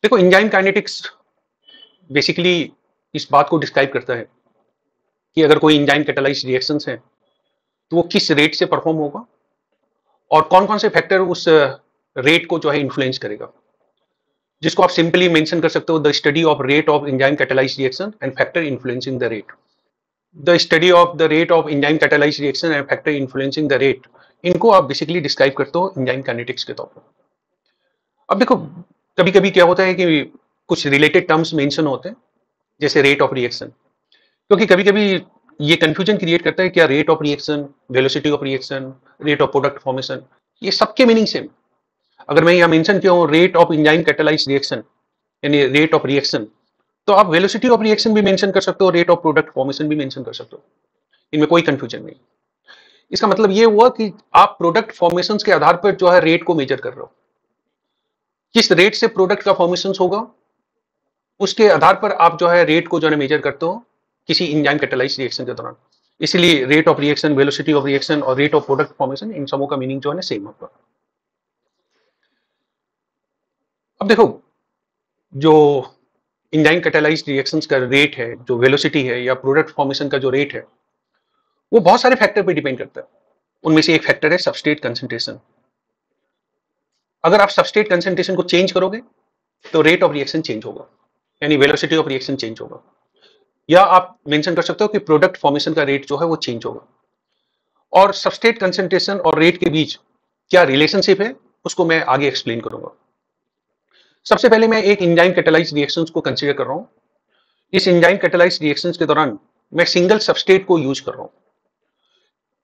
देखो enzyme kinetics basically इस बात को डिस्क्राइब करता है कि अगर कोई एंजाइम कैटालाइज्ड रिएक्शंस है तो वो किस रेट से परफॉर्म होगा और कौन-कौन से फैक्टर उस रेट को जो है इन्फ्लुएंस करेगा। जिसको आप सिंपली मेंशन कर सकते हो the study of rate of enzyme catalyzed reaction and factor influencing the rate. The study of the rate of enzyme catalyzed reaction and factor influencing the rate, इनको आप बेसिकली डिस्क्राइब करते हो enzyme kinetics के तौर पर। अब देखो कभी-कभी क्या होता है कि कुछ रिलेटेड टर्म्स मेंशन होते हैं जैसे रेट ऑफ रिएक्शन, क्योंकि कभी-कभी ये कंफ्यूजन क्रिएट करता है क्या rate of reaction, velocity of reaction, rate of product formation, ये सबके मीनिंग सेम। अगर मैं यहाँ मेंशन किया हूँ rate of enzyme catalyzed reaction यानी रेट ऑफ रिएक्शन, तो आप वेलोसिटी ऑफ रिएक्शन भी मेंशन कर सकते हो, रेट ऑफ प्रोडक्ट फॉर्मेशन भी मेंशन कर सकते हो। इनमें कोई कंफ्यूजन नहीं। इसका मतलब ये हुआ कि आप प्रोडक्ट फॉर्मेशन के आधार पर जो है रेट को मेजर कर रहे हो। किस रेट से प्रोडक्ट का फॉर्मेशन होगा उसके आधार पर आप जो है रेट को जो है मेजर करते हो किसी एंजाइम कैटालाइज्ड रिएक्शन के दौरान। इसीलिए rate of reaction, velocity of reaction और रेट ऑफ प्रोडक्ट फॉर्मेशन, इन सबों का मीनिंग जो है सेम होगा। अब देखो जो एंजाइम कैटालाइज्ड रिएक्शंस का रेट है, जो वेलोसिटी है या प्रोडक्ट फॉर्मेशन का जो रेट है, वो बहुत सारे फैक्टर पे डिपेंड करता है। उनमें से एक फैक्टर है सबस्ट्रेट कंसंट्रेशन। अगर आप सबस्ट्रेट कंसंट्रेशन को चेंज करोगे तो रेट ऑफ रिएक्शन चेंज होगा, यानी वेलोसिटी ऑफ रिएक्शन चेंज होगा। या आप मेंशन कर सकते हो कि प्रोडक्ट फॉर्मेशन का रेट जो है वो चेंज होगा। और सबस्ट्रेट कंसंट्रेशन और रेट के बीच क्या रिलेशनशिप है उसको मैं आगे एक्सप्लेन करूंगा। सबसे पहले मैं एक एंजाइम कैटालाइज्ड रिएक्शंस को कंसीडर कर रहा हूं। इस एंजाइम कैटालाइज्ड रिएक्शंस के दौरान मैं सिंगल सबस्ट्रेट को यूज कर रहा हूं।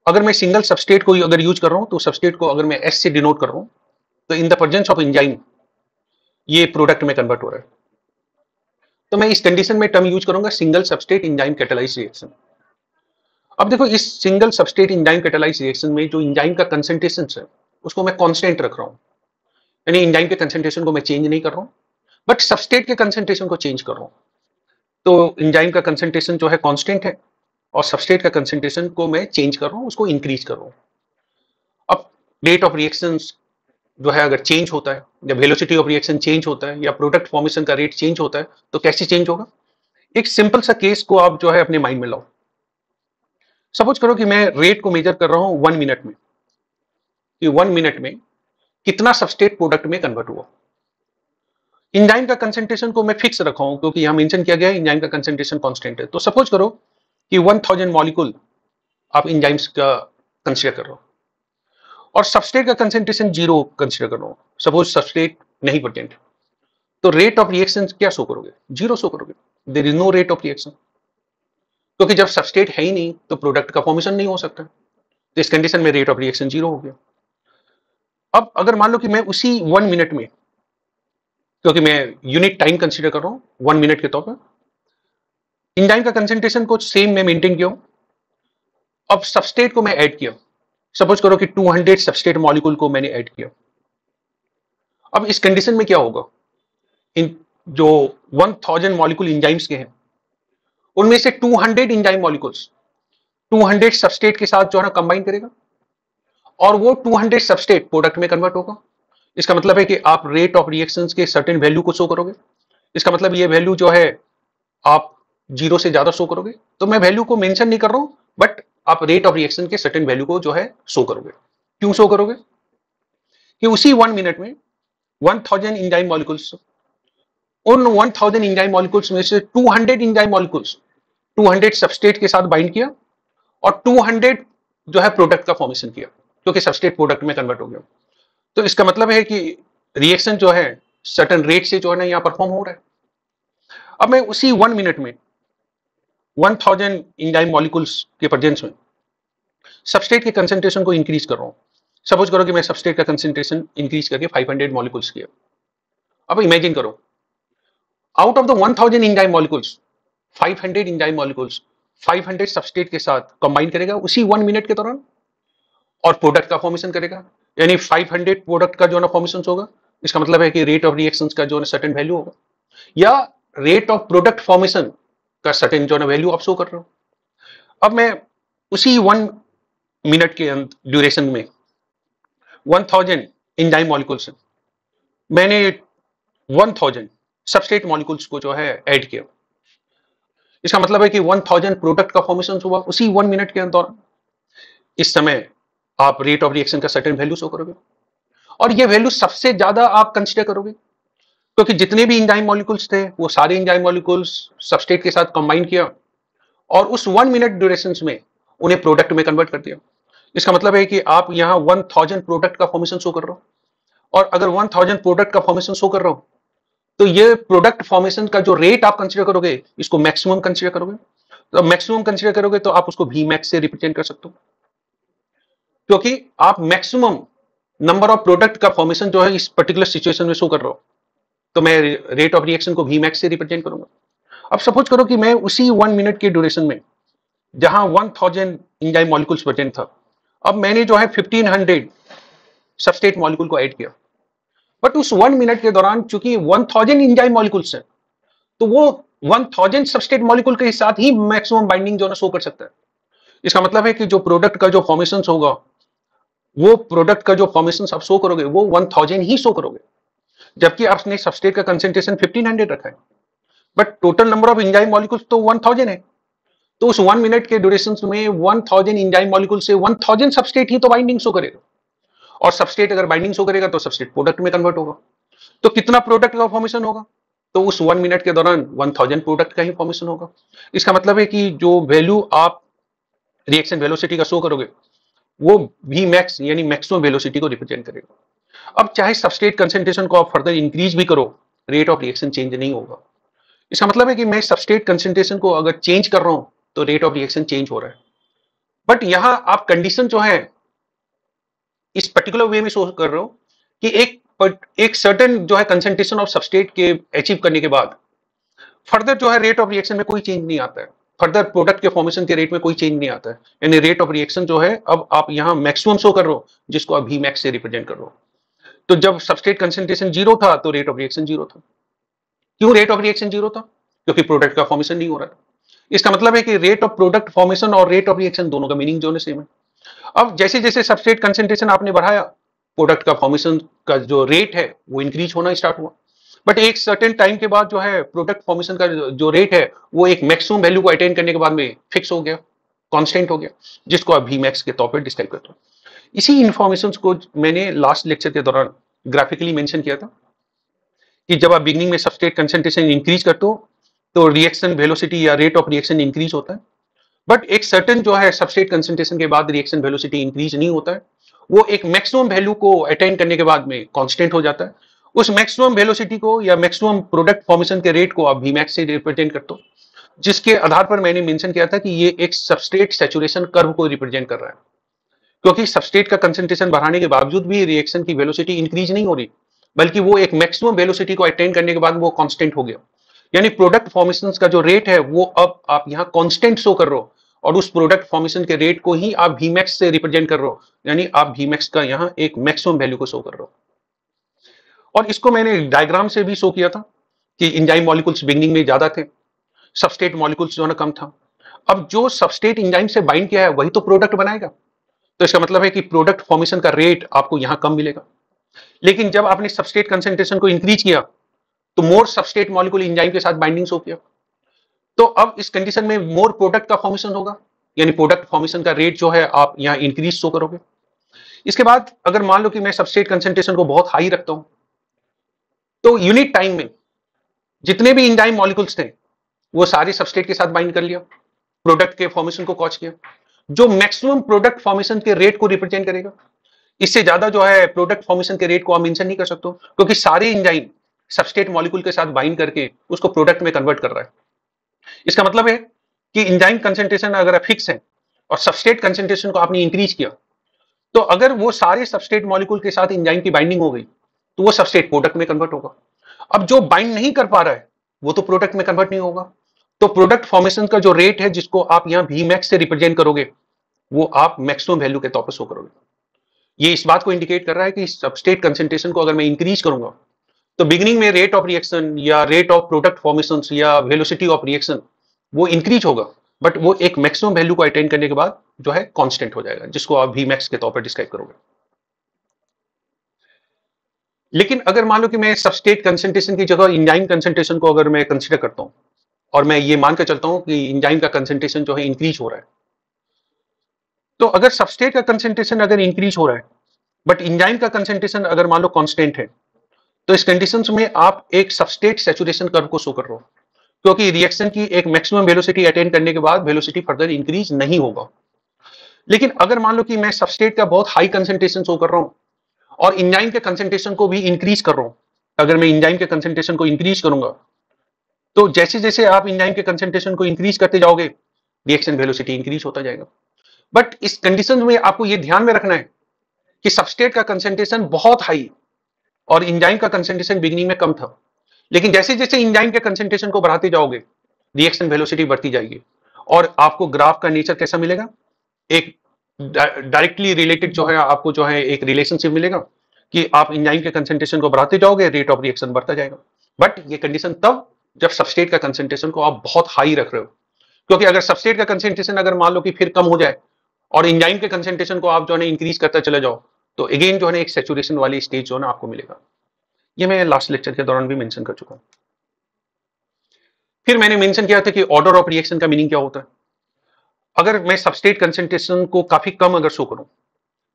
अगर मैं सिंगल सबस्ट्रेट को अगर यूज कर रहा हूं तो सबस्ट्रेट को अगर मैं एस से डिनोट कर रहा हूं तो in the presence of enzyme ये प्रोडक्ट में कन्वर्ट हो रहा है। तो मैं इस कंडीशन में टर्म यूज करूंगा single substrate enzyme catalyzed reaction. अब देखो इस single substrate enzyme catalyzed reaction में जो एंजाइम का कंसंट्रेशन है उसको मैं कांस्टेंट रख रहा हूं, यानी एंजाइम के कंसंट्रेशन को मैं चेंज नहीं कर रहा हूं, बट सबस्ट्रेट के कंसंट्रेशन को चेंज कर रहा हूं। तो एंजाइम का कंसंट्रेशन जो है कांस्टेंट है और सबस्ट्रेट का कंसंट्रेशन को मैं चेंज कर रहा हूं, उसको इंक्रीज कर रहा हूं। अब रेट ऑफ रिएक्शंस जो है अगर चेंज होता है या वेलोसिटी ऑफ रिएक्शन चेंज होता है या प्रोडक्ट फॉर्मेशन का रेट चेंज होता है तो कैसे चेंज होगा। एक सिंपल सा केस को आप जो है अपने माइंड में लाओ। सपोज करो कि मैं रेट को मेजर कर रहा हूं 1 मिनट में, कि 1 मिनट में कितना सबस्ट्रेट प्रोडक्ट में कन्वर्ट हुआ। एंजाइम का कंसंट्रेशन को मैं फिक्स रखा हूं क्योंकि यहां मेंशन किया गया है एंजाइम का कंसंट्रेशन कांस्टेंट है। तो सपोज करो कि 1000 मॉलिक्यूल आप एंजाइम्स का कंसीडर कर रहे हो और सबस्ट्रेट का कंसंट्रेशन 0 कंसीडर कर रहे हो। सपोज सबस्ट्रेट नहीं प्रेजेंट, तो रेट ऑफ रिएक्शन क्या शो करोगे? 0 शो करोगे। There is no rate of reaction, क्योंकि जब सबस्ट्रेट है ही नहीं तो प्रोडक्ट का फॉर्मेशन नहीं हो सकता। तो इस कंडीशन में रेट ऑफ रिएक्शन 0 हो गया। अब अगर मान लो कि मैं उसी 1 मिनट में, क्योंकि मैं यूनिट टाइम कंसीडर कर रहा हूं 1 मिनट के तौर पर, एंजाइम का कंसंट्रेशन को सेम मैं मेंटेन किया हूं। अब सबस्ट्रेट को मैं ऐड किया, सपोज करो कि 200 सबस्ट्रेट मॉलिक्यूल को मैंने ऐड किया। अब इस कंडीशन में क्या होगा, इन जो 1000 मॉलिक्यूल एंजाइम्स के हैं उनमें से 200 एंजाइम मॉलिक्यूल्स 200 सबस्ट्रेट के साथ जो है ना कंबाइन करेगा और वो 200 सबस्ट्रेट प्रोडक्ट में कन्वर्ट होगा। इसका मतलब है कि आप रेट ऑफ रिएक्शंस के सर्टेन वैल्यू को शो करोगे। इसका मतलब ये वैल्यू जो है आप 0 से ज्यादा शो करोगे। तो मैं वैल्यू को मेंशन नहीं कर रहा हूं, बट आप रेट ऑफ रिएक्शन के सर्टेन वैल्यू को जो है शो करोगे। क्यों शो करोगे? कि उसी 1 मिनट में 1000 एंजाइम मॉलिक्यूल्स, उन 1000 एंजाइम मॉलिक्यूल्स में से 200 एंजाइम मॉलिक्यूल्स 200 सबस्ट्रेट के साथ बाइंड किया और 200 जो है प्रोडक्ट का फॉर्मेशन किया, क्योंकि सबस्ट्रेट प्रोडक्ट में कन्वर्ट हो गया। तो इसका मतलब है कि रिएक्शन जो है सर्टेन रेट से जो है ना यहाँ परफॉर्म हो रहा है। अब मैं उसी 1 मिनट में 1000 एंजाइम मॉलिक्यूल्स के प्रेजेंस में सबस्ट्रेट के कंसंट्रेशन को इंक्रीज कर रहा हूं। सपोज करो कि मैं सबस्ट्रेट का कंसंट्रेशन इंक्रीज करके 500 मॉलिक्यूल्स किया। अब इमेजिन करो out of the 1000 enzyme molecules 500 enzyme molecules 500 substrate के साथ कंबाइन करेगा उसी 1 मिनट के दौरान और प्रोडक्ट का फॉर्मेशन करेगा, यानी 500 प्रोडक्ट का जो ना फॉर्मेशन होगा। इसका मतलब है कि रेट ऑफ रिएक्शंस का जो ना सर्टेन वैल्यू होगा या रेट ऑफ प्रोडक्ट फॉर्मेशन का सर्टेन जो ना वैल्यू आप शो कर रहे हो। अब मैं उसी 1 मिनट के ड्यूरेशन में 1000 एंजाइम मॉलिक्यूल्स मैंने 1000 सबस्ट्रेट मॉलिक्यूल्स को जो है ऐड किया। इसका मतलब है कि 1000 प्रोडक्ट का फॉर्मेशन हुआ उसी 1 मिनट के दौरान। इस समय आप रेट ऑफ रिएक्शन का सर्टेन वैल्यू शो करोगे और ये वैल्यू सबसे ज्यादा आप कंसीडर करोगे क्योंकि जितने भी एंजाइम मॉलिक्यूल्स थे वो सारे एंजाइम मॉलिक्यूल्स सबस्ट्रेट के साथ कंबाइन किया और उस 1 मिनट ड्यूरेशन में उन्हें प्रोडक्ट में कन्वर्ट कर दिया। इसका मतलब है कि आप यहाँ 1000 प्रोडक्ट का फॉर्मेशन शो कर रहे हो और अगर 1000 प्रोडक्ट का फॉर्मेशन शो कर रहे हो तो ये प्रोडक्ट फॉर्मेशन का जो रेट आप कंसीडर करोगे इसको मैक्सिमम कंसीडर करोगे। तो मैक्सिमम कंसीडर करोगे तो आप उसको वी मैक्स से रिप्रेजेंट कर सकते हो क्योंकि आप मैक्सिमम नंबर ऑफ प्रोडक्ट का फॉर्मेशन जो है इस पर्टिकुलर सिचुएशन में शो कर रहा हो तो मैं रेट ऑफ रिएक्शन को वी मैक्स से रिप्रेजेंट करूंगा। अब सपोज करो कि मैं उसी 1 मिनट के ड्यूरेशन में जहां 1000 एंजाइम मॉलिक्यूल्स प्रेजेंट था अब मैंने जो है 1500 सबस्ट्रेट मॉलिक्यूल को ऐड किया बट उस 1 मिनट के दौरान चूंकि 1000 एंजाइम मॉलिक्यूल्स हैं तो वो 1000 सबस्ट्रेट मॉलिक्यूल के साथ ही मैक्सिमम बाइंडिंग जो है शो कर सकता है। इसका मतलब है कि जो प्रोडक्ट का जो फॉर्मेशन होगा वो प्रोडक्ट का जो फॉर्मेशन आप शो करोगे वो 1000 ही शो करोगे जबकि आपने सबस्ट्रेट का कंसेंट्रेशन 1500 रखा है but total number of enzyme molecules तो 1000 है। तो उस 1 मिनट के ड्यूरेशन में 1000 एंजाइम मॉलिक्यूल से 1000 सबस्ट्रेट ही तो बाइंडिंग शो करेगा और सबस्ट्रेट अगर बाइंडिंग शो करेगा तो सबस्ट्रेट प्रोडक्ट में कन्वर्ट होगा। तो कितना प्रोडक्ट का फॉर्मेशन होगा तो उस 1 मिनट के दौरान 1000 प्रोडक्ट का ही फॉर्मेशन होगा। इसका मतलब है कि जो वैल्यू आप रिएक्शन वेलोसिटी का शो करोगे वो वी मैक्स यानी मैक्सिमम वेलोसिटी को रिप्रेजेंट करेगा। अब चाहे सबस्ट्रेट कंसेंट्रेशन को आप फर्दर इंक्रीज भी करो रेट ऑफ रिएक्शन चेंज नहीं होगा। इसका मतलब है कि मैं सबस्ट्रेट कंसेंट्रेशन को अगर चेंज कर रहा हूं तो रेट ऑफ रिएक्शन चेंज हो रहा है बट यहां आप कंडीशन जो है इस पर्टिकुलर वे में शो कर रहे हो कि एक सर्टेन जो है कंसेंट्रेशन ऑफ सबस्ट्रेट के अचीव करने के बाद फर्दर जो है रेट ऑफ रिएक्शन में कोई चेंज नहीं आता है, फर्दर प्रोडक्ट के फॉर्मेशन के रेट में कोई चेंज नहीं आता है। यानी रेट ऑफ रिएक्शन जो है अब आप यहां मैक्सिमम शो कर रहे हो जिसको आप वी मैक्स से रिप्रेजेंट कर रहे हो। तो जब सबस्ट्रेट कंसेंट्रेशन जीरो था तो रेट ऑफ रिएक्शन जीरो था। क्यों रेट ऑफ रिएक्शन जीरो था? क्योंकि प्रोडक्ट का फॉर्मेशन नहीं हो रहा था। इसका मतलब है कि रेट ऑफ प्रोडक्ट फॉर्मेशन और रेट ऑफ रिएक्शन दोनों का मीनिंग जो है सेम है। अब जैसे जैसे सबस्ट्रेट कंसेंट्रेशन आपने बढ़ाया प्रोडक्ट का फॉर्मेशन का जो रेट है वो इंक्रीज होना स्टार्ट हुआ बट एक सर्टेन टाइम के बाद जो है प्रोडक्ट फॉर्मेशन का जो रेट है वो एक मैक्सिमम वैल्यू को अटेन करने के बाद में फिक्स हो गया, कांस्टेंट हो गया, जिसको आप वी मैक्स के तौर पर डिस्क्राइब करते हो। इसी इंफॉर्मेशन को मैंने लास्ट लेक्चर के दौरान ग्राफिकली मेंशन किया था कि जब आप बिगनिंग में सबस्ट्रेट कंसेंट्रेशन इंक्रीज करते हो तो रिएक्शन वेलोसिटी या रेट ऑफ रिएक्शन इंक्रीज होता है बट एक सर्टेन जो है सबस्ट्रेट कंसेंट्रेशन के बाद रिएक्शन वेलोसिटी इंक्रीज नहीं होता है, वो एक मैक्सिमम वैल्यू को अटेन करने के बाद में कांस्टेंट हो जाता है। उस मैक्सिमम वेलोसिटी को या मैक्सिमम प्रोडक्ट फॉर्मेशन के रेट को आप वी मैक्स से रिप्रेजेंट करते हो जिसके आधार पर मैंने मेंशन किया था कि ये एक सबस्ट्रेट सैचुरेशन कर्व को रिप्रेजेंट कर रहा है क्योंकि सबस्ट्रेट का कंसेंट्रेशन बढ़ाने के बावजूद भी रिएक्शन की वेलोसिटी इंक्रीज नहीं हो रही बल्कि वो एक मैक्सिमम वेलोसिटी को अटेन करने के बाद वो कांस्टेंट हो गया। यानी प्रोडक्ट फॉर्मेशन का जो रेट है वो अब आप यहाँ कांस्टेंट शो कर रहे हो और उस प्रोडक्ट फॉर्मेशन के रेट को ही आप वी मैक्स से रिप्रेजेंट कर रहे हो यानी आप वी मैक्स का यहाँ एक मैक्सिमम वैल्यू को शो कर रहे हो। और इसको मैंने डायग्राम से भी शो किया था कि एंजाइम मॉलिक्यूल्स बिगनिंग में ज्यादा थे, सबस्ट्रेट मॉलिक्यूल्स जो है ना कम था। अब जो सबस्ट्रेट एंजाइम से बाइंड किया है वही तो प्रोडक्ट बनाएगा तो इसका मतलब है कि प्रोडक्ट फॉर्मेशन का रेट आपको यहाँ कम मिलेगा। लेकिन जब आपने सबस्ट्रेट कंसेंट्रेशन को इंक्रीज किया तो मोर सबस्ट्रेट मॉलिक्यूल एंजाइम के साथ बाइंडिंग शो किया तो अब इस कंडीशन में मोर प्रोडक्ट का फॉर्मेशन होगा यानी प्रोडक्ट फॉर्मेशन का रेट जो है आप यहाँ इंक्रीज शो करोगे। इसके बाद अगर मान लो कि मैं सबस्ट्रेट कंसेंट्रेशन को बहुत हाई रखता हूं तो यूनिट टाइम में जितने भी एंजाइम मॉलिक्यूल्स थे वो सारे सबस्ट्रेट के साथ बाइंड कर लिया, प्रोडक्ट के फॉर्मेशन को कॉज किया जो मैक्सिमम प्रोडक्ट फॉर्मेशन के रेट को रिप्रेजेंट करेगा। इससे ज्यादा जो है प्रोडक्ट फॉर्मेशन के रेट को आप मेंशन नहीं कर सकते क्योंकि सारे एंजाइम सबस्ट्रेट मॉलिक्यूल के साथ बाइंड करके उसको प्रोडक्ट में कन्वर्ट कर रहा है। इसका मतलब है कि एंजाइम कंसेंट्रेशन अगर फिक्स है और सबस्ट्रेट कंसेंट्रेशन को आपने इंक्रीज किया तो अगर वो सारे सबस्ट्रेट मॉलिक्यूल के साथ एंजाइम की बाइंडिंग हो गई तो वो सबस्ट्रेट प्रोडक्ट में कन्वर्ट होगा। अब जो बाइंड नहीं कर पा रहा है वो तो प्रोडक्ट में कन्वर्ट नहीं होगा। तो प्रोडक्ट फॉर्मेशन का जो रेट है जिसको आप यहाँ वी मैक्स से रिप्रेजेंट करोगे वो आप मैक्सिमम वैल्यू के तौर पर शो करोगे। ये इस बात को इंडिकेट कर रहा है कि सबस्ट्रेट कंसेंट्रेशन को अगर मैं इंक्रीज करूंगा तो बिगिनिंग में रेट ऑफ रिएक्शन या रेट ऑफ प्रोडक्ट फॉर्मेशन या वेलोसिटी ऑफ रिएक्शन वो इंक्रीज होगा बट वो एक मैक्सिमम वैल्यू को अटेन करने के बाद जो है कांस्टेंट हो जाएगा जिसको आप वी मैक्स के तौर पर डिस्क्राइब करोगे। लेकिन अगर मान लो कि मैं सबस्ट्रेट कंसंट्रेशन की जगह एंजाइम कंसंट्रेशन को अगर मैं कंसीडर करता हूं और मैं ये मान के चलता हूं कि एंजाइम का कंसंट्रेशन जो है इंक्रीज हो रहा है, तो अगर सबस्ट्रेट का कंसंट्रेशन अगर इंक्रीज हो रहा है बट एंजाइम का कंसंट्रेशन अगर मान लो कांस्टेंट है, तो इस कंडीशंस में आप एक सबस्ट्रेट सैचुरेशन कर्व को शो कर रहे हो, क्योंकि रिएक्शन की एक मैक्सिमम वेलोसिटी अटेन करने के बाद वेलोसिटी फर्दर इंक्रीज नहीं होगा। लेकिन अगर मान लो कि मैं सबस्ट्रेट का बहुत हाई कंसंट्रेशन शो कर रहा हूं और एंजाइम के कंसंट्रेशन को भी इंक्रीज कर रहा हूं, अगर मैं एंजाइम के कंसंट्रेशन को इंक्रीज करूंगा, तो जैसे जैसे आप एंजाइम के कंसंट्रेशन को इंक्रीज करते जाओगे, रिएक्शन वेलोसिटी इंक्रीज होता जाएगा। बट इस कंडीशन में आपको यह ध्यान में रखना है कि सबस्ट्रेट का कंसंट्रेशन बहुत हाई और एंजाइम का कंसंट्रेशन बिगिनिंग में कम था, लेकिन जैसे जैसे एंजाइम के कंसंट्रेशन को बढ़ाते जाओगे, रिएक्शन वेलोसिटी बढ़ती जाएगी और आपको ग्राफ का नेचर कैसा मिलेगा, एक डायरेक्टली रिलेटेड जो है आपको जो है एक रिलेशनशिप मिलेगा कि आप एंजाइम के कंसंट्रेशन को बढ़ाते जाओगे, रेट ऑफ रिएक्शन बढ़ता जाएगा। बट ये कंडीशन तब जब सबस्ट्रेट का कंसंट्रेशन को आप बहुत हाई रख रहे हो, क्योंकि अगर सबस्ट्रेट का कंसंट्रेशन अगर मान लो कि फिर कम हो जाए और एंजाइम के कंसंट्रेशन को आप जो है इंक्रीज करते चले जाओ, तो अगेन जो है एक सैचुरेशन वाली स्टेज जो है ना आपको मिलेगा। ये मैं लास्ट लेक्चर के दौरान भी मेंशन कर चुका हूं। फिर मैंने मेंशन किया था कि ऑर्डर ऑफ रिएक्शन का मीनिंग क्या होता है। अगर मैं सबस्ट्रेट कंसंट्रेशन को काफी कम अगर शो करूं,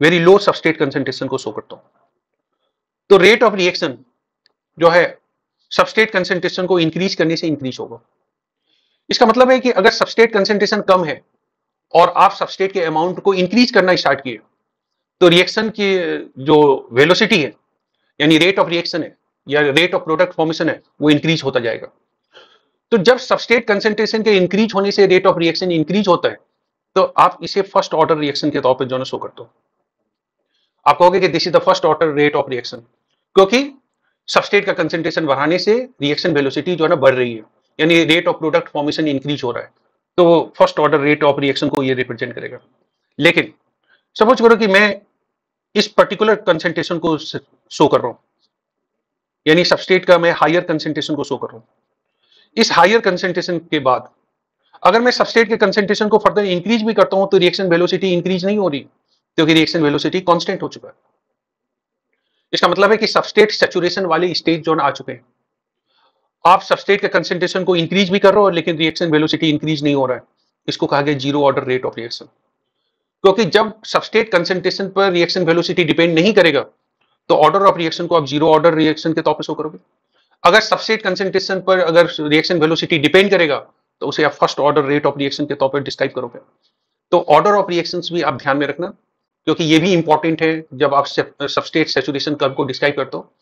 वेरी लो सबस्ट्रेट कंसंट्रेशन को शो करता हूं, तो रेट ऑफ रिएक्शन जो है सबस्ट्रेट कंसंट्रेशन को इंक्रीज करने से इंक्रीज होगा। इसका मतलब है कि अगर सबस्ट्रेट कंसंट्रेशन कम है और आप सबस्ट्रेट के अमाउंट को इंक्रीज करना स्टार्ट किए, तो रिएक्शन की जो वेलोसिटी है यानी रेट ऑफ रिएक्शन है या रेट ऑफ प्रोडक्ट फॉर्मेशन है वो इंक्रीज होता जाएगा। तो जब सबस्ट्रेट कंसंट्रेशन के इंक्रीज होने से रेट ऑफ रिएक्शन इंक्रीज होता है, तो आप इसे फर्स्ट ऑर्डर रिएक्शन के तौर पर जो है शो करते हो। आप कहोगे कि this is the first order rate of reaction, क्योंकि सबस्ट्रेट का कंसंट्रेशन बढ़ाने से रिएक्शन वेलोसिटी जो है ना बढ़ रही है, यानी rate of product formation increase हो रहा है, तो first order rate of reaction को ये रिप्रेजेंट करेगा। लेकिन सपोज करो कि मैं इस पर्टिकुलर कंसंट्रेशन को शो कर रहा हूं, यानी सबस्ट्रेट का मैं हायर कंसंट्रेशन को शो कर रहा हूं। इस हायर कंसंट्रेशन के बाद अगर मैं सबस्ट्रेट के कंसंट्रेशन को फर्दर इंक्रीज भी करता हूं, तो रिएक्शन वेलोसिटी इंक्रीज नहीं हो रही, क्योंकि रिएक्शन वेलोसिटी कांस्टेंट हो चुका है। इसका मतलब है कि सबस्ट्रेट सैचुरेशन वाले स्टेज जोन आ चुके हैं। आप सबस्ट्रेट के कंसंट्रेशन को इंक्रीज भी कर रहे हो लेकिन रिएक्शन वेलोसिटी इंक्रीज नहीं हो रहा है, इसको कहा गया zero order rate of reaction. क्योंकि जब सबस्ट्रेट कंसंट्रेशन पर रिएक्शन वेलोसिटी डिपेंड नहीं करेगा, तो ऑर्डर ऑफ रिएक्शन को आप जीरो ऑर्डर रिएक्शन के तौर पर शो करोगे। अगर सबस्ट्रेट कंसंट्रेशन पर अगर रिएक्शन वेलोसिटी डिपेंड करेगा, तो उसे आप first order rate of reaction के तौर पर डिस्क्राइब करोगे। तो ऑर्डर ऑफ रिएक्शंस भी आप ध्यान में रखना, क्योंकि ये भी इंपॉर्टेंट है जब आप सबस्ट्रेट सैचुरेशन कर्व को डिस्क्राइब करते हो।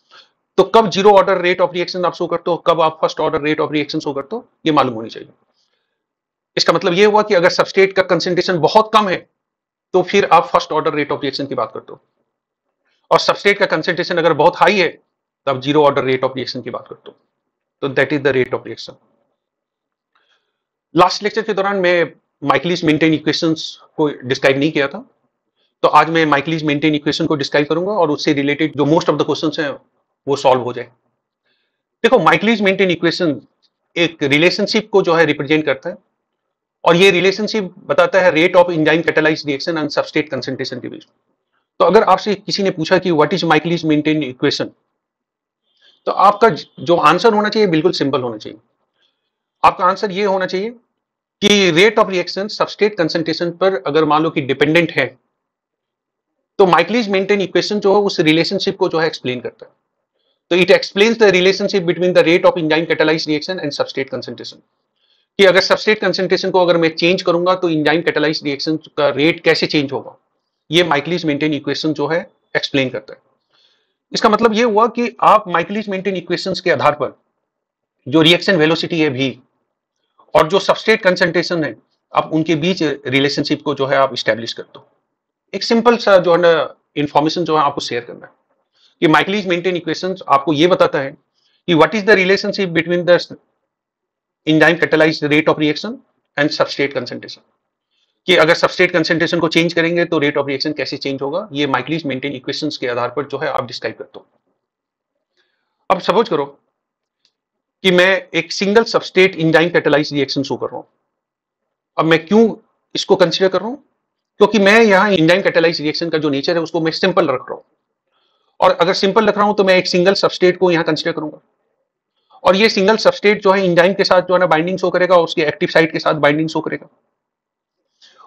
तो कब zero order rate of reaction आप शो करते हो, कब आप first order rate of reaction show करते हो, ये मालूम होनी चाहिए। इसका मतलब ये हुआ कि अगर सबस्ट्रेट का कंसंट्रेशन बहुत कम है, तो फिर आप first order rate of reaction की बात करते हो, और सबस्ट्रेट का कंसंट्रेशन अगर बहुत हाई है, तब zero order rate of reaction की बात करते हो। तो that is the rate of reaction. Last lecture के दौरान मैं माइकलिस मेंटेन इक्वेशंस को डिस्क्राइब नहीं किया था, तो आज मैं माइकलिस मेंटेन इक्वेशन को डिस्क्राइब करूंगा और उससे रिलेटेड जो मोस्ट ऑफ द क्वेश्चंस हैं वो सॉल्व हो जाए। देखो, माइकलिस मेंटेन इक्वेशन एक रिलेशनशिप को जो है रिप्रेजेंट करता है, और ये रिलेशनशिप बताता है rate of enzyme catalyzed reaction and substrate concentration के बीच। तो अगर आपसे किसी ने पूछा कि what is Michaelis Menten equation, तो आपका जो आंसर होना चाहिए बिल्कुल सिंपल होना चाहिए। आपका आंसर ये होना चाहिए कि rate of reaction substrate concentration पर अगर मान लो कि डिपेंडेंट है, तो माइकलिस मेंटेन इक्वेशन जो है उस रिलेशनशिप को जो है एक्सप्लेन करता है। तो it explains the relationship between the rate of enzyme catalyzed reaction and substrate concentration, कि अगर सबस्ट्रेट कंसंट्रेशन को अगर मैं चेंज करूंगा तो एंजाइम कैटालाइज्ड रिएक्शन का रेट कैसे चेंज होगा, ये माइकलिस मेंटेन इक्वेशन जो है एक्सप्लेन करता है। इसका मतलब ये हुआ कि आप माइकलिस मेंटेन इक्वेशंस के आधार पर जो रिएक्शन वेलोसिटी है भी और जो सबस्ट्रेट कंसंट्रेशन है, आप उनके बीच रिलेशनशिप को जो है आप स्टैब्लिश करते हो। एक सिंपल सा जो है ना इंफॉर्मेशन जो है आपको शेयर करना है कि माइकलिस मेंटेन इक्वेशंस आपको ये बताता है कि what is the relationship between the enzyme catalysed rate of reaction and substrate concentration, कि अगर सबस्ट्रेट कंसंट्रेशन को चेंज करेंगे तो रेट ऑफ रिएक्शन कैसे चेंज होगा, ये माइकलिस मेंटेन इक्वेशंस के आधार पर जो है आप डिस्क्राइब करते हो। अब सपोज करो कि मैं एक single substrate enzyme catalyzed reaction show कर रहा हूं। अब मैं क्यों इसको कंसीडर कर रहा हूं, क्योंकि मैं यहां एंजाइम कैटालाइज्ड रिएक्शन का जो नेचर है उसको मैं सिंपल रख रहा हूं, और अगर सिंपल रख रहा हूं तो मैं एक सिंगल सबस्ट्रेट को यहां कंसीडर करूंगा, और ये सिंगल सबस्ट्रेट जो है एंजाइम के साथ जो है ना बाइंडिंग शो करेगा, और उसके एक्टिव साइट के साथ बाइंडिंग शो करेगा।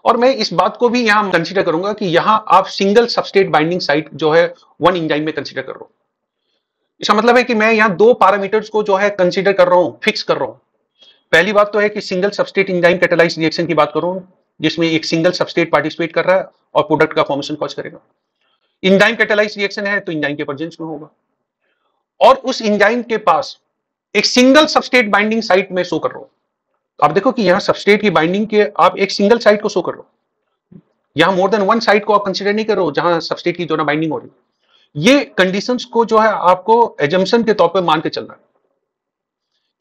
और मैं इस बात को भी यहां कंसीडर करूंगा कि यहां आप सिंगल सबस्ट्रेट बाइंडिंग साइट जो है वन एंजाइम में कंसीडर कर रहा हूं। इसका मतलब है कि मैं यहां दो पैरामीटर्स को जो है कंसीडर कर रहा हूं, फिक्स कर रहा हूं। पहली बात तो है कि single substrate enzyme catalyzed reaction की बात कर रहा हूं, जिसमें एक सिंगल सबस्ट्रेट पार्टिसिपेट कर रहा है और प्रोडक्ट का फॉर्मेशन कॉज करेगा। एंजाइम कैटालाइज्ड रिएक्शन है तो एंजाइम के प्रेजेंस में होगा, और उस एंजाइम के पास एक सिंगल सबस्ट्रेट बाइंडिंग साइट में शो कर रहा हूं। आप देखो कि यहां सबस्ट्रेट की बाइंडिंग के आप एक सिंगल साइट को शो कर रहे हो, यहां मोर देन वन साइट को आप कंसीडर नहीं कर रहे हो जहां सबस्ट्रेट की जो ना बाइंडिंग हो रही है। ये कंडीशंस को जो है आपको एजम्पशन के तौर पे मान के चलना है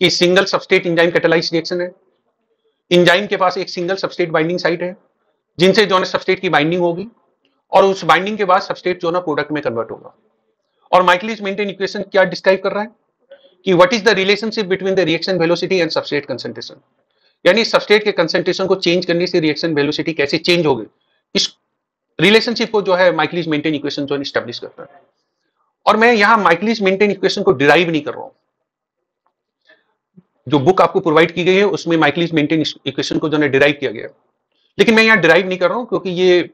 कि single substrate enzyme catalyzed reaction है, एंजाइम के पास एक सिंगल सबस्ट्रेट बाइंडिंग साइट है जिनसे जो है सबस्ट्रेट की बाइंडिंग होगी, और उस बाइंडिंग के बाद सबस्ट्रेट जो ना प्रोडक्ट में कन्वर्ट होगा। और माइकलिस मेंटेन इक्वेशन क्या डिस्क्राइब कर रहा है कि what is the relationship between the reaction velocity and substrate concentration, यानी सबस्ट्रेट के कंसंट्रेशन को चेंज करने से रिएक्शन वेलोसिटी कैसे चेंज होगी, इस रिलेशनशिप को जो है माइकलिस मेंटेन इक्वेशन जो है एस्टैब्लिश करता है। और मैं यहां माइकलिस मेंटेन इक्वेशन को डिराइव नहीं कर रहा हूं, जो बुक आपको प्रोवाइड की गई है उसमें माइकलिस मेंटेन इक्वेशन को जो है डिराइव किया गया है, लेकिन मैं यहां डिराइव नहीं कर रहा हूं क्योंकि ये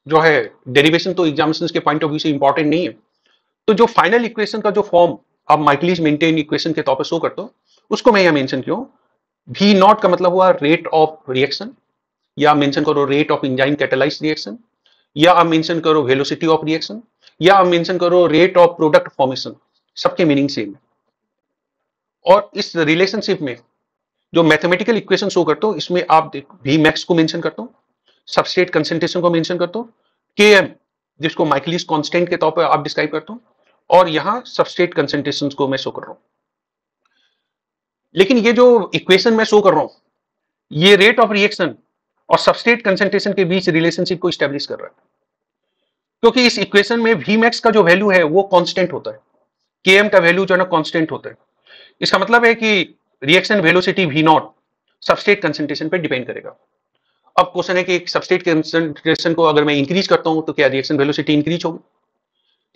जो है डेरिवेशन तो एग्जामिनेशन के पॉइंट ऑफ व्यू से इंपॉर्टेंट नहीं है। तो जो फाइनल इक्वेशन का जो फॉर्म आप माइकलिस मेंटेन इक्वेशन के तौर पर शो करते हो, उसको मैं यहां मेंशन किया हूं। V नॉट का मतलब हुआ रेट ऑफ रिएक्शन, या मेंशन करो rate of enzyme catalyzed reaction, या आप मेंशन करो वेलोसिटी ऑफ रिएक्शन, या आप मेंशन करो रेट ऑफ प्रोडक्ट फॉर्मेशन, सबके मीनिंग सेम है। और इस रिलेशनशिप में जो मैथमेटिकल इक्वेशन शो करते हो, इसमें आप V मैक्स को मेंशन करते हो, सबस्ट्रेट कंसंट्रेशन को मेंशन करते हो, Km जिसको माइकलिस कांस्टेंट के तौर पर आप डिस्क्राइब करते हो, और यहां सबस्ट्रेट कंसंट्रेशन को मैं शो कर रहा हूं। लेकिन ये जो इक्वेशन मैं शो कर रहा हूं, ये रेट ऑफ रिएक्शन और सबस्ट्रेट कंसंट्रेशन के बीच रिलेशनशिप को स्टैब्लिश कर रहा है, क्योंकि इस इक्वेशन में V मैक्स का जो वैल्यू है वो कांस्टेंट होता है, Km का वैल्यू जो है ना कांस्टेंट होता है। इसका मतलब है कि reaction velocity V not substrate concentration पे डिपेंड करेगा। अब क्वेश्चन है कि सबस्ट्रेट कंसंट्रेशन को अगर मैं इंक्रीज करता हूं तो क्या रिएक्शन वेलोसिटी इंक्रीज होगी,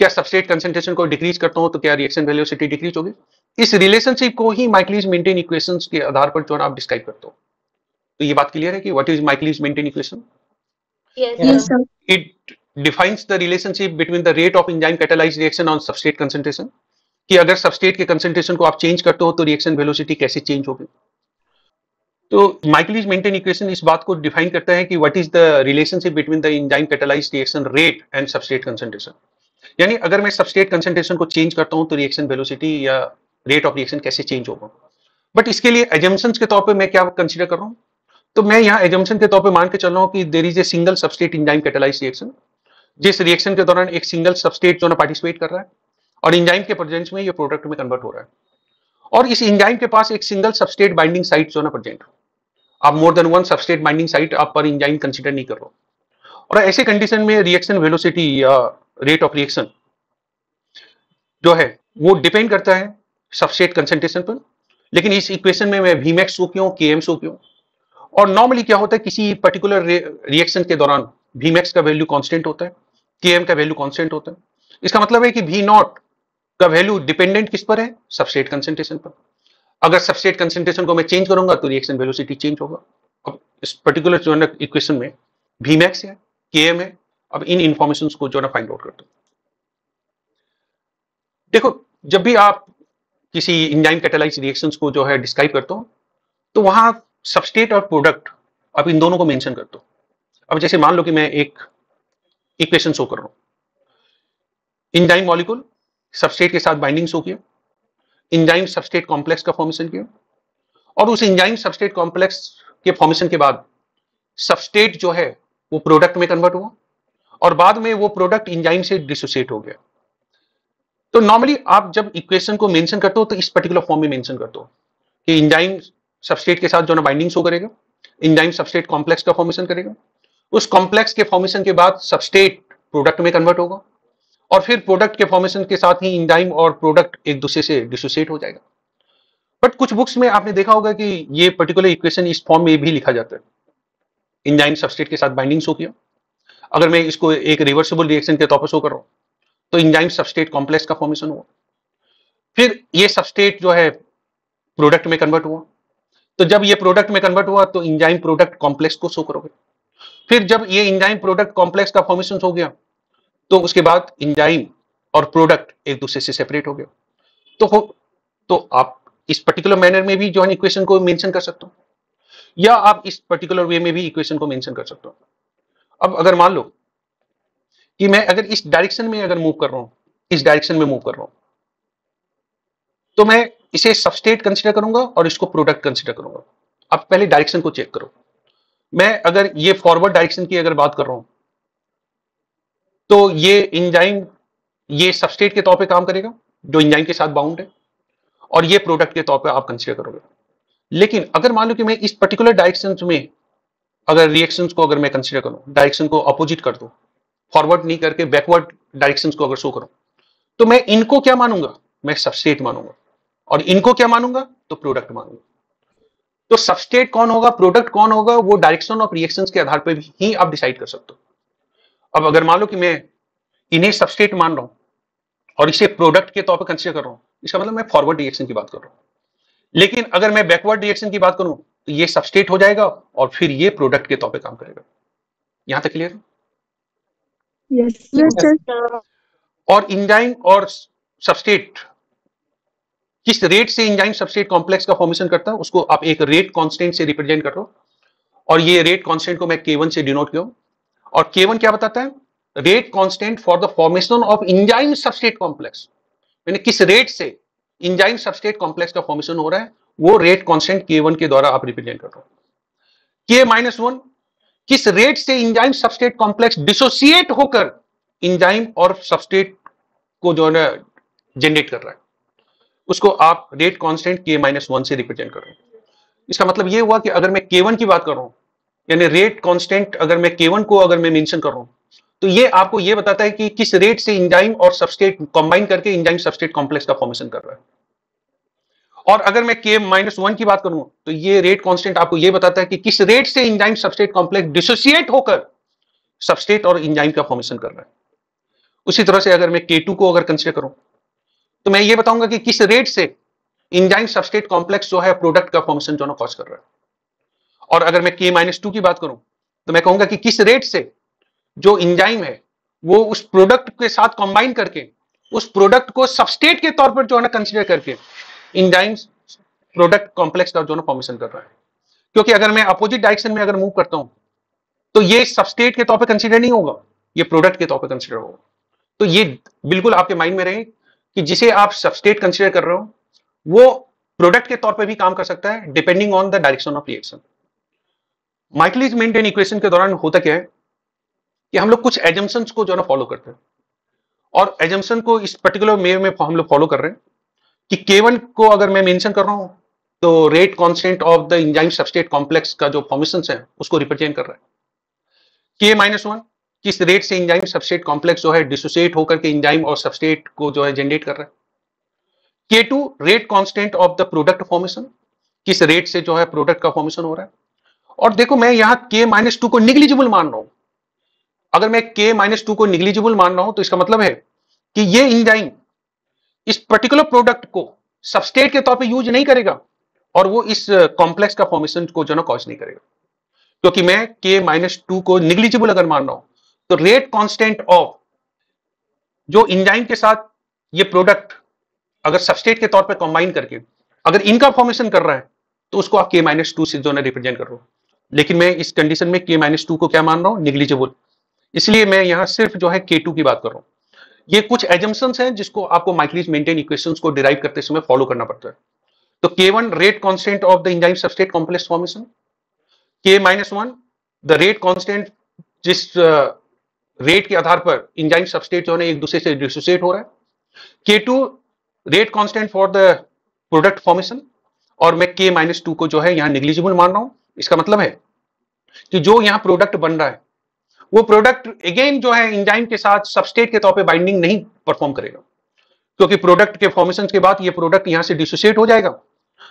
क्या सबस्ट्रेट कंसंट्रेशन को डिक्रीज करता हूं तो क्या रिएक्शन वेलोसिटी डिक्रीज होगी। इस रिलेशनशिप को ही माइकलिस मेंटेन इक्वेशंस के आधार पर जो आप डिस्क्राइब करते हो। तो ये बात क्लियर है कि what is Michaelis Menten equation? Yes, sir. It defines the relationship between the rate of enzyme catalyzed reaction on substrate concentration, कि अगर सबस्ट्रेट के कंसंट्रेशन को आप चेंज करते हो तो रिएक्शन वेलोसिटी कैसे चेंज होगी। तो माइकलिस मेंटेन इक्वेशन इस बात को डिफाइन करता है कि what is the relationship between the enzyme catalyzed reaction rate and substrate concentration, यानी अगर मैं सबस्ट्रेट कंसंट्रेशन को चेंज करता हूं तो रिएक्शन वेलोसिटी या रेट ऑफ रिएक्शन कैसे चेंज होगा। बट इसके लिए एजम्पशंस के तौर पे मैं क्या कंसीडर कर रहा हूं, तो मैं यहाँ एजम्पशन के तौर पे मान के चल रहा हूं कि there is a single substrate enzyme catalyzed reaction, जिस रिएक्शन के दौरान एक सिंगल सबस्ट्रेट जो ना पार्टिसिपेट कर रहा है और एंजाइम के प्रेजेंस में ये प्रोडक्ट में कन्वर्ट हो रहा है, और इस एंजाइम के पास एक सिंगल सबस्ट्रेट बाइंडिंग साइट जो ना प्रेजेंट, आप more than one substrate binding site आप पर एंजाइम कंसीडर नहीं कर रहे हो। और ऐसे कंडीशन में रिएक्शन वेलोसिटी या रेट ऑफ रिएक्शन जो है वो डिपेंड करता है सबस्ट्रेट कंसंट्रेशन पर, लेकिन इस इक्वेशन में मैं Vmax शो क्यों, Km शो क्यों। और नॉर्मली क्या होता है किसी पर्टिकुलर रिएक्शन के दौरान Vmax का वैल्यू कांस्टेंट होता है, Km का वैल्यू कांस्टेंट होता है। इसका मतलब है कि V नॉट का वैल्यू डिपेंडेंट किस पर है, सबस्ट्रेट कंसंट्रेशन पर। अगर सबस्ट्रेट कंसंट्रेशन को मैं चेंज करूंगा तो रिएक्शन वेलोसिटी चेंज होगा। अब इस पर्टिकुलर जो है इक्वेशन में Vmax है, Km है, अब इन इंफॉर्मेशन को जो है फाइंड आउट करते हैं। देखो जब भी आप किसी एंजाइम कैटालाइज्ड रिएक्शंस को जो है डिस्क्राइब करते हो तो वहां सबस्ट्रेट और प्रोडक्ट आप इन दोनों को मेंशन करते हो। अब जैसे मान लो कि मैं एक इक्वेशन शो कर रहा हूं, एंजाइम मॉलिक्यूल सबस्ट्रेट के साथ बाइंडिंग शो किया, एंजाइम सबस्ट्रेट कॉम्प्लेक्स का फॉर्मेशन किया, और उस एंजाइम सबस्ट्रेट कॉम्प्लेक्स के फॉर्मेशन के बाद सबस्ट्रेट जो है वो प्रोडक्ट में कन्वर्ट हुआ, और बाद में वो प्रोडक्ट एंजाइम से डिसोसिएट हो गया। तो नॉर्मली आप जब इक्वेशन को मेंशन करते हो तो इस पर्टिकुलर फॉर्म में मेंशन करते हो कि एंजाइम सबस्ट्रेट के साथ जो ना बाइंडिंग शो करेगा, एंजाइम सबस्ट्रेट कॉम्प्लेक्स का फॉर्मेशन करेगा, उस कॉम्प्लेक्स के फॉर्मेशन के बाद सबस्ट्रेट प्रोडक्ट में कन्वर्ट होगा, और फिर प्रोडक्ट के फॉर्मेशन के साथ ही एंजाइम और प्रोडक्ट एक दूसरे से डिसोसिएट हो जाएगा। बट कुछ बुक्स में आपने देखा होगा कि ये पर्टिकुलर इक्वेशन इस फॉर्म में भी लिखा जाता है, एंजाइम सबस्ट्रेट के साथ बाइंडिंग शो किया। अगर मैं इसको एक रिवर्सिबल रिएक्शन के तौर पर शो कर रहा हूं तो इंजाइम सबस्ट्रेट कॉम्प्लेक्स का फॉर्मेशन हुआ। फिर ये सबस्ट्रेट जो है प्रोडक्ट में कन्वर्ट हुआ, तो जब ये प्रोडक्ट में कन्वर्ट हुआ तो इंजाइम प्रोडक्ट कॉम्प्लेक्स को शो करोगे। फिर जब ये इंजाइम प्रोडक्ट कॉम्प्लेक्स का फॉर्मेशन हो गया तो उसके बाद इंजाइम और प्रोडक्ट एक दूसरे से सेपरेट हो गया। तो आप इस पर्टिकुलर मैनर में भी जो है इक्वेशन को मेंशन कर सकते हो, या आप इस पर्टिकुलर वे में भी इक्वेशन को मेंशन कर सकते हो। अब अगर मान लो कि मैं अगर इस डायरेक्शन में अगर मूव कर रहा हूं, इस डायरेक्शन में मूव कर रहा हूं, तो मैं इसे सबस्ट्रेट कंसीडर करूंगा और इसको प्रोडक्ट कंसीडर करूंगा। अब पहले डायरेक्शन को चेक करो। मैं अगर ये फॉरवर्ड डायरेक्शन की अगर बात कर रहा हूं तो ये इंजाइम ये सबस्ट्रेट के तौर पे काम करेगा जो इंजाइम के साथ बाउंड है, और ये प्रोडक्ट के तौर पे आप कंसीडर करोगे। लेकिन अगर मान लो कि मैं इस पर्टिकुलर डायरेक्शन में अगर रिएक्शंस को अगर मैं कंसीडर करूं, डायरेक्शन को अपोजिट कर दूं, फॉरवर्ड नहीं करके बैकवर्ड डायरेक्शंस को अगर शो करूं, तो मैं इनको क्या मानूंगा, मैं सबस्ट्रेट मानूंगा, और इनको क्या मानूंगा, तो प्रोडक्ट मानूंगा। तो सबस्ट्रेट कौन होगा, प्रोडक्ट कौन होगा, वो डायरेक्शन ऑफ रिएक्शंस के आधार पर ही आप डिसाइड कर सकते हो। अब अगर मान लो कि मैं इन्हें सबस्ट्रेट मान रहा हूं और इसे प्रोडक्ट के तौर पर कंसीडर कर रहा हूं, इसका मतलब मैं फॉरवर्ड रिएक्शन की बात कर रहा हूं। लेकिन अगर मैं बैकवर्ड रिएक्शन की बात करूं तो ये सबस्ट्रेट हो जाएगा और फिर ये प्रोडक्ट के तौर पे काम करेगा। यहां तक क्लियर है? Yes, sir. और इंजाइम और सबस्ट्रेट किस रेट से इंजाइम सबस्ट्रेट कॉम्प्लेक्स का फॉर्मेशन करता है उसको आप एक रेट कांस्टेंट से रिप्रेजेंट कर रहे हो, और ये रेट कांस्टेंट को मैं K1 से डिनोट किया हूं। और K1 क्या बताता है, rate constant for the formation of enzyme substrate complex. यानी किस रेट से इंजाइम सबस्ट्रेट कॉम्प्लेक्स का फॉर्मेशन हो रहा है वो रेट कांस्टेंट K1 के द्वारा आप रिप्रेजेंट कर रहे हो। K-1 किस रेट से इंजाइम सबस्ट्रेट कॉम्प्लेक्स डिसोसिएट होकर इंजाइम और सबस्ट्रेट को जो है जनरेट कर रहा है, उसको आप रेट कांस्टेंट K-1 से रिप्रेजेंट कर रहे हो। इसका मतलब ये हुआ कि अगर मैं K1 की बात कर रहा हूं, यानी रेट कांस्टेंट अगर मैं K1 को अगर मैं मेंशन कर रहा हूं, तो ये आपको ये बताता है कि किस रेट से इंजाइम और सबस्ट्रेट कंबाइन करके इंजाइम सबस्ट्रेट कॉम्प्लेक्स का फॉर्मेशन कर रहा है। और अगर मैं K-1 की बात करूं तो ये रेट कांस्टेंट आपको ये बताता है कि किस रेट से इंजाइम सबस्ट्रेट कॉम्प्लेक्स डिसोसिएट होकर सबस्ट्रेट और इंजाइम का फॉर्मेशन कर रहा है। उसी तरह से अगर मैं K2 को अगर कंसीडर करूं तो मैं ये बताऊंगा कि किस रेट से इंजाइम सबस्ट्रेट कॉम्प्लेक्स जो है प्रोडक्ट का फॉर्मेशन जो है कॉज कर रहा है। और अगर मैं K-2 की बात करूं तो मैं कहूंगा कि किस रेट से जो इंजाइम है वो उस प्रोडक्ट के साथ कंबाइन करके उस प्रोडक्ट को सबस्ट्रेट के तौर पर जो है ना कंसीडर करके इंजाइम प्रोडक्ट कॉम्प्लेक्स का जो है फॉर्मेशन कर रहा है। क्योंकि अगर मैं अपोजिट डायरेक्शन में अगर मूव करता हूं तो ये सबस्ट्रेट के तौर पे कंसीडर नहीं होगा, ये प्रोडक्ट के तौर पे कंसीडर होगा। तो ये बिल्कुल आपके माइंड में रहे कि जिसे आप सबस्ट्रेट कंसीडर कर रहे हो वो प्रोडक्ट के तौर पे भी काम कर सकता है depending on the direction of reaction. Michaelis Menten equation के दौरान होता क्या है कि हम लोग कुछ एजम्पशंस को जो है ना फॉलो करते हैं, और एजम्पशन को इस पर्टिकुलर वे में हम लोग फॉलो कर रहे हैं कि K1 को अगर मैं मेंशन कर रहा हूं तो rate constant of the enzyme substrate complex का जो फॉर्मेशंस है उसको रिप्रेजेंट कर रहा है। K-1 किस रेट से इंजाइम सबस्ट्रेट कॉम्प्लेक्स जो है डिसोसिएट होकर के इंजाइम और सबस्ट्रेट को जो है जनरेट कर रहा है। K2 rate constant of the product formation, किस रेट से जो है प्रोडक्ट का फॉर्मेशन हो रहा है। और देखो मैं यहां K-2 को निग्लिजिबल मान रहा हूं। अगर मैं K-2 को निग्लिजिबल मान रहा हूं तो इसका मतलब है कि ये इंजाइम इस पर्टिकुलर प्रोडक्ट को सबस्ट्रेट के तौर पे यूज नहीं करेगा और वो इस कॉम्प्लेक्स का फॉर्मेशन को जो ना कॉज नहीं करेगा। क्योंकि मैं K-2 को निग्लिजिबल अगर मान रहा हूं तो रेट कांस्टेंट ऑफ जो इंजाइम के साथ ये प्रोडक्ट अगर सबस्ट्रेट के तौर पे कंबाइन करके अगर इनका फॉर्मेशन कर रहा है तो उसको आप K-2 से जो ना रिप्रेजेंट कर रहे हो। लेकिन मैं इस कंडीशन में K-2 को क्या मान रहा हूं, निग्लिजिबल। इसलिए मैं यहां सिर्फ जो है K2 की बात कर रहा हूं। ये कुछ एजम्पशंस हैं जिसको आपको माइकलिस मेंटेन इक्वेशंस को डिराइव करते समय फॉलो करना पड़ता है। तो K1 rate constant of the enzyme substrate complex formation, K-1 the rate constant जिस रेट के आधार पर इंजाइम सबस्ट्रेट जो है एक दूसरे से डिसोसिएट हो रहा है। K2 rate constant for the product formation, और मैं K-2 को जो है यहां निग्लिजिबल मान रहा हूं। इसका मतलब है कि जो यहां प्रोडक्ट बन रहा है वो प्रोडक्ट अगेन जो है इंजाइम के साथ सबस्ट्रेट के तौर पे बाइंडिंग नहीं परफॉर्म करेगा, क्योंकि प्रोडक्ट के फॉर्मेशन के बाद ये प्रोडक्ट यहां से डिसोसिएट हो जाएगा।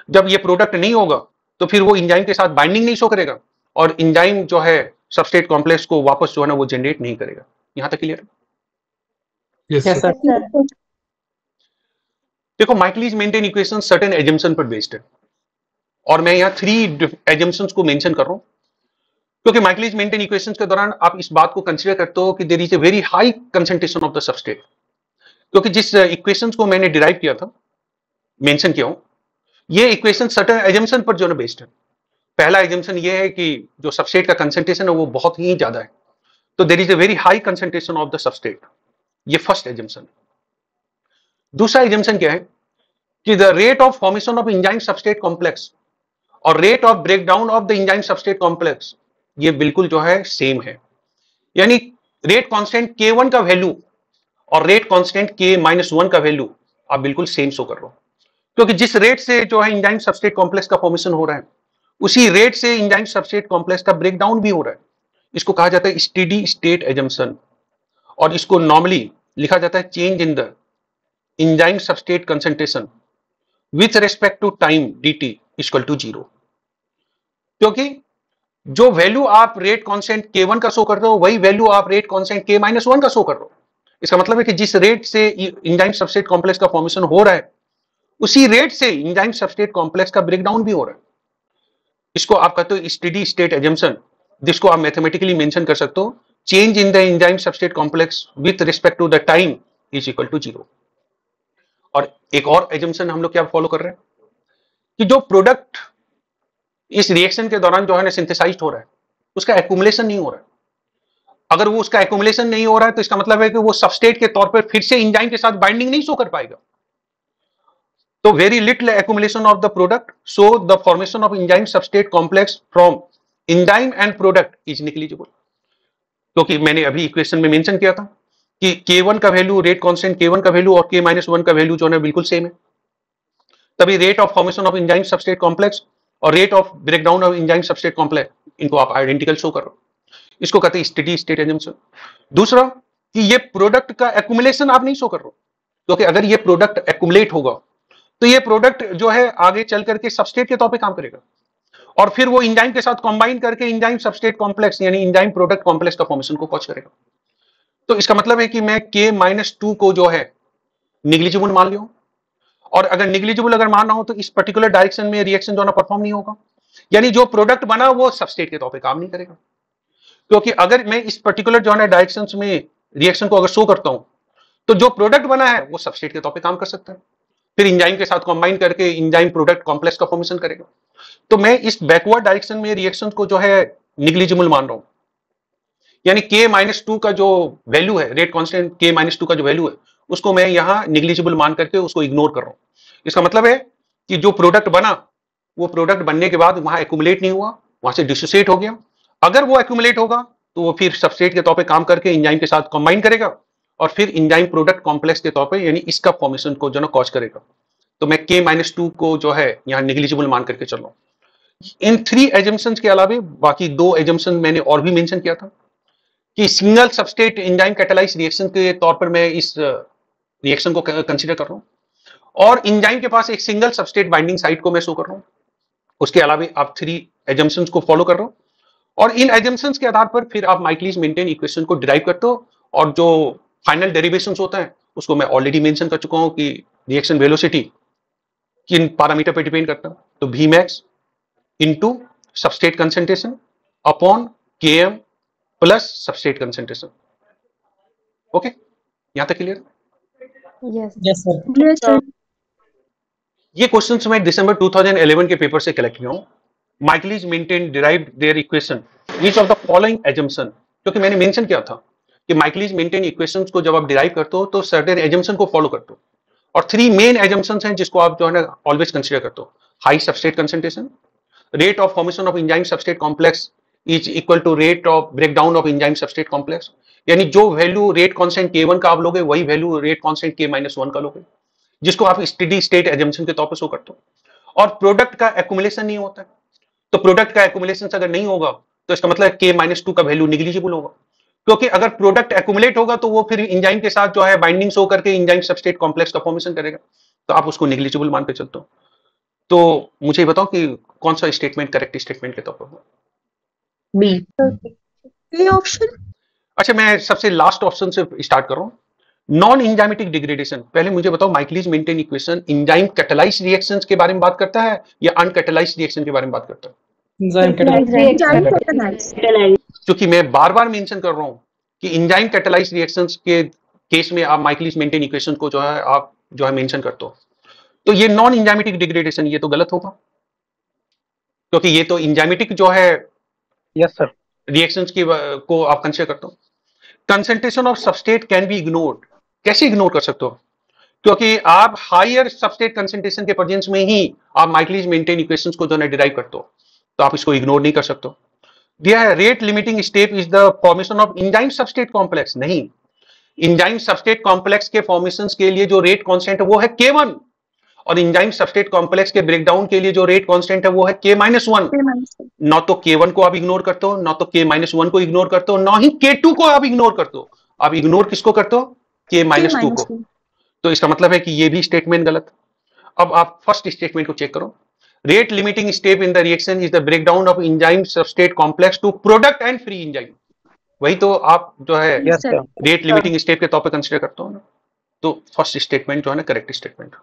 जब ये प्रोडक्ट नहीं होगा तो फिर वो इंजाइम के साथ बाइंडिंग नहीं शो करेगा और इंजाइम जो है सबस्ट्रेट कॉम्प्लेक्स को वापस जो है ना वो जनरेट नहीं करेगा। यहां तक क्लियर है? Yes, Yes, sir. sir. देखो, Michaelis Menten equation certain assumption पर बेस्ड है और मैं यहाँ 3 एजम्पशंस को मेंशन कर रहा हूँ क्योंकि माइकलिस मेंटेन इक्वेशंस के दौरान आप इस बात को कंसीडर करते हो कि there is a very high concentration of the substrate, क्योंकि जिस इक्वेशंस को मैंने डिराइव किया था, मेंशन किया हूं, ये इक्वेशन सर्टेन एजम्पशन पर जो है बेस्ड है। पहला एजम्पशन ये है कि जो सबस्ट्रेट का कंसंट्रेशन है वो बहुत ही ज्यादा है, तो there is a very high concentration of the substrate, ये फर्स्ट एजम्पशन। दूसरा एजम्पशन क्या है कि the rate of formation of enzyme substrate complex और rate of breakdown of the enzyme substrate complex ये बिल्कुल जो है सेम है, यानी रेट कांस्टेंट K1 का वैल्यू और रेट कांस्टेंट K-1 का वैल्यू आप बिल्कुल सेम शो कर रहे हो, क्योंकि जिस रेट से जो है एंजाइम सबस्ट्रेट कॉम्प्लेक्स का फॉर्मेशन हो रहा है उसी रेट से एंजाइम सबस्ट्रेट कॉम्प्लेक्स का ब्रेकडाउन भी हो रहा है। इसको कहा जाता है स्टेडी स्टेट एजम्पशन और इसको नॉर्मली लिखा जाता है change in the enzyme substrate concentration with respect to time dt equal to 0, क्योंकि जो वैल्यू आप रेट कांस्टेंट K1 का शो कर रहे हो वही वैल्यू आप रेट कांस्टेंट K-1 का शो कर रहे हो। इसका मतलब है कि जिस रेट से एंजाइम सबस्ट्रेट कॉम्प्लेक्स का फॉर्मेशन हो रहा है उसी रेट से एंजाइम सबस्ट्रेट कॉम्प्लेक्स का ब्रेकडाउन भी हो रहा है। इसको आप कहते हो स्टेडी स्टेट एजम्पशन, जिसको आप मैथमेटिकली मेंशन कर सकते हो change in the enzyme substrate complex with respect to the time is equal to 0। और एक और एजम्पशन हम लोग क्या फॉलो कर रहे हैं कि जो प्रोडक्ट इस रिएक्शन के दौरान जो है ना सिंथेसाइज्ड हो रहा है उसका एक्यूमुलेशन नहीं हो रहा है। अगर वो उसका एक्यूमुलेशन नहीं हो रहा है तो इसका मतलब है कि वो सबस्ट्रेट के तौर पर फिर से एंजाइम के साथ बाइंडिंग नहीं शो कर पाएगा। तो very little accumulation of the product, so the formation of enzyme substrate complex from enzyme and product is negligible। क्योंकि मैंने अभी इक्वेशन में मेंशन किया था कि K1 का वैल्यू, रेट कांस्टेंट K1 का वैल्यू और K-1 का वैल्यू जो है बिल्कुल सेम है, तभी rate of formation of enzyme substrate complex और rate of breakdown of enzyme substrate complex इनको आप आइडेंटिकल शो कर रहे हो। इसको कहते हैं स्टेडी स्टेट एजम्पशन। दूसरा कि ये प्रोडक्ट का एक्यूमुलेशन आप नहीं शो कर रहे हो, क्योंकि अगर ये प्रोडक्ट एक्यूमुलेट होगा तो ये प्रोडक्ट जो है आगे चल करके सबस्ट्रेट के तौर पे काम करेगा और फिर वो एंजाइम के साथ कंबाइन करके एंजाइम सबस्ट्रेट कॉम्प्लेक्स यानी एंजाइम प्रोडक्ट कॉम्प्लेक्स का फॉर्मेशन को कॉज करेगा। तो इसका मतलब है कि मैं K-2 को जो है निग्लिजिबल मान लियो, और अगर निग्लिजिबल अगर मानना हो तो इस पर्टिकुलर डायरेक्शन में रिएक्शन जो है परफॉर्म नहीं होगा, यानी जो प्रोडक्ट बना वो सबस्ट्रेट के तौर पे काम नहीं करेगा। क्योंकि अगर मैं इस पर्टिकुलर जो है डायरेक्शन में रिएक्शन को अगर शो करता हूं तो जो प्रोडक्ट बना है वो सबस्ट्रेट के तौर पे काम कर सकता है, फिर एंजाइम के साथ कंबाइन करके एंजाइम प्रोडक्ट कॉम्प्लेक्स का फॉर्मेशन करेगा। तो मैं इस बैकवर्ड डायरेक्शन में रिएक्शन को जो है निग्लिजिबल मान रहा हूं, यानी K-2 का जो वैल्यू है, रेट कांस्टेंट K-2 का जो वैल्यू है उसको मैं यहां निग्लिजिबल मान करके उसको इग्नोर कर रहा हूं। इसका मतलब है कि जो प्रोडक्ट बना वो प्रोडक्ट बनने के बाद वहां एक्यूमुलेट नहीं हुआ, वहां से डिसोसिएट हो गया। अगर वो एक्यूमुलेट होगा तो वो फिर सबस्ट्रेट के तौर पे काम करके एंजाइम के साथ कंबाइन करेगा और फिर एंजाइम प्रोडक्ट कॉम्प्लेक्स के तौर पे यानी इसका फॉर्मेशन को जो ना कॉज करेगा। तो मैं K-2 को जो है यहाँ निग्लिजिबल मान करके चल रहा हूँ। इन 3 एजम्पशंस के अलावा बाकी 2 एजम्पशन मैंने और भी मेंशन किया था कि single substrate enzyme catalyse reaction के तौर पर मैं इस रिएक्शन को कंसीडर कर रहा हूँ और एंजाइम के पास एक सिंगल सबस्ट्रेट बाइंडिंग साइट को मैं शो कर रहा हूँ। उसके अलावा आप 3 एजम्पशंस को फॉलो कर रहे हो और इन एजम्पशंस के आधार पर फिर आप माइकलिस मेंटेन इक्वेशन को डिराइव करते हो और जो फाइनल डेरिवेशंस होता है उसको मैं ऑलरेडी मेंशन कर चुका हूं कि रिएक्शन वेलोसिटी किन पैरामीटर पे डिपेंड करता है, तो Vmax into substrate concentration upon Km plus substrate concentration. Okay, यहां तक clear? Yes, sir. Yes, sir. ये क्वेश्चंस मैं दिसंबर 2011 के पेपर से कलेक्ट किया हूं। Michaelis Menten derived their equation which of the following assumption, क्योंकि मैंने मेंशन किया था कि माइकलिस मेंटेन इक्वेशंस को जब आप डिराइव करते हो तो सर्टेन एजम्पशन को फॉलो करते हो और 3 मेन एजम्पशंस हैं जिसको आप जो है ना ऑलवेज कंसीडर करते हो। High substrate concentration, rate of formation of enzyme substrate complex is equal to rate of breakdown of enzyme substrate complex, यानी जो वैल्यू रेट कांस्टेंट K1 का आप लोगे वही वैल्यू रेट कांस्टेंट K-1 का लोगे, जिसको आप स्टेडी स्टेट एजम्पशन के तौर पर शो करते हो। और प्रोडक्ट का एक्यूमुलेशन नहीं होता है, तो प्रोडक्ट का एक्यूमुलेशन अगर नहीं होगा तो इसका मतलब K-2 का वैल्यू निग्लिजिबल होगा, क्योंकि अगर प्रोडक्ट एक्यूमुलेट होगा तो वो फिर एंजाइम के साथ जो है बाइंडिंग शो करके एंजाइम सबस्ट्रेट कॉम्प्लेक्स का फॉर्मेशन करेगा, तो आप उसको निग्लिजिबल मान के चलते हो। तो मुझे बताओ कि कौन सा स्टेटमेंट करेक्ट स्टेटमेंट के तौर पर? B. A option. अच्छा, मैं सबसे लास्ट ऑप्शन से स्टार्ट कर रहा हूं नॉन इंजाइमेटिक डिग्रेडेशन, पहले मुझे बताओ Michaelis Menten equation enzyme catalysed reactions के बारे में बात करता है या अनकैटालाइज्ड रिएक्शन के बारे में बात करता है? क्योंकि मैं बार बार मेंशन कर रहा हूं कि इंजाइम कैटालाइज्ड रिएक्शंस के केस में आप माइकलिस मेंटेन इक्वेशन को जो है आप जो है मेंशन करते हो, तो ये नॉन इंजाइमेटिक डिग्रेडेशन, ये तो गलत होगा क्योंकि ये तो इंजाइमेटिक जो है यस सर रिएक्शंस की को आप कंसीडर करते हो। Concentration of substrate can be ignored, कैसे इग्नोर कर सकते हो? क्योंकि आप हायर सबस्ट्रेट कंसंट्रेशन के प्रेजेंस में ही आप माइकलिस मेंटेन इक्वेशंस को जो है डिराइव करते हो, तो आप इसको इग्नोर नहीं कर सकते। दिया है rate limiting step is the formation of enzyme substrate complex, नहीं, इंजाइम सबस्ट्रेट कॉम्प्लेक्स के फॉर्मेशन के लिए जो रेट कांस्टेंट है वो है K1 और इंजाइम सबस्ट्रेट कॉम्प्लेक्स के ब्रेकडाउन के लिए जो रेट कांस्टेंट है वो है K-1। ना तो K1 को आप इग्नोर करते हो, ना तो K-1 को इग्नोर करते हो, ना ही K2 को आप इग्नोर करते हो। आप इग्नोर किसको करते हो? K-2 को। तो इसका मतलब है कि ये भी स्टेटमेंट गलत। अब आप फर्स्ट स्टेटमेंट को चेक करो, rate limiting step in the reaction is the breakdown of enzyme substrate complex to product and free enzyme, वही तो आप जो है रेट लिमिटिंग स्टेप के तौर पे कंसीडर करते हो ना। तो फर्स्ट स्टेटमेंट जो है ना करेक्ट स्टेटमेंट।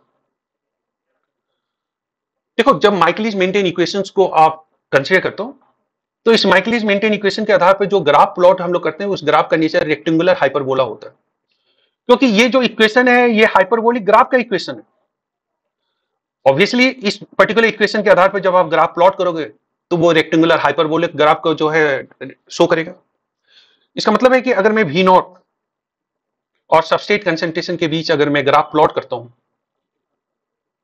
देखो जब माइकलिस मेंटेन इक्वेशंस को आप कंसीडर करते हो तो इस माइकलिस मेंटेन इक्वेशन के आधार पर जो ग्राफ प्लॉट हम लोग करते हैं उस ग्राफ का नेचर रेक्टेंगुलर हाइपरबोला होता है, क्योंकि ये जो इक्वेशन है ये हाइपरबोलिक ग्राफ का इक्वेशन है। ऑब्वियसली इस पर्टिकुलर इक्वेशन के आधार पर जब आप ग्राफ प्लॉट करोगे तो वो रेक्टेंगुलर हाइपरबोलिक ग्राफ को जो है शो करेगा। इसका मतलब है कि अगर मैं V0 और सबस्ट्रेट कंसंट्रेशन के बीच अगर मैं ग्राफ प्लॉट करता हूं,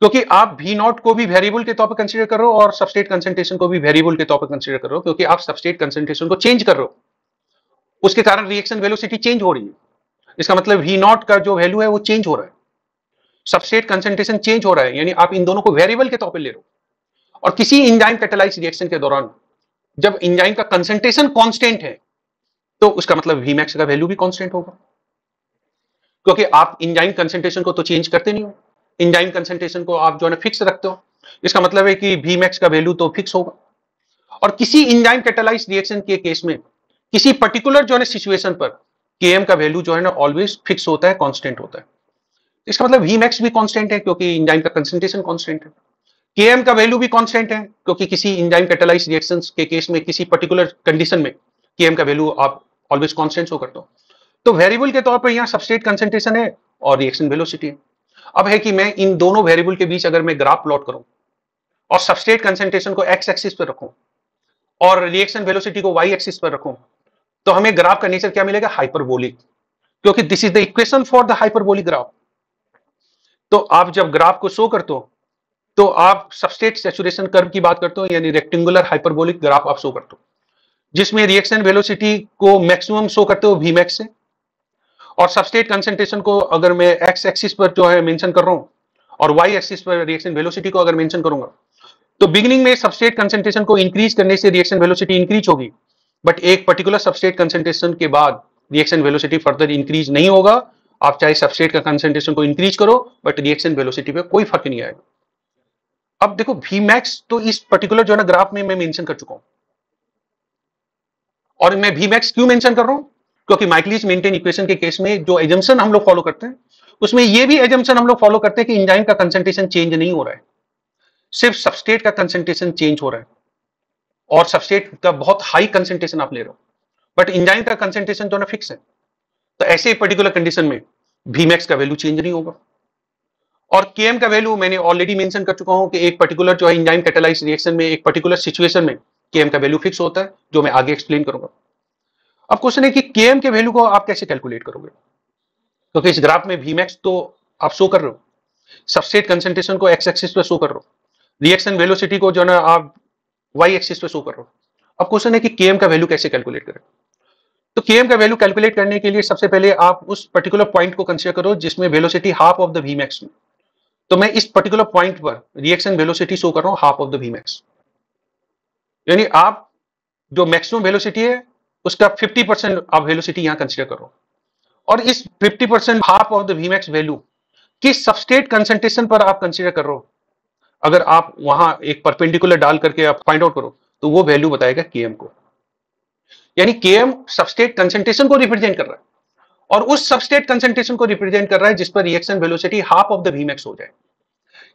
क्योंकि आप V0 को भी वेरिएबल के तौर पर कंसीडर कर रहे हो और सबस्ट्रेट कंसंट्रेशन को भी वेरिएबल के तौर पर कंसीडर कर रहे हो, क्योंकि आप सबस्ट्रेट कंसंट्रेशन को चेंज कर रहे हो, उसके कारण रिएक्शन वेलोसिटी चेंज हो रही है। इसका मतलब V0 का जो वैल्यू है वो चेंज हो रहा है, सबस्ट्रेट कंसंट्रेशन चेंज हो रहा है, यानी आप इन दोनों को वेरिएबल के तौर पर ले रहे हो। और किसी इंजाइम कैटालाइज्ड रिएक्शन के दौरान जब इंजाइम का कंसंट्रेशन कांस्टेंट है तो उसका मतलब Vmax का वैल्यू भी कांस्टेंट होगा, क्योंकि आप इंजाइम कंसंट्रेशन को तो चेंज करते नहीं हो, इंजाइम कंसंट्रेशन को आप जो है फिक्स रखते हो। इसका मतलब है कि Vmax का वैल्यू तो फिक्स होगा। और किसी इंजाइम कैटालाइज्ड रिएक्शन के केस में किसी पर्टिकुलर जो है सिचुएशन पर Km का वैल्यू जो है ना ऑलवेज फिक्स होता है, कांस्टेंट होता है। इसका मतलब Vmax भी कांस्टेंट है क्योंकि इंजाइम का कंसंट्रेशन कांस्टेंट है, Km का वैल्यू भी कांस्टेंट है क्योंकि किसी इंजाइम कैटालाइज्ड रिएक्शंस के केस में किसी पर्टिकुलर कंडीशन में Km का वैल्यू आप ऑलवेज कांस्टेंट शो करते हो। तो वेरिएबल के तौर पर यहाँ सबस्ट्रेट कंसंट्रेशन है और रिएक्शन वेलोसिटी है। अब है कि मैं इन दोनों वेरिएबल के बीच अगर मैं ग्राफ प्लॉट करूं और सबस्ट्रेट कंसंट्रेशन को एक्स एक्सिस पर रखूं और रिएक्शन वेलोसिटी को वाई एक्सिस पर रखूं, तो हमें ग्राफ का नेचर क्या मिलेगा? हाइपरबोलिक, क्योंकि this is the equation for the hyperbolic graph. तो आप जब ग्राफ को शो करते हो तो आप सबस्ट्रेट सैचुरेशन कर्व की बात करते हो, यानी रेक्टेंगुलर हाइपरबोलिक ग्राफ आप शो करते हो, जिसमें रिएक्शन वेलोसिटी को मैक्सिमम शो करते हो Vmax से, और सबस्ट्रेट कंसंट्रेशन को अगर मैं एक्स एक्सिस पर जो है मेंशन कर रहा हूं और वाई एक्सिस पर रिएक्शन वेलोसिटी को अगर मेंशन करूंगा, तो बिगिनिंग में सबस्ट्रेट कंसंट्रेशन को इंक्रीज करने से रिएक्शन वेलोसिटी इंक्रीज होगी, बट एक पर्टिकुलर सबस्ट्रेट कंसंट्रेशन के बाद रिएक्शन वेलोसिटी फर्दर इंक्रीज नहीं होगा। आप चाहे सबस्ट्रेट का कंसंट्रेशन को इंक्रीज करो बट रिएक्शन वेलोसिटी पे कोई फर्क नहीं आएगा। अब देखो Vmax तो इस पर्टिकुलर जो है ना ग्राफ में मैं मेंशन कर चुका हूं, और मैं Vmax क्यों मेंशन कर रहा हूं? क्योंकि माइकलिस मेंटेन इक्वेशन के केस में जो एजम्पशन हम लोग फॉलो करते हैं उसमें ये भी एजम्पशन हम लोग फॉलो करते हैं कि इंजाइम का कंसंट्रेशन चेंज नहीं हो रहा है, सिर्फ सबस्ट्रेट का कंसंट्रेशन चेंज हो रहा है, और सबस्ट्रेट का बहुत हाई कंसंट्रेशन आप ले रहे हो बट इंजाइम का कंसंट्रेशन जो है फिक्स है। तो ऐसे पर्टिकुलर कंडीशन में Vmax का वैल्यू चेंज नहीं होगा। और Km का वैल्यू मैंने ऑलरेडी मेंशन कर चुका हूं कि एक पर्टिकुलर जो है इंजाइम कैटालाइज्ड रिएक्शन में एक पर्टिकुलर सिचुएशन में Km का वैल्यू फिक्स होता है, जो मैं आगे एक्सप्लेन करूंगा। अब क्वेश्चन है कि Km के वैल्यू को आप कैसे कैलकुलेट करोगे? क्योंकि इस ग्राफ में Vmax तो आप शो कर रहे हो, सबस्ट्रेट कंसंट्रेशन को एक्स एक्सिस पे शो कर रहे हो, रिएक्शन वेलोसिटी को जो है आप वाई एक्सिस पे शो कर रहे हो। अब क्वेश्चन है कि Km का वैल्यू कैसे कैलकुलेट करें? तो Km का वैल्यू कैलकुलेट करने के लिए सबसे पहले आप उस पर्टिकुलर पॉइंट को कंसीडर करो जिसमें velocity half of the Vmax में। तो मैं इस पर्टिकुलर पॉइंट पर रिएक्शन वेलोसिटी शो कर रहा हूं हाफ ऑफ द Vmax, यानी आप जो मैक्सिमम वेलोसिटी है उसका 50% आप वेलोसिटी यहां कंसीडर करो, और इस 50% half of the Vmax value किस सबस्ट्रेट कंसंट्रेशन पर आप कंसीडर कर रहे हो, अगर आप वहां एक परपेंडिकुलर डाल करके आप फाइंड आउट करो तो वो वैल्यू बताएगा Km को, यानी Km सबस्ट्रेट कंसंट्रेशन को रिप्रेजेंट कर रहा है और उस सबस्ट्रेट कंसंट्रेशन को रिप्रेजेंट कर रहा है जिस पर reaction velocity half of the Vmax हो जाए।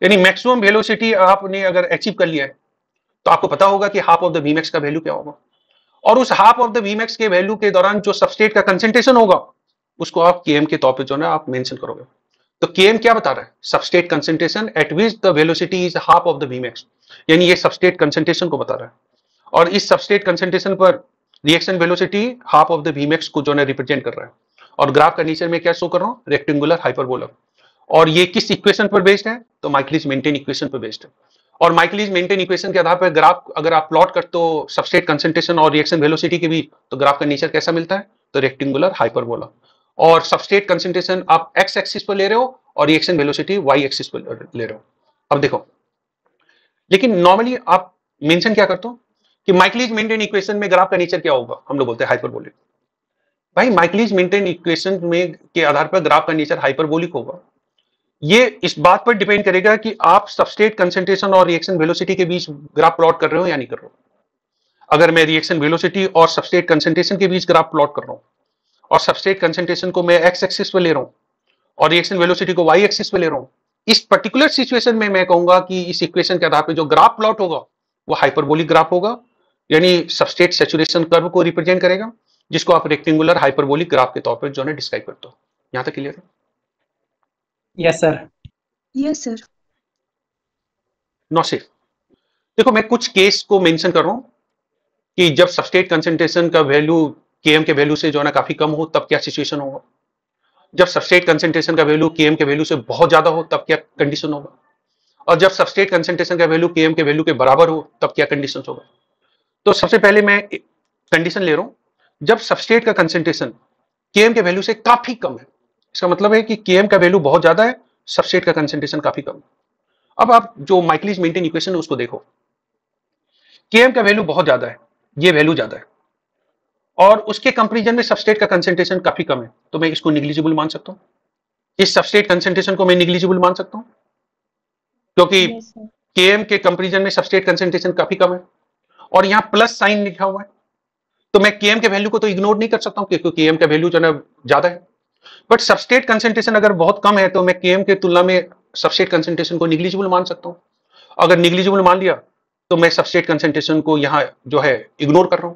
यानी मैक्सिमम वेलोसिटी आपने अगर अचीव कर लिया है तो आपको पता होगा कि हाफ ऑफ द Vmax का वैल्यू क्या होगा, और उस हाफ ऑफ द Vmax के वैल्यू के दौरान जो सबस्ट्रेट का कंसंट्रेशन होगा उसको आप Km के तौर पे जो है आप मेंशन करोगे। तो Km क्या बता रहा है? Substrate concentration eight which the velocity is half of the Vmax, यानी ये सबस्ट्रेट कंसंट्रेशन को बता रहा है, और इस सबस्ट्रेट कंसंट्रेशन पर reaction velocity half of the Vmax को जो है रिप्रेजेंट कर रहा है। और ग्राफ का नीचे में क्या शो कर रहा हूं? Rectangular hyperbola. और ये किस इक्वेशन पर बेस्ड है? तो माइकलिस मेंटेन इक्वेशन पर बेस्ड है। और माइकलिस मेंटेन इक्वेशन के आधार पर ग्राफ अगर आप प्लॉट करते हो सबस्ट्रेट कंसंट्रेशन और रिएक्शन वेलोसिटी के बीच, तो ग्राफ का नेचर कैसा मिलता है? तो रेक्टेंगुलर हाइपरबोला। और सबस्ट्रेट कंसंट्रेशन आप एक्स एक्सिस पर ले रहे हो और रिएक्शन वेलोसिटी वाई एक्सिस पर ले रहे हो। अब देखो, लेकिन नॉर्मली आप मेंशन क्या करते हो कि माइकलिस मेंटेन इक्वेशन में ग्राफ का नेचर क्या होगा? हम लोग बोलते हैं हाइपरबोलिक। भाई माइकलिस मेंटेन इक्वेशन में के आधार पर ग्राफ का नेचर हाइपरबोलिक होगा। ये इस बात पर डिपेंड करेगा कि आप सबस्ट्रेट कंसंट्रेशन और रिएक्शन वेलोसिटी के बीच ग्राफ प्लॉट कर रहे हो या नहीं कर रहे हो। अगर मैं रिएक्शन वेलोसिटी और सबस्ट्रेट कंसंट्रेशन के बीच ग्राफ प्लॉट कर रहा हूं और सबस्ट्रेट कंसंट्रेशन को मैं एक्स एक्सिस पे ले रहा हूं और रिएक्शन वेलोसिटी को वाई एक्सिस पे ले रहा हूं, इस पर्टिकुलर सिचुएशन में मैं कहूंगा कि इस इक्वेशन के आधार पर जो ग्राफ प्लॉट होगा वो हाइपरबोलिक ग्राफ होगा, यानी सबस्ट्रेट सैचुरेशन कर्व को रिप्रेजेंट करेगा, जिसको आप रेक्टेंगुलर हाइपरबोलिक ग्राफ के तौर पर जो है डिस्क्राइब करते हो। यहां तक क्लियर है? Yes sir. Yes sir. Nausif, देखो मैं कुछ केस को मेंशन कर रहा हूं कि जब सबस्ट्रेट कंसंट्रेशन का वैल्यू Km के वैल्यू से जो है ना काफी कम हो तब क्या सिचुएशन होगा, जब सबस्ट्रेट कंसंट्रेशन का वैल्यू Km के वैल्यू से बहुत ज्यादा हो तब क्या कंडीशन होगा, और जब सबस्ट्रेट कंसंट्रेशन का वैल्यू Km के वैल्यू के बराबर हो तब क्या कंडीशन होगा। तो सबसे पहले मैं कंडीशन ले रहा हूं जब सबस्ट्रेट का कंसंट्रेशन Km के वैल्यू से काफी कम है। इसका मतलब है कि Km का वैल्यू बहुत ज्यादा है, सबस्ट्रेट का कंसंट्रेशन काफी कम है। अब आप जो माइकलिस मेंटेन इक्वेशन है उसको देखो, Km का वैल्यू बहुत ज्यादा है, ये वैल्यू ज्यादा है, और उसके कंपैरिजन में सबस्ट्रेट का कंसंट्रेशन काफी कम है, तो मैं इसको निग्लिजिबल मान सकता हूं। इस सबस्ट्रेट कंसंट्रेशन को मैं निग्लिजिबल मान सकता हूं क्योंकि Km के कंपैरिजन में सबस्ट्रेट कंसंट्रेशन काफी कम है, और यहां प्लस साइन लिखा हुआ है, तो मैं Km के वैल्यू को तो इग्नोर नहीं कर सकता हूं क्योंकि Km का वैल्यू जो है ज्यादा है। बट सबस्ट्रेट कंसंट्रेशन अगर बहुत कम है तो मैं Km के तुलना में सबस्ट्रेट कंसंट्रेशन को निग्लिजिबल मान सकता हूं। अगर निग्लिजिबल मान लिया तो मैं सबस्ट्रेट कंसंट्रेशन को यहां जो है इग्नोर कर रहा हूं।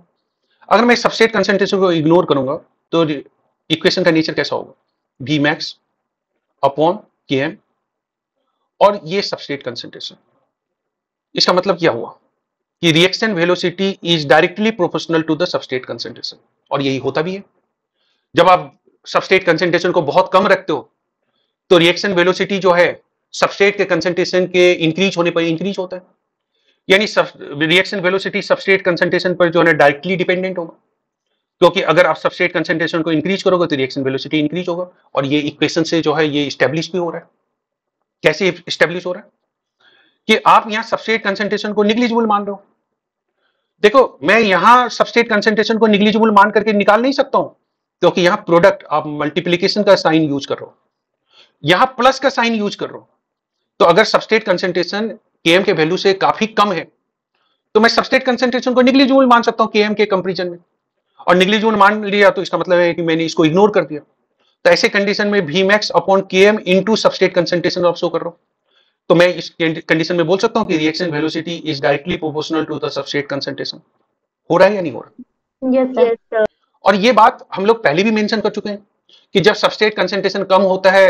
अगर मैं सबस्ट्रेट कंसंट्रेशन को इग्नोर करूंगा तो इक्वेशन का नेचर कैसा होगा? Vmax अपॉन Km, और ये सबस्ट्रेट कंसंट्रेशन। इसका मतलब क्या हुआ कि reaction velocity is directly proportional to the substrate concentration, और यही होता भी है। जब आप सबस्ट्रेट कंसंट्रेशन को बहुत कम रखते हो तो रिएक्शन वेलोसिटी जो है सबस्ट्रेट के कंसंट्रेशन के इंक्रीज होने पर इंक्रीज होता है, यानी रिएक्शन वेलोसिटी सबस्ट्रेट कंसंट्रेशन पर जो है डायरेक्टली डिपेंडेंट होगा, क्योंकि अगर आप सबस्ट्रेट कंसंट्रेशन को इंक्रीज करोगे तो रिएक्शन वेलोसिटी इंक्रीज होगा, और ये इक्वेशन से जो है ये स्टैब्लिश भी हो रहा है। कैसे स्टैब्लिश हो रहा है कि आप यहां सबस्ट्रेट कंसंट्रेशन को निग्लिजिबल मान रहे हो। देखो मैं यहां सबस्ट्रेट कंसंट्रेशन को निग्लिजिबल मान करके निकाल नहीं सकता हूं क्योंकि यहां प्रोडक्ट आप मल्टीप्लीकेशन का साइन यूज कर रहे हो, यहां प्लस का साइन यूज कर रहे हो। तो अगर सबस्ट्रेट कंसंट्रेशन Km के वैल्यू से काफी कम है तो मैं सबस्ट्रेट कंसंट्रेशन को निग्लिजिबल मान सकता हूं Km के कंपैरिजन में, और निग्लिजिबल मान लिया तो इसका मतलब है कि मैंने इसको इग्नोर कर दिया। तो ऐसे कंडीशन में Vmax upon Km into substrate concentration आप शो कर रहा हूं, तो मैं इस कंडीशन में बोल सकता हूं कि reaction velocity is directly proportional to the substrate concentration. हो रहा है या नहीं हो रहा? Yes sir. और ये बात हम लोग पहले भी मेंशन कर चुके हैं कि जब सबस्ट्रेट कंसंट्रेशन कम होता है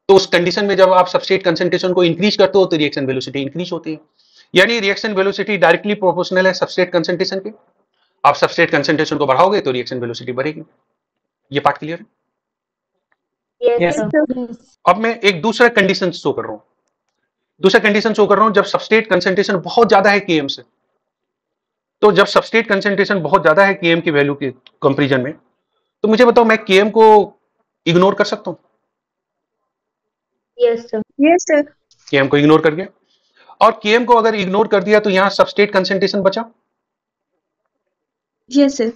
तो उस कंडीशन में जब आप सबस्ट्रेट कंसंट्रेशन को इंक्रीज करते हो तो रिएक्शन वेलोसिटी इंक्रीज होती है, यानी रिएक्शन वेलोसिटी डायरेक्टली प्रोपोर्शनल है सबस्ट्रेट कंसंट्रेशन के। आप सबस्ट्रेट कंसंट्रेशन को बढ़ाओगे तो रिएक्शन वेलोसिटी बढ़ेगी। ये पार्ट क्लियर है? Yes sir. अब मैं एक दूसरा कंडीशन शो कर रहा हूं, जब सबस्ट्रेट कंसंट्रेशन बहुत ज्यादा है Km से, तो जब सबस्ट्रेट कंसंट्रेशन बहुत ज्यादा है Km की वैल्यू के कंपैरिजन में, तो मुझे बताओ मैं Km को इग्नोर कर सकता हूं? Yes sir. Yes sir. Km को इग्नोर कर गया, और Km को अगर इग्नोर कर दिया तो यहां सबस्ट्रेट कंसंट्रेशन बचा। Yes sir.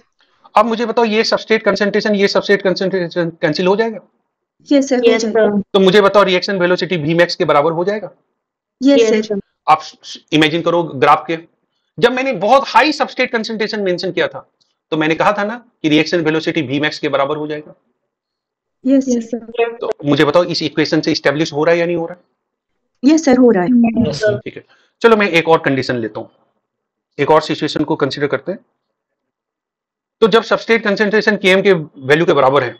अब मुझे बताओ ये सबस्ट्रेट कंसंट्रेशन कैंसिल हो जाएगा? Yes sir. Yes sir. तो मुझे बताओ रिएक्शन वेलोसिटी Vmax के बराबर हो जाएगा? Yes sir. आप इमेजिन करो ग्राफ के, जब मैंने बहुत हाई सबस्ट्रेट कंसंट्रेशन मेंशन किया था तो मैंने कहा था ना कि रिएक्शन वेलोसिटी Vmax के बराबर हो जाएगा। Yes, sir. तो मुझे बताओ इस इक्वेशन से इस्टेब्लिश हो रहा है या नहीं हो रहा Yes, sir. हो रहा है. Yes, sir. है? ठीक है, चलो मैं एक और कंडीशन लेता हूं, एक और सिचुएशन को कंसीडर करते हैं। तो जब सबस्ट्रेट कंसेंट्रेशन Km के वैल्यू के बराबर है,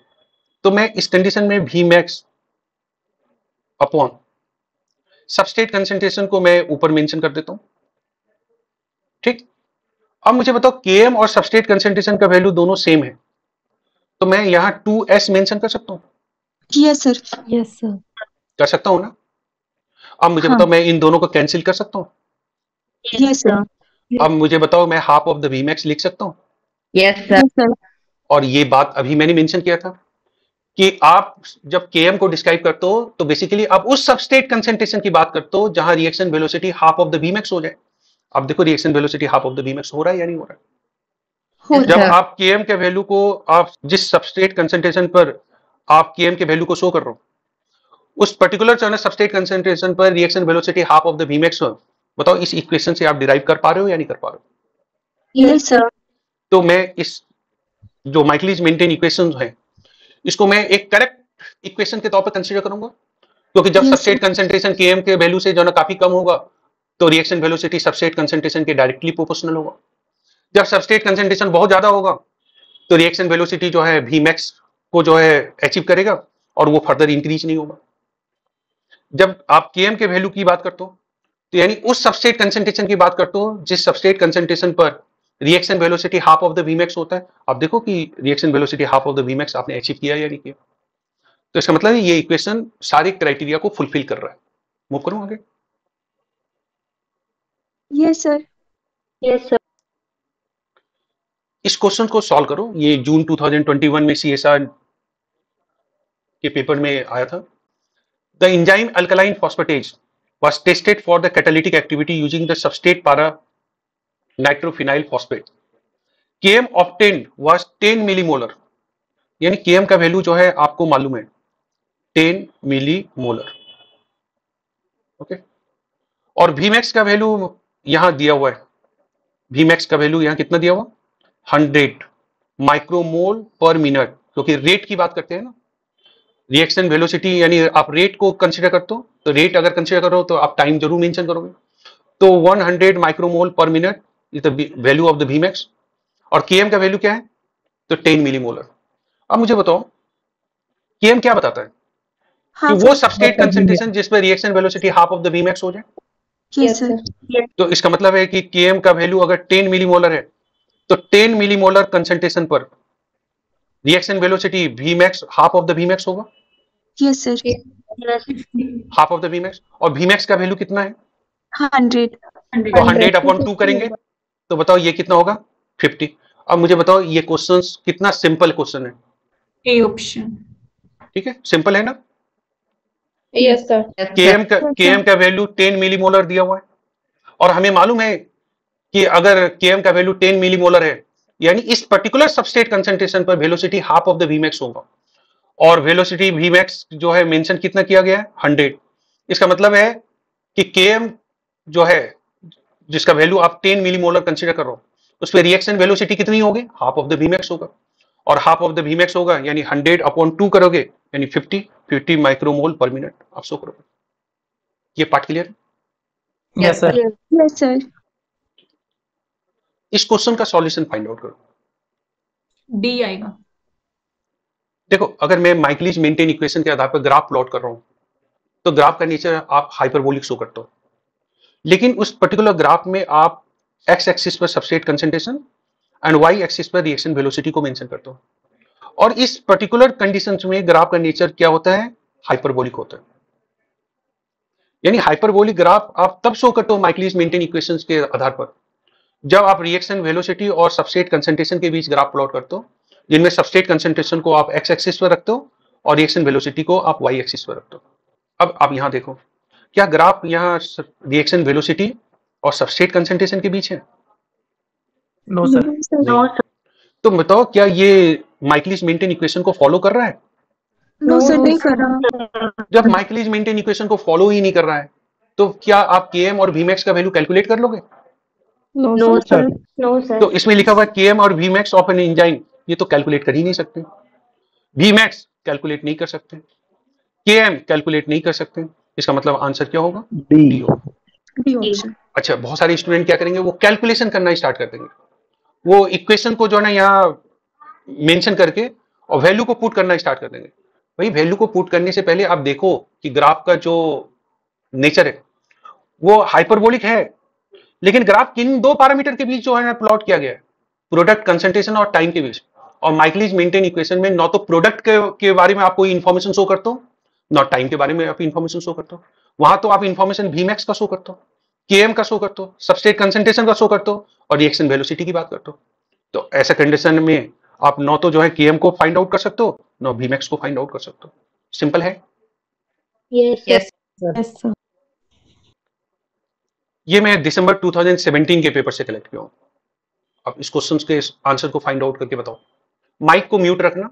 तो मैं इस कंडीशन में Vmax अपॉन सबस्ट्रेट कंसेंट्रेशन को मैं ऊपर मेंशन कर देता हूं। ठीक, अब मुझे बताओ Km और सबस्ट्रेट कंसेंट्रेशन का वैल्यू दोनों सेम है, तो मैं यहां 2s मेंशन कर सकता हूं? Yes, sir. Yes, sir. कर सकता हूं ना? अब मुझे हाँ. बताओ मैं इन दोनों को कैंसिल कर सकता हूं? Yes, sir. अब मुझे बताओ मैं हाफ ऑफ द Vmax लिख सकता हूं? Yes, sir. Yes, sir. और ये बात अभी मैंने मेंशन किया था कि आप जब Km को डिस्क्राइब करते हो तो बेसिकली आप उस सबस्ट्रेट कंसेंट्रेशन की बात करते हो जहां reaction velocity half of the Vmax हो जाए। अब देखो reaction velocity half of the Vmax हो रहा है या नहीं हो रहा है? हो जब रहा है. आप Km के वैल्यू को आप जिस सबस्ट्रेट कंसेंट्रेशन पर आप Km के वैल्यू को शो कर रहे हो, उस पर्टिकुलर सबस्ट्रेट कंसेंट्रेशन पर reaction velocity half of the Vmax हो, बताओ इस इक्वेशन से आप डिराइव कर पा रहे हो या नहीं कर पा रहे हो? Yes, sir. तो मैं इस जो माइकलिस मेंटेन इक्वेशन है इसको मैं एक करेक्ट इक्वेशन के तौर पर कंसीडर करूंगा, क्योंकि जब Yes, substrate sir. Concentration Km के वैल्यू से जो ना काफी कम होगा तो रिएक्शन वेलोसिटी सबस्ट्रेट कंसेंट्रेशन के डायरेक्टली प्रोपोर्शनल होगा। जब सबस्ट्रेट कंसेंट्रेशन बहुत ज्यादा होगा तो रिएक्शन वेलोसिटी जो है Vmax को जो है अचीव करेगा और वो फर्दर इंक्रीज नहीं होगा। जब आप Km के वैल्यू की बात करते हो तो यानी उस सबस्ट्रेट कंसेंट्रेशन की बात करते हो जिस सबस्ट्रेट कंसेंट्रेशन पर reaction velocity half of the Vmax होता है। आप देखो कि reaction velocity half of the Vmax आपने अचीव किया या नहीं किया। तो इसका मतलब है ये इक्वेशन सारे क्राइटेरिया को फुलफिल कर रहा है। मूव करूं आगे? Yes, sir. Yes, sir. इस क्वेश्चन को सॉल्व करो, ये जून 2021 में CSR के पेपर में आया था। The enzyme alkaline phosphatase was tested for the catalytic activity using the substrate para nitrophenyl phosphate. Km obtained was 10 millimolar, यानी Km का वैल्यू जो है आपको मालूम है 10 मिलीमोलर। ओके, और Vmax का वैल्यू यहां दिया हुआ है, Vmax का वैल्यू यहां कितना दिया हुआ 100 माइक्रोमोल पर मिनट, क्योंकि रेट की बात करते हैं ना, रिएक्शन वेलोसिटी यानी आप रेट को कंसीडर करते हो, तो रेट अगर कंसीडर करो तो आप टाइम जरूर मेंशन करोगे। तो 100 माइक्रोमोल पर minute is the value of the Vmax, और Km का वैल्यू क्या है तो 10 मिलीमोलर। अब मुझे बताओ Km क्या बताता है कि Half वो of. सबस्ट्रेट कंसेंट्रेशन जिस पर reaction velocity half of the Vmax हो जाए। Yes, sir. तो इसका मतलब है कि Km का वैल्यू अगर 10 मिलीमोलर है तो 10 मिलीमोलर कंसेंट्रेशन पर reaction velocity Vmax half of the Vmax होगा, Yes, sir. Half of the Vmax। और Vmax का वैल्यू कितना है 100. तो 100 अपॉन 2 करेंगे तो बताओ ये कितना होगा 50। अब मुझे बताओ ये क्वेश्चन कितना सिंपल क्वेश्चन है? A option. ठीक है, सिंपल है ना? Yes, sir. Km का वैल्यू 10 मिलीमोलर दिया हुआ है, और हमें मालूम है कि अगर Km का वैल्यू 10 मिलीमोलर है यानी इस पर्टिकुलर सबस्ट्रेट कंसेंट्रेशन पर velocity half of the Vmax होगा, और वेलोसिटी Vmax जो है मेंशन कितना किया गया है 100। इसका मतलब है कि Km जो है जिसका वैल्यू आप 10 मिलीमोलर कंसीडर कर रहे हो उस पर रिएक्शन वेलोसिटी कितनी होगी हाफ ऑफ द Vmax होगा, और हाफ ऑफ द Vmax होगा यानी 100 अपॉन 2 करोगे यानी 50 माइक्रोमोल पर मिनट आप शो करोगे। ये part clear? Yes, sir. Yes, sir. इस क्वेश्चन का सॉल्यूशन फाइंड आउट करो। D आएगा। देखो अगर मैं माइकलिस मेंटेन इक्वेशन के आधार पर ग्राफ प्लॉट कर रहा हूं तो ग्राफ का नेचर आप हाइपरबोलिक शो करते हो, लेकिन उस पर्टिकुलर ग्राफ में आप एक्स एक्सिस पर substrate concentration and Y axis पर रिएक्शन वेलोसिटी को मेंशन करते हो, और इस पर्टिकुलर कंडीशंस में ग्राफ का नेचर क्या होता है हाइपरबोलिक होता है। यानी हाइपरबोलिक ग्राफ आप तब शो करते हो माइकलिस मेंटेन इक्वेशंस के आधार पर जब आप रिएक्शन वेलोसिटी और सबस्ट्रेट कंसेंट्रेशन के बीच ग्राफ प्लॉट करते हो, जिनमें सबस्ट्रेट कंसेंट्रेशन को आप एक्स एक्सिस पर रखते हो और रिएक्शन वेलोसिटी को आप वाई एक्सिस पर रखते हो। अब आप यहां देखो, क्या ग्राफ यहाँ रिएक्शन वेलोसिटी और सबस्ट्रेट कंसेंट्रेशन के बीच है? No, sir. No, sir. तो बताओ क्या ये माइकलिस मेंटेन इक्वेशन को फॉलो कर रहा है? No, sir. नहीं कर रहा. जब माइकलिस मेंटेन इक्वेशन को फॉलो ही नहीं कर रहा है तो क्या आप Km और Vmax का वैल्यू कैलकुलेट कर लोगे? No, sir. No, sir. तो इसमें लिखा हुआ है Km और Vmax ऑफ एन एंजाइम, ये तो कैलकुलेट कर ही नहीं सकते। Vmax कैलकुलेट नहीं कर सकते, Km कैलकुलेट नहीं कर सकते, इसका मतलब आंसर क्या होगा? डी होगा। D option. अच्छा, बहुत सारे स्टूडेंट क्या करेंगे, वो कैलकुलेशन करना स्टार्ट कर देंगे, वो इक्वेशन को जो है ना यहाँ मेंशन करके और वैल्यू को पुट करना स्टार्ट कर देंगे। भाई वैल्यू को पुट करने से पहले आप देखो कि ग्राफ का जो नेचर है वो हाइपरबोलिक है, लेकिन ग्राफ किन दो पैरामीटर के बीच जो है ना प्लॉट किया गया है, प्रोडक्ट कंसंट्रेशन और टाइम के बीच। और माइकलिस मेंटेन इक्वेशन में ना तो प्रोडक्ट के बारे में आप कोई इंफॉर्मेशन शो करते हो, ना टाइम के बारे में आप इंफॉर्मेशन शो करते हो, वहां तो आप इंफॉर्मेशन Vmax का शो करते हो, Km का शो करते हो, सबस्ट्रेट कंसंट्रेशन का शो करते हो और रिएक्शन वेलोसिटी की बात करते हो। तो ऐसे कंडीशन में आप न तो जो है Km को फाइंड आउट कर सकते हो, न Vmax को फाइंड आउट कर सकते हो। सिंपल है। Yes. Yes sir. ये मैं दिसंबर 2017 के पेपर से कलेक्ट किया हूं। अब इस क्वेश्चंस के आंसर को फाइंड आउट करके बताओ। माइक को म्यूट रखना,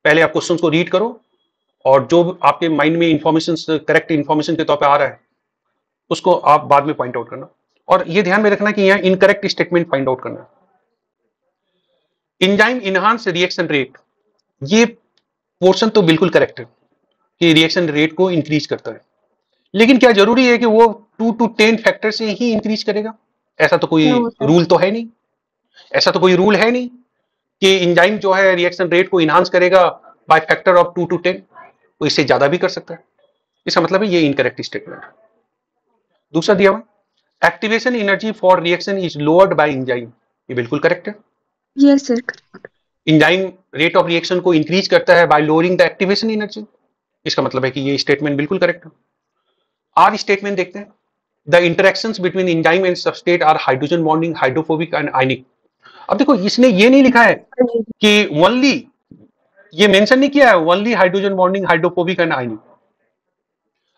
पहले आप क्वेश्चंस को रीड करो और जो आपके माइंड में इंफॉर्मेशन करेक्ट इंफॉर्मेशन के तौर पे आ रहा है उसको आप बाद में पॉइंट आउट करना। और ये ध्यान में रखना कि यहाँ इनकरेक्ट स्टेटमेंट फाइंड आउट करना है। एंजाइम इनहांस रिएक्शन रेट, ये पोर्शन तो बिल्कुल करेक्ट है कि रिएक्शन रेट को इंक्रीज करता है, लेकिन क्या जरूरी है कि वो 2 to 10 फैक्टर से ही इंक्रीज करेगा? ऐसा तो कोई रूल तो है नहीं, ऐसा तो कोई रूल है नहीं कि एंजाइम जो है रिएक्शन रेट को इनहांस करेगा बाय फैक्टर ऑफ 2 to 10, वो इससे ज्यादा भी कर सकता है। इसका मतलब है ये इनकरेक्ट स्टेटमेंट। दूसरा दिया हुआ activation energy for reaction is lowered bye enzyme, ये बिल्कुल करेक्ट है। Yes sir. Enzyme rate of reaction को इंक्रीज करता है bye lowering the activation energy, इसका मतलब है कि ये स्टेटमेंट बिल्कुल करेक्ट है। आर स्टेटमेंट देखते हैं, the interactions between enzyme and substrate are hydrogen bonding, hydrophobic and ionic. अब देखो इसने ये नहीं लिखा है कि ओनली, ये मेंशन नहीं किया है only hydrogen bonding, hydrophobic and आयनिक।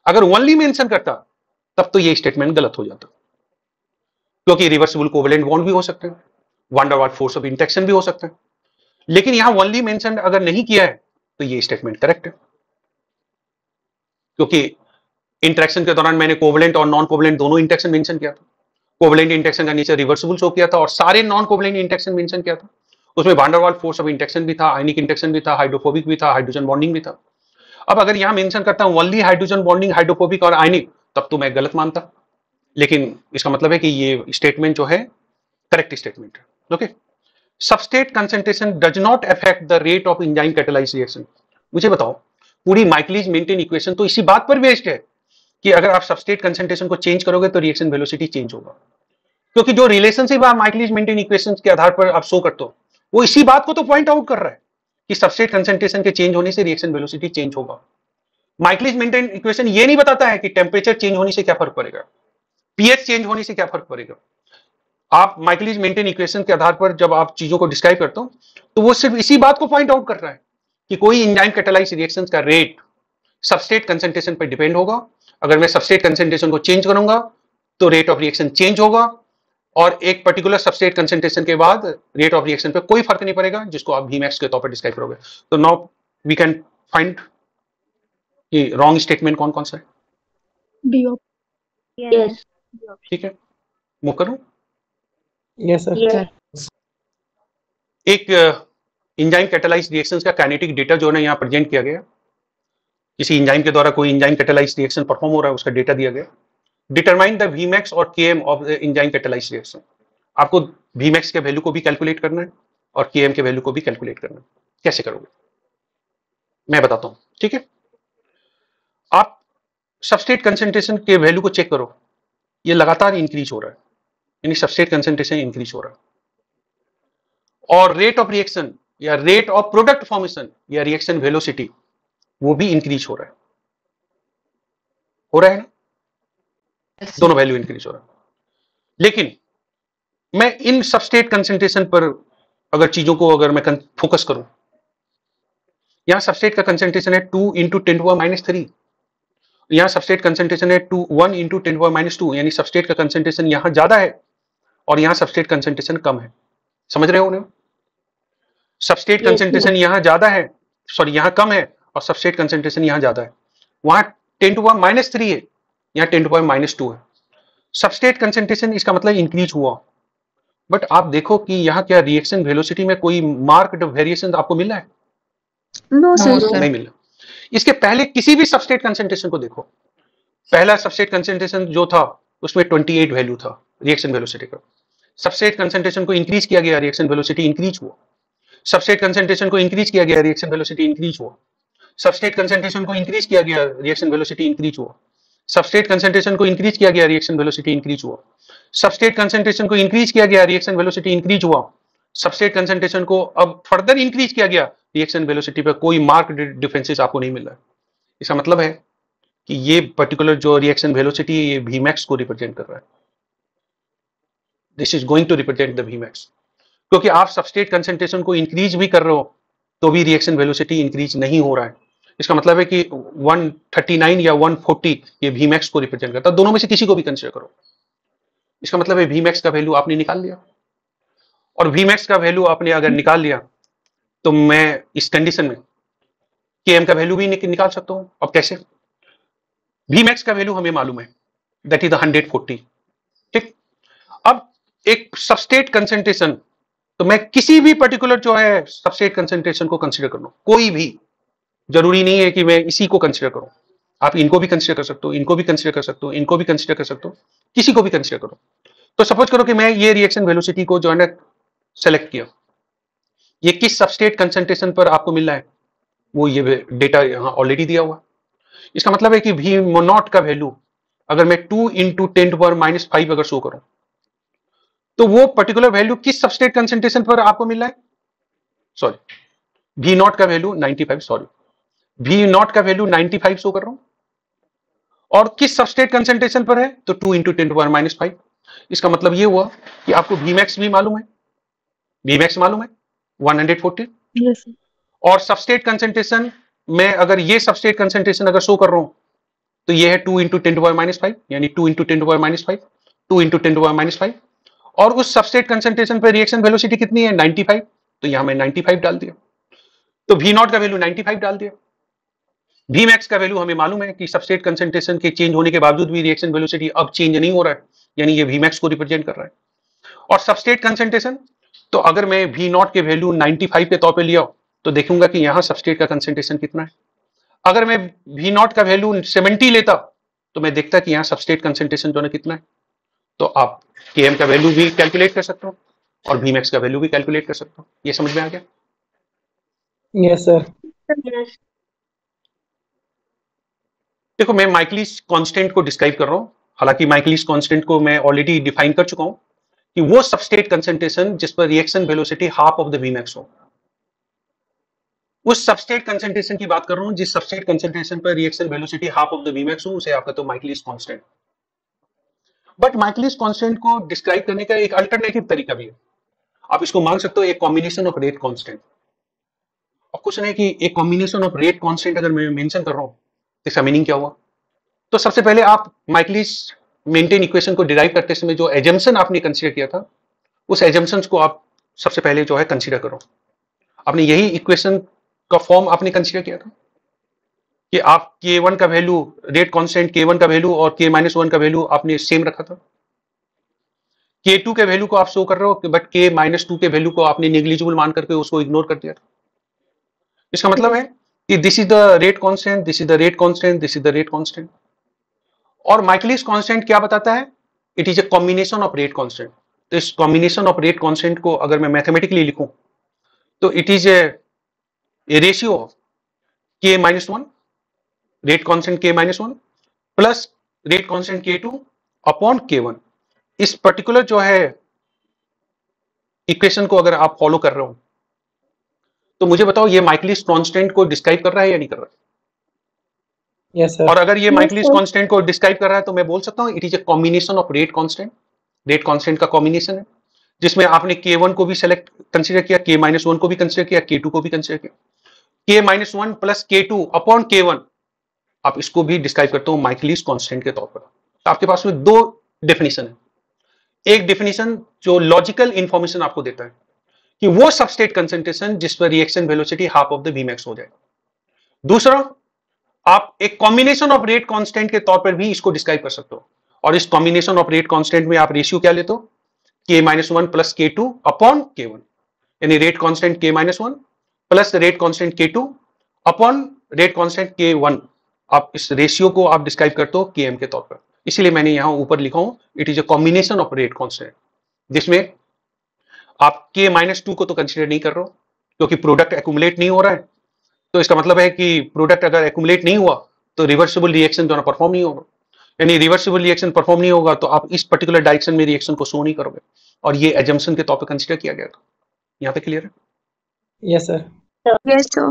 अगर ओनली मेंशन करता तब तो ये स्टेटमेंट गलत हो जाता, क्योंकि रिवर्सिबल कोवेलेंट बॉन्ड भी हो सकते हैं, वन डर वाल्ट फोर्स ऑफ इंटरेक्शन भी हो सकता है, लेकिन यहां ओनली मेंशन अगर नहीं किया है तो ये स्टेटमेंट करेक्ट है, क्योंकि इंटरेक्शन के दौरान मैंने कोवेलेंट और नॉन कोवेलेंट दोनों इंटरेक्शन मेंशन किया था। कोवेलेंट इंटरेक्शन का नेचर रिवर्सिबल शो किया था और सारे नॉन कोवेलेंट इंटरेक्शन मेंशन किया था, उसमें van der volt force of interaction भी था, आयनिक इंटरेक्शन भी था, हाइड्रोफोबिक भी था, हाइड्रोजन बॉन्डिंग भी था। अब अगर यहां मेंशन करता हूं ओनली हाइड्रोजन बॉन्डिंग, हाइड्रोफोबिक और आयनिक, तब तो मैं गलत मानता, लेकिन इसका मतलब है कि ये स्टेटमेंट जो है करेक्ट स्टेटमेंट है। Okay, substrate concentration does not affect the rate of enzyme catalyse reaction. मुझे बताओ, पूरी माइकलिस मेंटेन इक्वेशन तो इसी बात पर बेस्ड है कि अगर आप सबस्ट्रेट कंसंट्रेशन को चेंज करोगे तो रिएक्शन वेलोसिटी चेंज होगा, क्योंकि जो रिलेशनशिप आप माइकलिस मेंटेन इक्वेशन के आधार पर आप शो करते हो वो इसी बात को तो पॉइंट आउट कर रहा है कि सबस्ट्रेट कंसंट्रेशन के चेंज होने से रिएक्शन वेलोसिटी चेंज होगा। माइकलिस मेंटेन इक्वेशन ये नहीं बताता है कि टेम्परेचर चेंज होने से क्या फर्क पड़ेगा, पीएच चेंज होने से क्या फर्क पड़ेगा। आप माइकलिस मेंटेन इक्वेशन के आधार पर जब आप चीजों को डिस्क्राइब करते हो तो वो सिर्फ इसी बात को पॉइंट आउट कर रहा है कि कोई एंजाइम कैटालाइज रिएक्शंस का रेट सबस्ट्रेट कंसंट्रेशन पर डिपेंड होगा। अगर मैं सबस्ट्रेट कंसंट्रेशन को चेंज करूंगा तो रेट ऑफ रिएक्शन चेंज होगा, और एक पर्टिकुलर सबस्ट्रेट कंसंट्रेशन के बाद रेट ऑफ रिएक्शन पे कोई फर्क नहीं पड़ेगा, जिसको आप Vmax के तौर पर डिस्क्राइब करोगे। तो नाउ वी कैन फाइंड कि रॉन्ग स्टेटमेंट कौन कौन सा है। D option. Yes. ठीक है, मूव करूं। Yes sir. Yes. एक एंजाइम कैटालाइज रिएक्शंस का काइनेटिक डेटा जो है यहाँ प्रेजेंट किया गया, किसी एंजाइम के द्वारा कोई एंजाइम कैटालाइज रिएक्शन परफॉर्म हो रहा है, उसका डेटा दिया गया। डिटरमाइन द Vmax और Km of the enzyme catalyse reaction. आपको Vmax के वैल्यू को भी कैलकुलेट करना है और Km के वैल्यू को भी कैलकुलेट करना है। कैसे करोगे मैं बताता हूं, ठीक है। आप सबस्ट्रेट कंसंट्रेशन के वैल्यू को चेक करो, ये लगातार इंक्रीज हो रहा है, यानी सबस्ट्रेट कंसंट्रेशन इंक्रीज हो रहा है, और रेट ऑफ रिएक्शन या रेट ऑफ प्रोडक्ट फॉर्मेशन या रिएक्शन वेलोसिटी वो भी इंक्रीज हो रहा है ना, दोनों वैल्यू इंक्रीज हो रहा है। लेकिन मैं इन सबस्ट्रेट कंसंट्रेशन पर अगर चीजों को अगर मैं फोकस करूं, यहां सबस्ट्रेट का कंसंट्रेशन है 2 × 10⁻³ यहां सबस्ट्रेट कंसंट्रेशन है 1 × 10⁻², यानी सबस्ट्रेट का कंसंट्रेशन यहां ज्यादा है और यहां सबस्ट्रेट कंसंट्रेशन कम है। समझ रहे हो उन्हें? सबस्ट्रेट कंसंट्रेशन यहां ज्यादा है, सॉरी यहां कम है, और सबस्ट्रेट कंसंट्रेशन यहां ज्यादा है। वहां 10⁻³ है, यहां 10⁻² है। सबस्ट्रेट कंसंट्रेशन इसका मतलब इंक्रीज हुआ, बट आप देखो कि यहां क्या रिएक्शन वेलोसिटी में कोई मार्क्ड वेरिएशन आपको मिल रहा है? No No, sir sir. नहीं मिला। इसके पहले किसी भी सबस्ट्रेट कंसंट्रेशन को देखो, पहला सबस्ट्रेट कंसंट्रेशन जो था उसमें 28 वैल्यू था रिएक्शन वेलोसिटी का। सबस्ट्रेट कंसंट्रेशन को इंक्रीज किया गया, रिएक्शन वेलोसिटी इंक्रीज हुआ। सबस्ट्रेट कंसंट्रेशन को इंक्रीज किया गया, रिएक्शन वेलोसिटी इंक्रीज हुआ। सबस्ट्रेट कंसंट्रेशन को इंक्रीज किया गया, रिएक्शन वेलोसिटी इंक्रीज हुआ। सबस्ट्रेट कंसंट्रेशन को इंक्रीज किया गया, रिएक्शन वेलोसिटी इंक्रीज हुआ। सबस्ट्रेट कंसंट्रेशन को इंक्रीज किया गया, रिएक्शन वेलोसिटी इंक्रीज हुआ। सबस्ट्रेट कंसंट्रेशन को अब फर्दर इंक्रीज किया गया, रिएक्शन वेलोसिटी पर कोई मार्क डिफरेंसेस आपको नहीं मिल रहा है। इसका मतलब है कि ये पर्टिकुलर जो रिएक्शन वेलोसिटी है ये Vmax को रिप्रेजेंट कर रहा है। This is going to represent the Vmax, क्योंकि आप सबस्ट्रेट कंसंट्रेशन को इंक्रीज भी कर रहे हो तो भी रिएक्शन वेलोसिटी इंक्रीज नहीं हो रहा है। इसका मतलब है कि 139 या 140 ये Vmax को रिप्रेजेंट करता है। दोनों में से किसी को भी कंसीडर करो। इसका मतलब है Vmax का वैल्यू आपने निकाल लिया, और Vmax का वैल्यू आपने अगर निकाल लिया तो मैं इस कंडीशन में Km का वैल्यू भी निकाल सकता हूं। अब कैसे? Vmax का वैल्यू हमें मालूम है, दैट इज 140। ठीक, अब एक सबस्ट्रेट कंसंट्रेशन, तो मैं किसी भी पर्टिकुलर जो है सबस्ट्रेट कंसंट्रेशन को कंसीडर कर लूं, कोई भी, जरूरी नहीं है कि मैं इसी को कंसीडर करूं। आप इनको भी कंसीडर कर सकते हो, इनको भी कंसीडर कर सकते हो, इनको भी कंसीडर कर सकते हो, किसी को भी कंसीडर करो। तो सपोज करो कि मैं ये रिएक्शन वेलोसिटी को जो है ना सेलेक्ट किया, ये किस सबस्ट्रेट कंसंट्रेशन पर आपको मिल रहा है वो ये डेटा यहां ऑलरेडी दिया हुआ। इसका मतलब है कि V नॉट का वैल्यू अगर मैं 2 × 10⁻⁵ अगर शो करूं तो वो पर्टिकुलर वैल्यू किस सबस्ट्रेट कंसंट्रेशन पर आपको मिल रहा है? सॉरी, V नॉट का वैल्यू 95, सॉरी, V नॉट का वैल्यू 95 शो कर रहा हूं, और किस सबस्ट्रेट कंसंट्रेशन पर है? तो 2 × 10⁻⁵। इसका मतलब ये हुआ कि आपको Vmax भी मालूम है, Vmax मालूम है 140, यस सर और सबस्ट्रेट कंसंट्रेशन में अगर ये सबस्ट्रेट कंसंट्रेशन अगर शो कर रहा हूं तो ये है 2 × 10⁻⁵, यानी 2 × 10⁻⁵, 2 × 10⁻⁵, और उस सबस्ट्रेट कंसंट्रेशन पर रिएक्शन वेलोसिटी कितनी है? 95, तो यहां मैं 95 डाल दिया, तो V नॉट का वैल्यू 95 डाल दिया। Vmax का वैल्यू हमें मालूम है कि सबस्ट्रेट कंसंट्रेशन के चेंज होने के बावजूद भी रिएक्शन वेलोसिटी अब चेंज नहीं हो रहा है, यानी ये Vmax को रिप्रेजेंट कर रहा है। और सबस्ट्रेट कंसंट्रेशन, तो अगर मैं V नॉट के वैल्यू 95 के तौर पे लिया तो देखूंगा कि यहां सबस्ट्रेट का कंसंट्रेशन कितना है। अगर मैं V नॉट का वैल्यू 70 लेता तो मैं देखता कि यहां सबस्ट्रेट कंसंट्रेशन जो है कितना है। तो आप Km का वैल्यू भी कैलकुलेट कर सकते हो और Vmax का वैल्यू भी कैलकुलेट कर सकते हो। ये समझ में आ गया? Yes sir. Yes. देखो, मैं माइकलिस कांस्टेंट को डिस्क्राइब कर रहा हूं, हालांकि माइकलिस कांस्टेंट को मैं ऑलरेडी डिफाइन कर चुका हूं कि वो सबस्ट्रेट कंसंट्रेशन जिस पर reaction velocity half of the Vmax हो, उस सबस्ट्रेट कंसंट्रेशन की बात कर रहा हूं जिस सबस्ट्रेट कंसंट्रेशन पर reaction velocity half of the Vmax हो, उसे आप कहते हो Michaelis constant. But Michaelis constant को डिस्क्राइब करने का एक अल्टरनेटिव तरीका भी है। आप इसको मान सकते हो एक कॉम्बिनेशन ऑफ रेट कांस्टेंट। और कुछ नहीं कि एक कॉम्बिनेशन ऑफ रेट कांस्टेंट अगर मैं मेंशन कर रहा हूं तो इसका मीनिंग क्या हुआ? तो सबसे पहले आप माइकलिस मेंटेन इक्वेशन को डिराइव करते समय जो एजम्पशन आपने कंसीडर किया था, उस एजम्पशंस को आप सबसे पहले जो है कंसीडर करो। आपने यही इक्वेशन का फॉर्म आपने कंसीडर किया था कि आप K1 का वैल्यू, रेट कांस्टेंट K1 का वैल्यू और K-1 का वैल्यू आपने सेम रखा था। K2 के वैल्यू को आप शो कर रहे हो, बट K-2 के वैल्यू को आपने नेग्लिजिबल मान करके उसको इग्नोर कर दिया था। इसका मतलब है कि this is the rate constant, this is the rate constant, this is the rate constant. और माइकलिस कांस्टेंट क्या बताता है? It is a combination of rate constant. तो इस कॉम्बिनेशन ऑफ रेट कांस्टेंट को अगर मैं मैथमेटिकली लिखूं तो it is a ratio of K-1, rate constant K-1 plus rate constant K2 upon K1। इस पर्टिकुलर जो है इक्वेशन को अगर आप फॉलो कर रहे हो तो मुझे बताओ ये माइकलिस कांस्टेंट को डिस्क्राइब कर रहा है या नहीं कर रहा है? Yes sir. और अगर ये Yes, माइकलिस sir. कांस्टेंट को डिस्क्राइब कर रहा है तो मैं बोल सकता हूं it is a combination of rate constant. Rate constant का कॉम्बिनेशन है जिसमें आपने K1 को भी सेलेक्ट कंसीडर किया, K-1 को भी कंसीडर किया, K2 को भी कंसीडर किया। K-1 plus K2 upon K1, आप इसको भी डिस्क्राइब करते हो माइकलिस कांस्टेंट के तौर पर। तो आपके पास में दो डेफिनेशन है। एक डेफिनेशन जो लॉजिकल इंफॉर्मेशन आपको देता है कि वो सबस्ट्रेट कंसंट्रेशन जिस पर reaction velocity half of the Vmax हो जाए। दूसरा, आप एक कॉम्बिनेशन ऑफ रेट कांस्टेंट के तौर पर भी इसको डिस्क्राइब कर सकते हो, और इस कॉम्बिनेशन ऑफ रेट कांस्टेंट में आप रेशियो क्या लेते हो? K-1 plus K2 upon K1, यानी rate constant K-1 plus rate constant K2 upon rate constant K1। आप इस रेशियो को आप डिस्क्राइब करते हो Km के तौर पर, इसीलिए मैंने यहां ऊपर लिखा हूं it is a combination of rate constant, जिसमें आप K-2 को तो कंसीडर नहीं कर रहे हो क्योंकि प्रोडक्ट एक्यूमुलेट नहीं हो रहा है। तो इसका मतलब है कि प्रोडक्ट अगर एक्यूमुलेट नहीं हुआ तो रिवर्सिबल रिएक्शन जो है परफॉर्म नहीं होगा, यानी रिवर्सिबल रिएक्शन परफॉर्म नहीं होगा तो आप इस पर्टिकुलर डायरेक्शन में रिएक्शन को शो नहीं करोगे, और ये एजम्पशन के तौर पर कंसीडर किया गया था। यहाँ पे क्लियर है? Yes, sir. Yes, sir.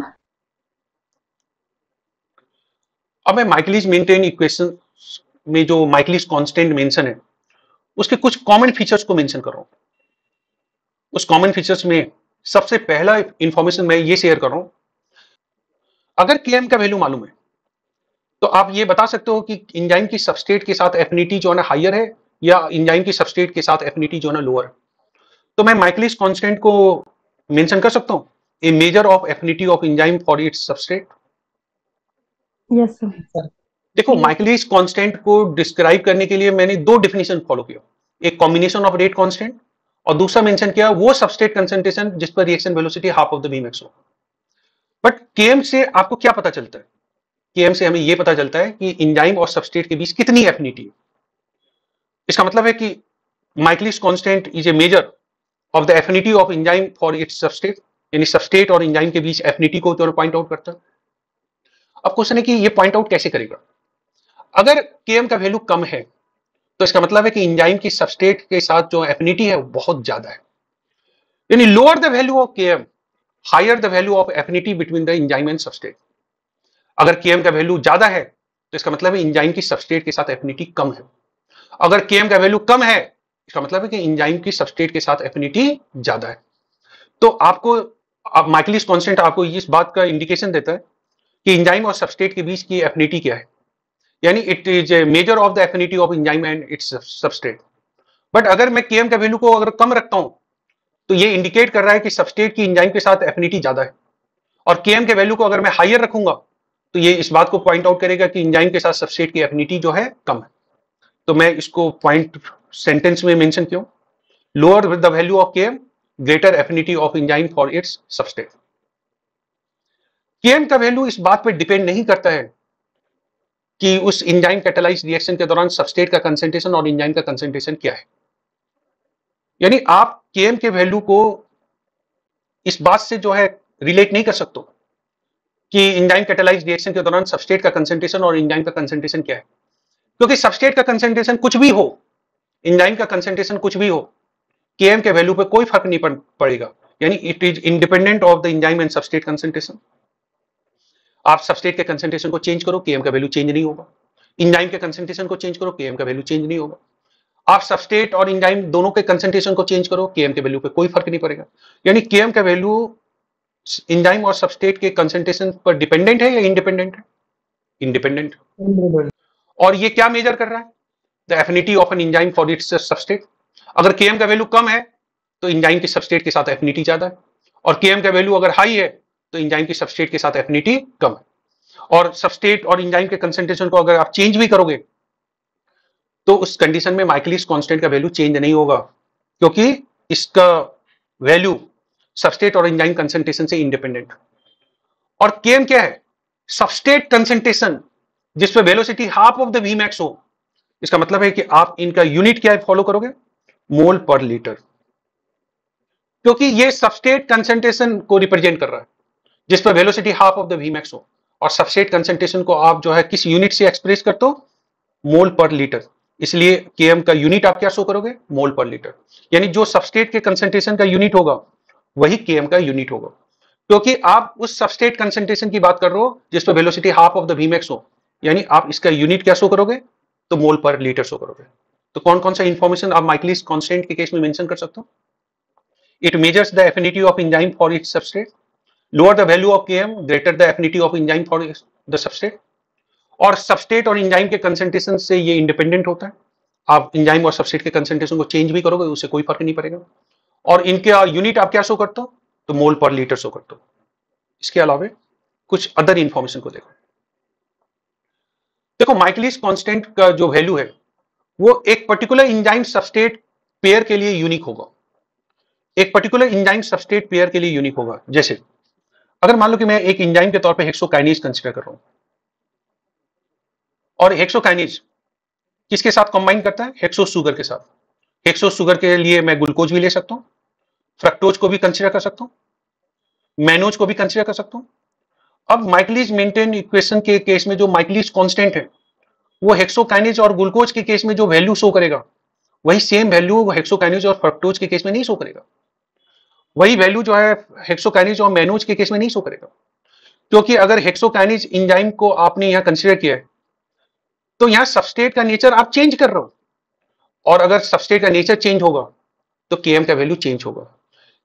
अब मैं माइकलिस मेंटेन इक्वेशन में जो माइकलिस कांस्टेंट मेंशन है उसके कुछ कॉमन फीचर्स को मेंशन कर रहा हूं। उस कॉमन फीचर्स में सबसे पहला इंफॉर्मेशन मैं ये शेयर कर रहा हूं, अगर Km का वैल्यू मालूम है तो आप ये बता सकते हो कि एंजाइम की सबस्ट्रेट के साथ एफिनिटी जो है ना हायर है या एंजाइम की सबस्ट्रेट के साथ एफिनिटी जो है ना लोअर है। तो मैं माइकलिस कांस्टेंट को मेंशन कर सकता हूं, a measure of affinity of enzyme for its substrate. Yes, sir. देखो माइकलिस कांस्टेंट को डिस्क्राइब करने के लिए मैंने दो डेफिनेशन फॉलो किया, एक कॉम्बिनेशन ऑफ रेट कांस्टेंट और दूसरा मेंशन किया वो सबस्ट्रेट कंसंट्रेशन जिस पर reaction velocity half of the Vmax हो। बट Km से आपको क्या पता चलता है? Km से हमें यह पता चलता है कि एंजाइम और सबस्ट्रेट के बीच कितनी एफिनिटी है। इसका मतलब है कि Michaelis constant is a measure of the affinity of enzyme for its substrate, यानी सबस्ट्रेट और एंजाइम के बीच एफिनिटी को जो पॉइंट आउट करता है। अब क्वेश्चन है कि ये पॉइंट आउट कैसे करेगा? अगर Km का वैल्यू कम है तो इसका मतलब है कि एंजाइम की सबस्ट्रेट के साथ जो एफिनिटी है बहुत ज्यादा है, यानी lower the value of Km higher the value of affinity between the enzyme and substrate. अगर Km का वैल्यू ज्यादा है तो इसका मतलब है एंजाइम की सबस्ट्रेट के साथ एफिनिटी कम है, अगर Km का वैल्यू कम है इसका मतलब है कि एंजाइम की सबस्ट्रेट के साथ एफिनिटी ज्यादा है। तो आपको अब माइकलिस कांस्टेंट आपको इस बात का इंडिकेशन देता है कि एंजाइम और सबस्ट्रेट के बीच की एफिनिटी क्या है, यानी it is a measure of the affinity of enzyme and it's substrate. But अगर मैं Km का वैल्यू को अगर कम रखता हूं तो ये इंडिकेट कर रहा है कि सबस्ट्रेट की एंजाइम के साथ एफिनिटी ज्यादा है, और Km के वैल्यू को अगर मैं हायर रखूंगा तो ये इस बात को पॉइंट आउट करेगा कि एंजाइम के साथ सबस्ट्रेट की एफिनिटी जो है कम है। तो मैं इसको पॉइंट सेंटेंस में मेंशन क्यों, lower with the value of Km greater affinity of enzyme for its substrate. Km का वैल्यू इस बात पर डिपेंड नहीं करता है कि उस एंजाइम कैटालाइज्ड रिएक्शन के दौरान सबस्ट्रेट का कंसंट्रेशन और एंजाइम का कंसंट्रेशन क्या है, यानी आप Km के वैल्यू को इस बात से जो है रिलेट नहीं कर सकते कि एंजाइम कैटालाइज्ड रिएक्शन के दौरान सबस्ट्रेट का कंसंट्रेशन और एंजाइम का कंसंट्रेशन क्या है, क्योंकि सबस्ट्रेट का कंसंट्रेशन कुछ भी हो, एंजाइम का कंसंट्रेशन कुछ भी हो, Km के वैल्यू पे कोई फर्क नहीं पड़ेगा, यानी it is independent of the enzyme and substrate concentration. आप सबस्ट्रेट के कंसंट्रेशन को चेंज करो Km का वैल्यू चेंज नहीं होगा, एंजाइम के कंसंट्रेशन को चेंज करो Km का वैल्यू चेंज नहीं होगा, आप सबस्ट्रेट और एंजाइम दोनों के कंसंट्रेशन को चेंज करो Km के वैल्यू पे कोई फर्क नहीं पड़ेगा, यानी Km का वैल्यू एंजाइम और सबस्ट्रेट के कंसंट्रेशन पर डिपेंडेंट है या इंडिपेंडेंट है? इंडिपेंडेंट। और ये क्या मेजर कर रहा है? The affinity of an enzyme for its substrate. अगर Km का वैल्यू कम है तो एंजाइम की सबस्ट्रेट के साथ एफिनिटी ज्यादा है, और Km का वैल्यू अगर हाई है तो एंजाइम की सबस्ट्रेट के साथ एफिनिटी कम है। और सबस्ट्रेट और एंजाइम के कंसंट्रेशन को अगर आप चेंज भी करोगे तो उस कंडीशन में माइकलिस कांस्टेंट का वैल्यू चेंज नहीं होगा, क्योंकि इसका वैल्यू सबस्ट्रेट और एंजाइम कंसंट्रेशन से इंडिपेंडेंट। और Km क्या है? सबस्ट्रेट कंसंट्रेशन जिस पे velocity half of the Vmax हो। इसका मतलब है कि आप इनका यूनिट क्या फॉलो करोगे? मोल पर लीटर, क्योंकि ये सबस्ट्रेट कंसंट्रेशन को रिप्रेजेंट कर रहा है जिस पर velocity half of the Vmax हो, और सबस्ट्रेट कंसंट्रेशन को आप जो है किस यूनिट से एक्सप्रेस करते हो? मोल पर लीटर। इसलिए Km का यूनिट आप क्या शो करोगे? मोल पर लीटर, यानी जो सबस्ट्रेट के कंसंट्रेशन का यूनिट होगा वही Km का यूनिट होगा, क्योंकि आप उस सबस्ट्रेट कंसंट्रेशन की बात कर रहे हो जिस पर velocity half of the Vmax हो, यानी आप इसका यूनिट क्या शो करोगे? तो मोल पर लीटर शो करोगे। तो कौन कौन सा इंफॉर्मेशन आप माइकलिस कांस्टेंट के केस में मेंशन कर सकते हो? It measures the affinity of enzyme for its substrate, lower the value of Km greater the affinity of enzyme for the substrate, और सबस्ट्रेट और एंजाइम के कंसंट्रेशन से ये इंडिपेंडेंट होता है। आप एंजाइम और सबस्ट्रेट के कंसंट्रेशन को चेंज भी करोगे उससे कोई फर्क नहीं पड़ेगा, और इनके यूनिट आप क्या शो करते हो? तो मोल पर लीटर शो करते हो। इसके अलावा कुछ अदर इंफॉर्मेशन को देखो माइकलिस कांस्टेंट का जो वैल्यू है वो एक पर्टिकुलर एंजाइम सबस्ट्रेट पेयर के लिए यूनिक होगा, एक पर्टिकुलर एंजाइम सबस्ट्रेट पेयर के लिए यूनिक होगा। जैसे अगर मान लो कि मैं एक एंजाइम के तौर पे हेक्सोकाइनेज कंसीडर कर रहा हूं, और हेक्सोकाइनेज किसके साथ कंबाइन करता है? हेक्सोस शुगर के साथ। हेक्सोस शुगर के लिए मैं ग्लूकोज भी ले सकता हूं, फ्रक्टोज को भी कंसीडर कर सकता हूं, मैनोज को भी कंसीडर कर सकता हूं। अब माइकलिस मेंटेन इक्वेशन के केस में जो माइकलिस कांस्टेंट है वो हेक्सोकाइनेज और ग्लूकोज के केस में जो वैल्यू शो करेगा वही सेम वैल्यू हेक्सोकाइनेज और फ्रक्टोज के केस में नहीं शो करेगा। वही वैल्यू जो है हेक्सोकाइनेज और मैनोज के केस में नहीं शो करेगा, क्योंकि अगर हेक्सोकाइनेज एंजाइम को आपने यहां कंसीडर किया है तो यहां सबस्ट्रेट का नेचर आप चेंज कर रहे हो, और अगर सबस्ट्रेट का नेचर चेंज होगा तो Km का वैल्यू चेंज होगा।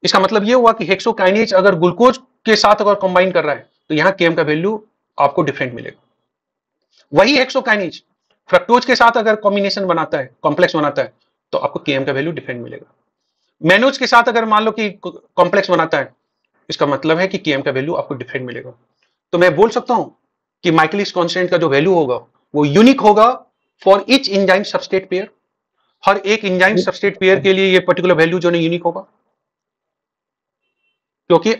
इसका मतलब यह हुआ कि हेक्सोकाइनेज अगर ग्लूकोज के साथ अगर कंबाइन कर रहा है तो यहां Km का वैल्यू आपको डिफरेंट मिलेगा। वही हेक्सोकाइनेज फ्रक्टोज के साथ अगर कॉम्बिनेशन बनाता है, कॉम्प्लेक्स बनाता है, तो आपको Km का वैल्यू डिफरेंट मिलेगा। मैनोज के साथ अगर मान लो कि कॉम्प्लेक्स बनाता है, इसका मतलब है कि Km का वैल्यू आपको डिफरेंट मिलेगा। तो मैं बोल सकता हूं कि माइकलिस कांस्टेंट का जो वैल्यू होगा वो यूनिक होगा for each enzyme substrate pair. हर एक एंजाइम सबस्ट्रेट पेयर के लिए ये पर्टिकुलर वैल्यू जो है यूनिक होगा, क्योंकि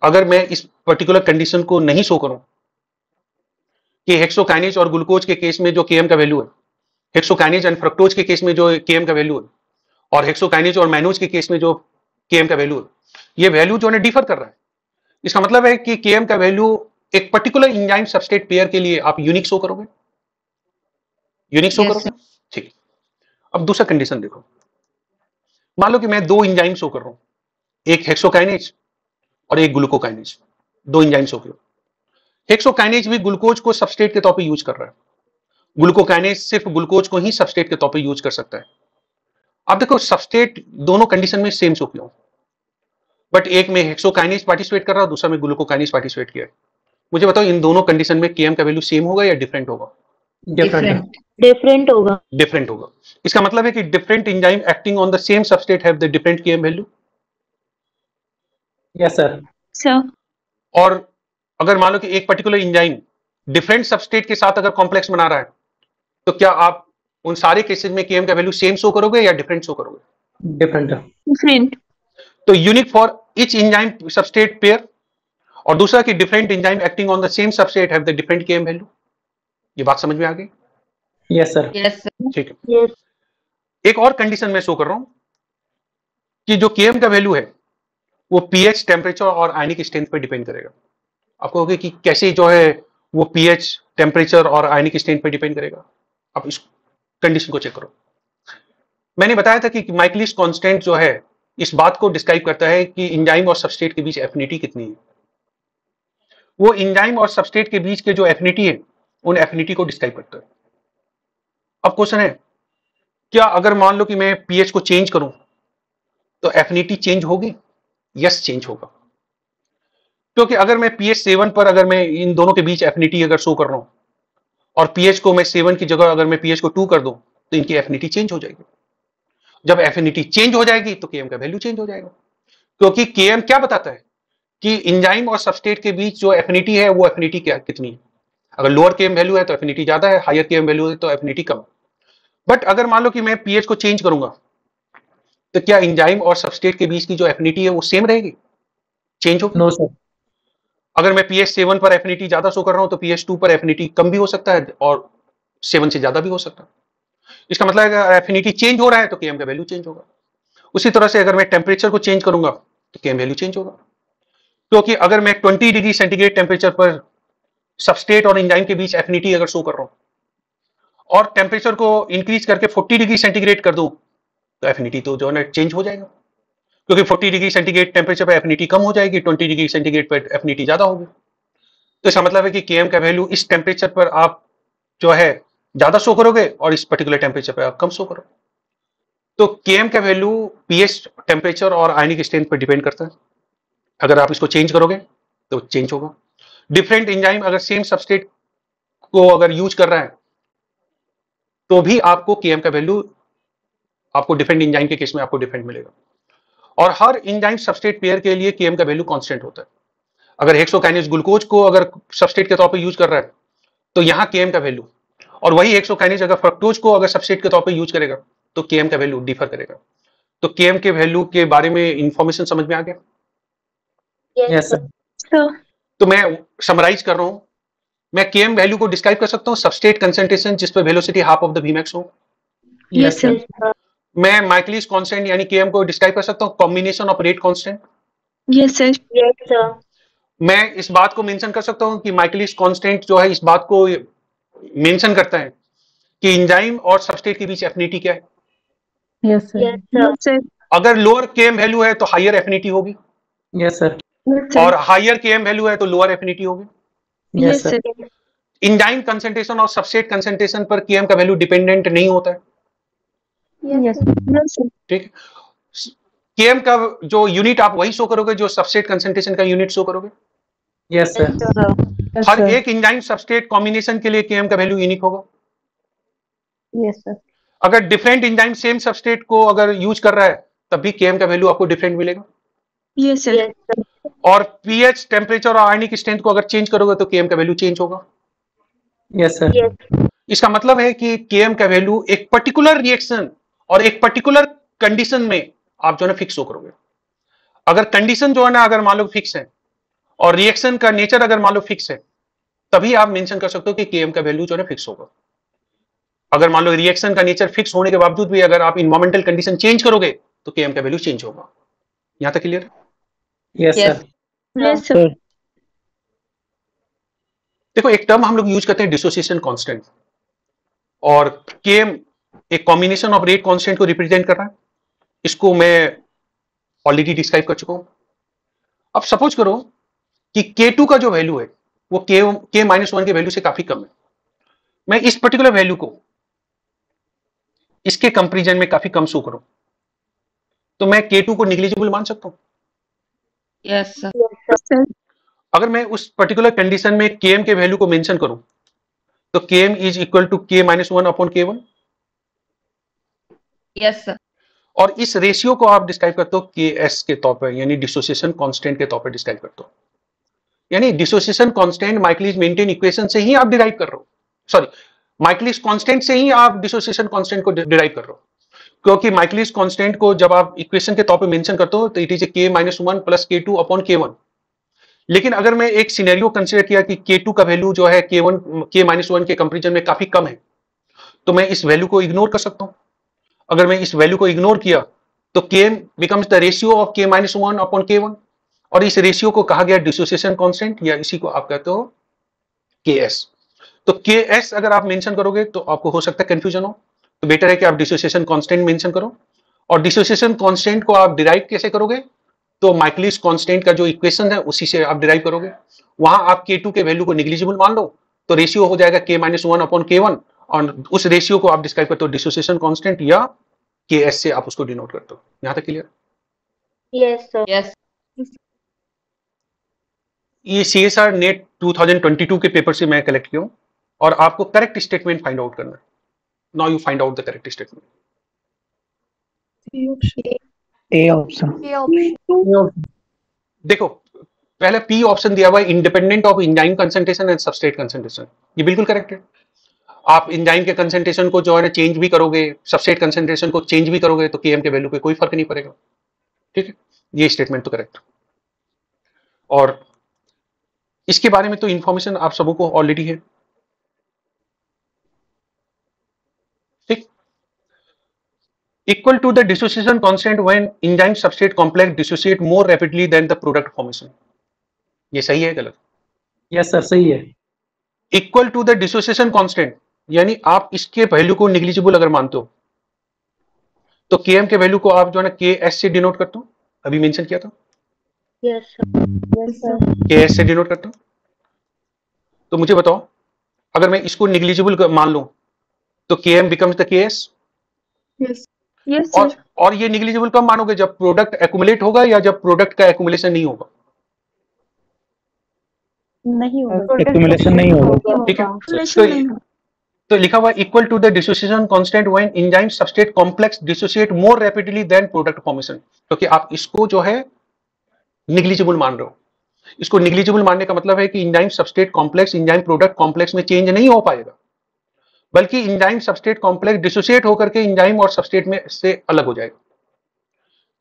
अगर मैं इस पर्टिकुलर कंडीशन को नहीं शो करूं कि हेक्सोकाइनेज और ग्लूकोज के केस में जो Km का वैल्यू है, हेक्सोकाइनेज एंड फ्रक्टोज के केस में जो Km का वैल्यू है, और हेक्सोकाइनेज और मैनोज के केस में जो Km का वैल्यू है, ये वैल्यू जो है डिफर कर रहा है। इसका मतलब है कि Km का वैल्यू एक पर्टिकुलर एंजाइम सबस्ट्रेट पेयर के लिए आप यूनिक शो करोगे, यूनिक शो Yes, करोगे। ठीक, अब दूसरा कंडीशन देखो। मान लो कि मैं दो एंजाइम शो कर रहा हूं, एक हेक्सोकाइनेज और एक ग्लूकोकाइनेज, दो एंजाइम शो कर। हेक्सोकाइनेज भी ग्लूकोज को सबस्ट्रेट के तौर पे यूज कर रहा है, ग्लूकोकाइनेज सिर्फ ग्लूकोज को ही सबस्ट्रेट के तौर पे यूज कर सकता है। अब देखो सबस्ट्रेट दोनों कंडीशन में सेम शो किया हूं, बट एक में हेक्सोकाइनेज पार्टिसिपेट कर रहा है, दूसरा में ग्लूकोकाइनेज पार्टिसिपेट किया है। मुझे बताओ इन दोनों कंडीशन में Km का वैल्यू सेम होगा या डिफरेंट होगा? different. डिफरेंट होगा। डिफरेंट होगा। इसका मतलब है कि different enzyme acting on the same substrate have the different Km value. Yes, sir. Sir और अगर मान लो कि एक पर्टिकुलर एंजाइम डिफरेंट सबस्ट्रेट के साथ अगर कॉम्प्लेक्स बना रहा है, तो क्या आप उन सारे केसेस में Km का वैल्यू सेम शो करोगे या डिफरेंट शो करोगे? Different. डिफरेंट। तो unique for each enzyme substrate pair, और दूसरा कि different enzyme acting on the same substrate have the different Km value. ये बात समझ में आ गई? Yes, sir. Yes, sir. ठीक है। यस एक और कंडीशन में शो कर रहा हूं कि जो Km का वैल्यू है वो पीएच, टेम्परेचर और आयनिक स्ट्रेंथ पर डिपेंड करेगा। आपको होगा कि कैसे जो है वो पीएच, टेम्परेचर और आयनिक स्ट्रेंथ पर डिपेंड करेगा। आप इस कंडीशन को चेक करो। मैंने बताया था कि माइकलिस कांस्टेंट जो है इस बात को डिस्क्राइब करता है कि एंजाइम और सबस्ट्रेट के बीच एफिनिटी कितनी है। वो एंजाइम और सबस्ट्रेट के बीच के जो एफिनिटी है उन एफिनिटी को डिस्क्राइब करता है। अब क्वेश्चन है, क्या अगर मान लो कि मैं पीएच को चेंज करूं तो एफिनिटी चेंज होगी? यस, चेंज होगा। क्योंकि अगर मैं पीएच 7 पर अगर मैं इन दोनों के बीच एफिनिटी अगर शो कर रहा हूं और पीएच को मैं 7 की जगह अगर मैं पीएच को 2 कर दूं तो इनकी एफिनिटी चेंज हो जाएगी। जब एफिनिटी चेंज हो जाएगी तो Km का वैल्यू चेंज हो जाएगा, क्योंकि Km क्या बताता है कि एंजाइम और सबस्ट्रेट के बीच जो एफिनिटी है वो एफिनिटी क्या कितनी है। अगर लोअर Km वैल्यू है तो एफिनिटी ज्यादा है, हायर Km वैल्यू है तो एफिनिटी कम। बट अगर मान लो कि मैं पीएच को चेंज करूंगा तो क्या एंजाइम और सबस्ट्रेट के बीच की जो एफिनिटी है वो सेम रहेगी? चेंज होगी? No, sir. अगर मैं पीएच 7 पर एफिनिटी ज्यादा शो कर रहा हूं तो पीएच 2 पर एफिनिटी कम भी हो सकता है और 7 से ज्यादा भी हो सकता है। इसका मतलब है अगर एफिनिटी चेंज हो रहा है तो Km का वैल्यू चेंज होगा। उसी तरह से अगर मैं टेम्परेचर को चेंज करूंगा तो Km वैल्यू चेंज होगा, क्योंकि अगर मैं 20 डिग्री सेंटीग्रेड टेम्परेचर पर सबस्ट्रेट और एंजाइम के बीच एफिनिटी अगर शो कर रहा हूं और टेम्परेचर को इंक्रीज करके 40 डिग्री सेंटीग्रेड कर दूं तो एफिनिटी तो जो है चेंज हो जाएगा, क्योंकि 40 डिग्री सेंटीग्रेड टेम्परेचर पर एफिनिटी कम हो जाएगी, 20 डिग्री सेंटीग्रेड पर एफिनिटी ज्यादा होगी। तो इसका मतलब है कि Km का वैल्यू इस टेम्परेचर पर आप जो है ज्यादा शो करोगे और इस पर्टिकुलर टेम्परेचर पर आप कम शो करोगे। तो Km का वैल्यू पीएच, टेम्परेचर और आयनिक स्ट्रेंथ पर डिपेंड करता है। अगर आप इसको चेंज करोगे तो चेंज होगा। डिफरेंट एंजाइम अगर सेम सबस्ट्रेट को अगर यूज कर रहा है तो भी आपको Km का वैल्यू आपको डिफरेंट एंजाइम के केस में आपको डिफरेंट मिलेगा। और हर एंजाइम सबस्ट्रेट पेयर के लिए Km का वैल्यू कांस्टेंट होता है। अगर हेक्सोकाइनेज ग्लूकोज को अगर सबस्ट्रेट के तौर पर यूज कर रहा है तो यहां Km का वैल्यू, और वही हेक्सोकाइनेज अगर फ्रक्टोज को अगर सबस्ट्रेट के तौर पर यूज करेगा तो Km का वैल्यू डिफर करेगा। तो Km के वैल्यू के बारे में इंफॉर्मेशन समझ में आ गया? Yes, sir. sir. तो मैं समराइज कर रहा हूं, मैं Km वैल्यू को डिस्क्राइब कर सकता हूं सबस्ट्रेट कंसंट्रेशन जिस पर velocity half of the Vmax हो। Yes, sir. मैं माइकलिस कांस्टेंट यानी Km को डिस्क्राइब कर सकता हूं combination of rate constant. Yes, sir. Yes, sir. मैं इस बात को मेंशन कर सकता हूं कि माइकलिस कांस्टेंट जो है इस बात को मेंशन करता है कि एंजाइम और सबस्ट्रेट के बीच एफिनिटी क्या है। Yes, sir. Yes, sir. Yes, sir. अगर लोअर Km वैल्यू है तो हायर एफिनिटी होगी Yes, sir. Yes, sir. और हायर Km वैल्यू है तो लोअर एफिनिटी होगी। Yes, Yes, sir. sir. Enzyme concentration और सबस्ट्रेट कंसंट्रेशन पर Km का वैल्यू डिपेंडेंट नहीं होता है। Yes, sir. Yes, sir. ठीक है, Km का जो यूनिट आप वही शो करोगे जो सबस्ट्रेट कंसंट्रेशन का यूनिट शो करोगे। Yes, sir. Yes, हर sir. एक एंजाइम सबस्ट्रेट कॉम्बिनेशन के लिए Km का वैल्यू यूनिक होगा। Yes, sir. अगर डिफरेंट एंजाइम सेम सबस्ट्रेट को अगर यूज कर रहा है तब भी Km का वैल्यू आपको डिफरेंट मिलेगा। Yes, sir. Yes, sir. और पीएच टेम्परेचर और आयनिक स्ट्रेंथ को अगर चेंज करोगे तो Km का वैल्यू चेंज होगा। Yes, sir. Yes. इसका मतलब है कि Km का वैल्यू एक पर्टिकुलर रिएक्शन और एक पर्टिकुलर कंडीशन में आप जो है फिक्स हो करोगे। अगर कंडीशन जो है ना अगर मान लो फिक्स है और रिएक्शन का नेचर अगर मान लो फिक्स है तभी आप मेंशन कर सकते हो कि Km का वैल्यू जो है फिक्स होगा। अगर मान लो रिएक्शन का नेचर फिक्स होने के बावजूद भी अगर आप इन्वायरमेंटल कंडीशन चेंज करोगे तो Km का वैल्यू चेंज होगा। यहां तक क्लियर है? Yes, Yes. sir. Yes, sir. देखो एक टर्म हम लोग यूज करते हैं डिसोसिएशन कांस्टेंट और Km एक कॉम्बिनेशन ऑफ रेट कांस्टेंट को रिप्रेजेंट कर रहा है। इसको मैं ऑलरेडी डिस्क्राइब कर चुका हूं। अब सपोज करो कि K2 का जो वैल्यू है वो K-1 के वैल्यू से काफी कम है। मैं इस पर्टिकुलर वैल्यू को इसके कंपैरिजन में काफी कम शो करूं तो मैं K2 को निग्लिजिबल मान सकता हूं। Yes, sir. Yes, sir. अगर मैं उस पर्टिकुलर कंडीशन में Km के वैल्यू को मेंशन करूं तो Km is equal to K-1 upon K1 Yes, sir. और इस रेशियो को आप डिस्क्राइब करते हो Ks के तौर पर यानी डिसोसिएशन कांस्टेंट के तौर पर डिस्क्राइब करते हो। यानी dissociation constant Michaelis Menten equation से ही आप डिराइव कर रहे हो। सॉरी, माइकलिस कांस्टेंट से ही आप डिसोसिएशन कांस्टेंट को डिराइव कर रहे हो क्योंकि माइकलिस कांस्टेंट को जब आप इक्वेशन के तौर पे मेंशन करते हो तो it is K-1 plus K2 upon K1। लेकिन अगर मैं एक सिनेरियो कंसीडर किया कि K2 का वैल्यू जो है K-1 के कंपैरिजन में काफी कम है तो मैं इस वैल्यू को इग्नोर कर सकता हूं। अगर मैं इस वैल्यू को इग्नोर किया तो Km becomes the ratio of K-1 upon K1 और इस रेशियो को कहा गया डिसोसिएशन कांस्टेंट या इसी को आप कहते हो Ks। तो Ks अगर आप मेंशन करोगे तो आपको हो सकता है कंफ्यूजन हो, तो बेटर है कि आप डिसोसिएशन कांस्टेंट मेंशन करो। और डिसोसिएशन कांस्टेंट को आप डिराइव कैसे करोगे तो माइकलिस कांस्टेंट का जो इक्वेशन है उसी से आप डिराइव करोगे। वहां आप K2 के वैल्यू को निग्लिजिबल मान लो तो रेशियो हो जाएगा K-1 अपॉन K1 और उस रेशियो को आप डिस्क्राइब करते हो डिसोसिएशन कांस्टेंट या Ks से आप उसको डिनोट करते हो। यहां तक क्लियर? Yes, sir. Yes. ये CSR नेट 2022 के पेपर से मैं कलेक्ट किया हूं और आपको करेक्ट स्टेटमेंट फाइंड आउट करना है। Now you find out the correct statement. A option. देखो पहले P ऑप्शन दिया हुआ है independent of enzyme concentration and substrate concentration, ये बिल्कुल करेक्ट है। आप एंजाइम के कंसंट्रेशन को जो है ना चेंज भी करोगे, सबस्ट्रेट कंसंट्रेशन को चेंज भी करोगे तो Km के वैल्यू पे कोई फर्क नहीं पड़ेगा। ठीक है, ये स्टेटमेंट तो करेक्ट। और इसके बारे में तो इंफॉर्मेशन आप सबों को ऑलरेडी है। ठीक, equal to the dissociation constant when enzyme substrate complex dissociate more rapidly than the product formation। ये सही है गलत? Yes, sir. सही है. Equal to the dissociation constant यानी आप इसके वैल्यू को निग्लिजिबल अगर मानते हो तो Km के वैल्यू को आप जो है ना Ks से डिनोट करते हो, अभी मेंशन किया था। Yes, sir. Yes, sir. Ks से डिनोट करते हो। तो मुझे बताओ अगर मैं इसको निग्लिजिबल मान लूं तो Km becomes the Ks। Yes. Yes, sir. और ये निग्लिजिबल कब मानोगे जब प्रोडक्ट एक्युमुलेट होगा या जब प्रोडक्ट का एक्युमुलेशन नहीं होगा? नहीं होगा। Accumulation नहीं होगा. ठीक है, Accumulation नहीं होगा। तो लिखा हुआ equal to the dissociation constant when enzyme substrate complex dissociate more rapidly than product formation. क्योंकि आप इसको जो है निग्लिजिबल मान रहे हो। इसको निग्लिजिबल मानने का मतलब है कि enzyme substrate complex enzyme product complex में चेंज नहीं हो पाएगा, बल्कि एंजाइम सबस्ट्रेट कॉम्प्लेक्स डिसोसिएट होकर के एंजाइम और सबस्ट्रेट में से अलग हो जाएगा,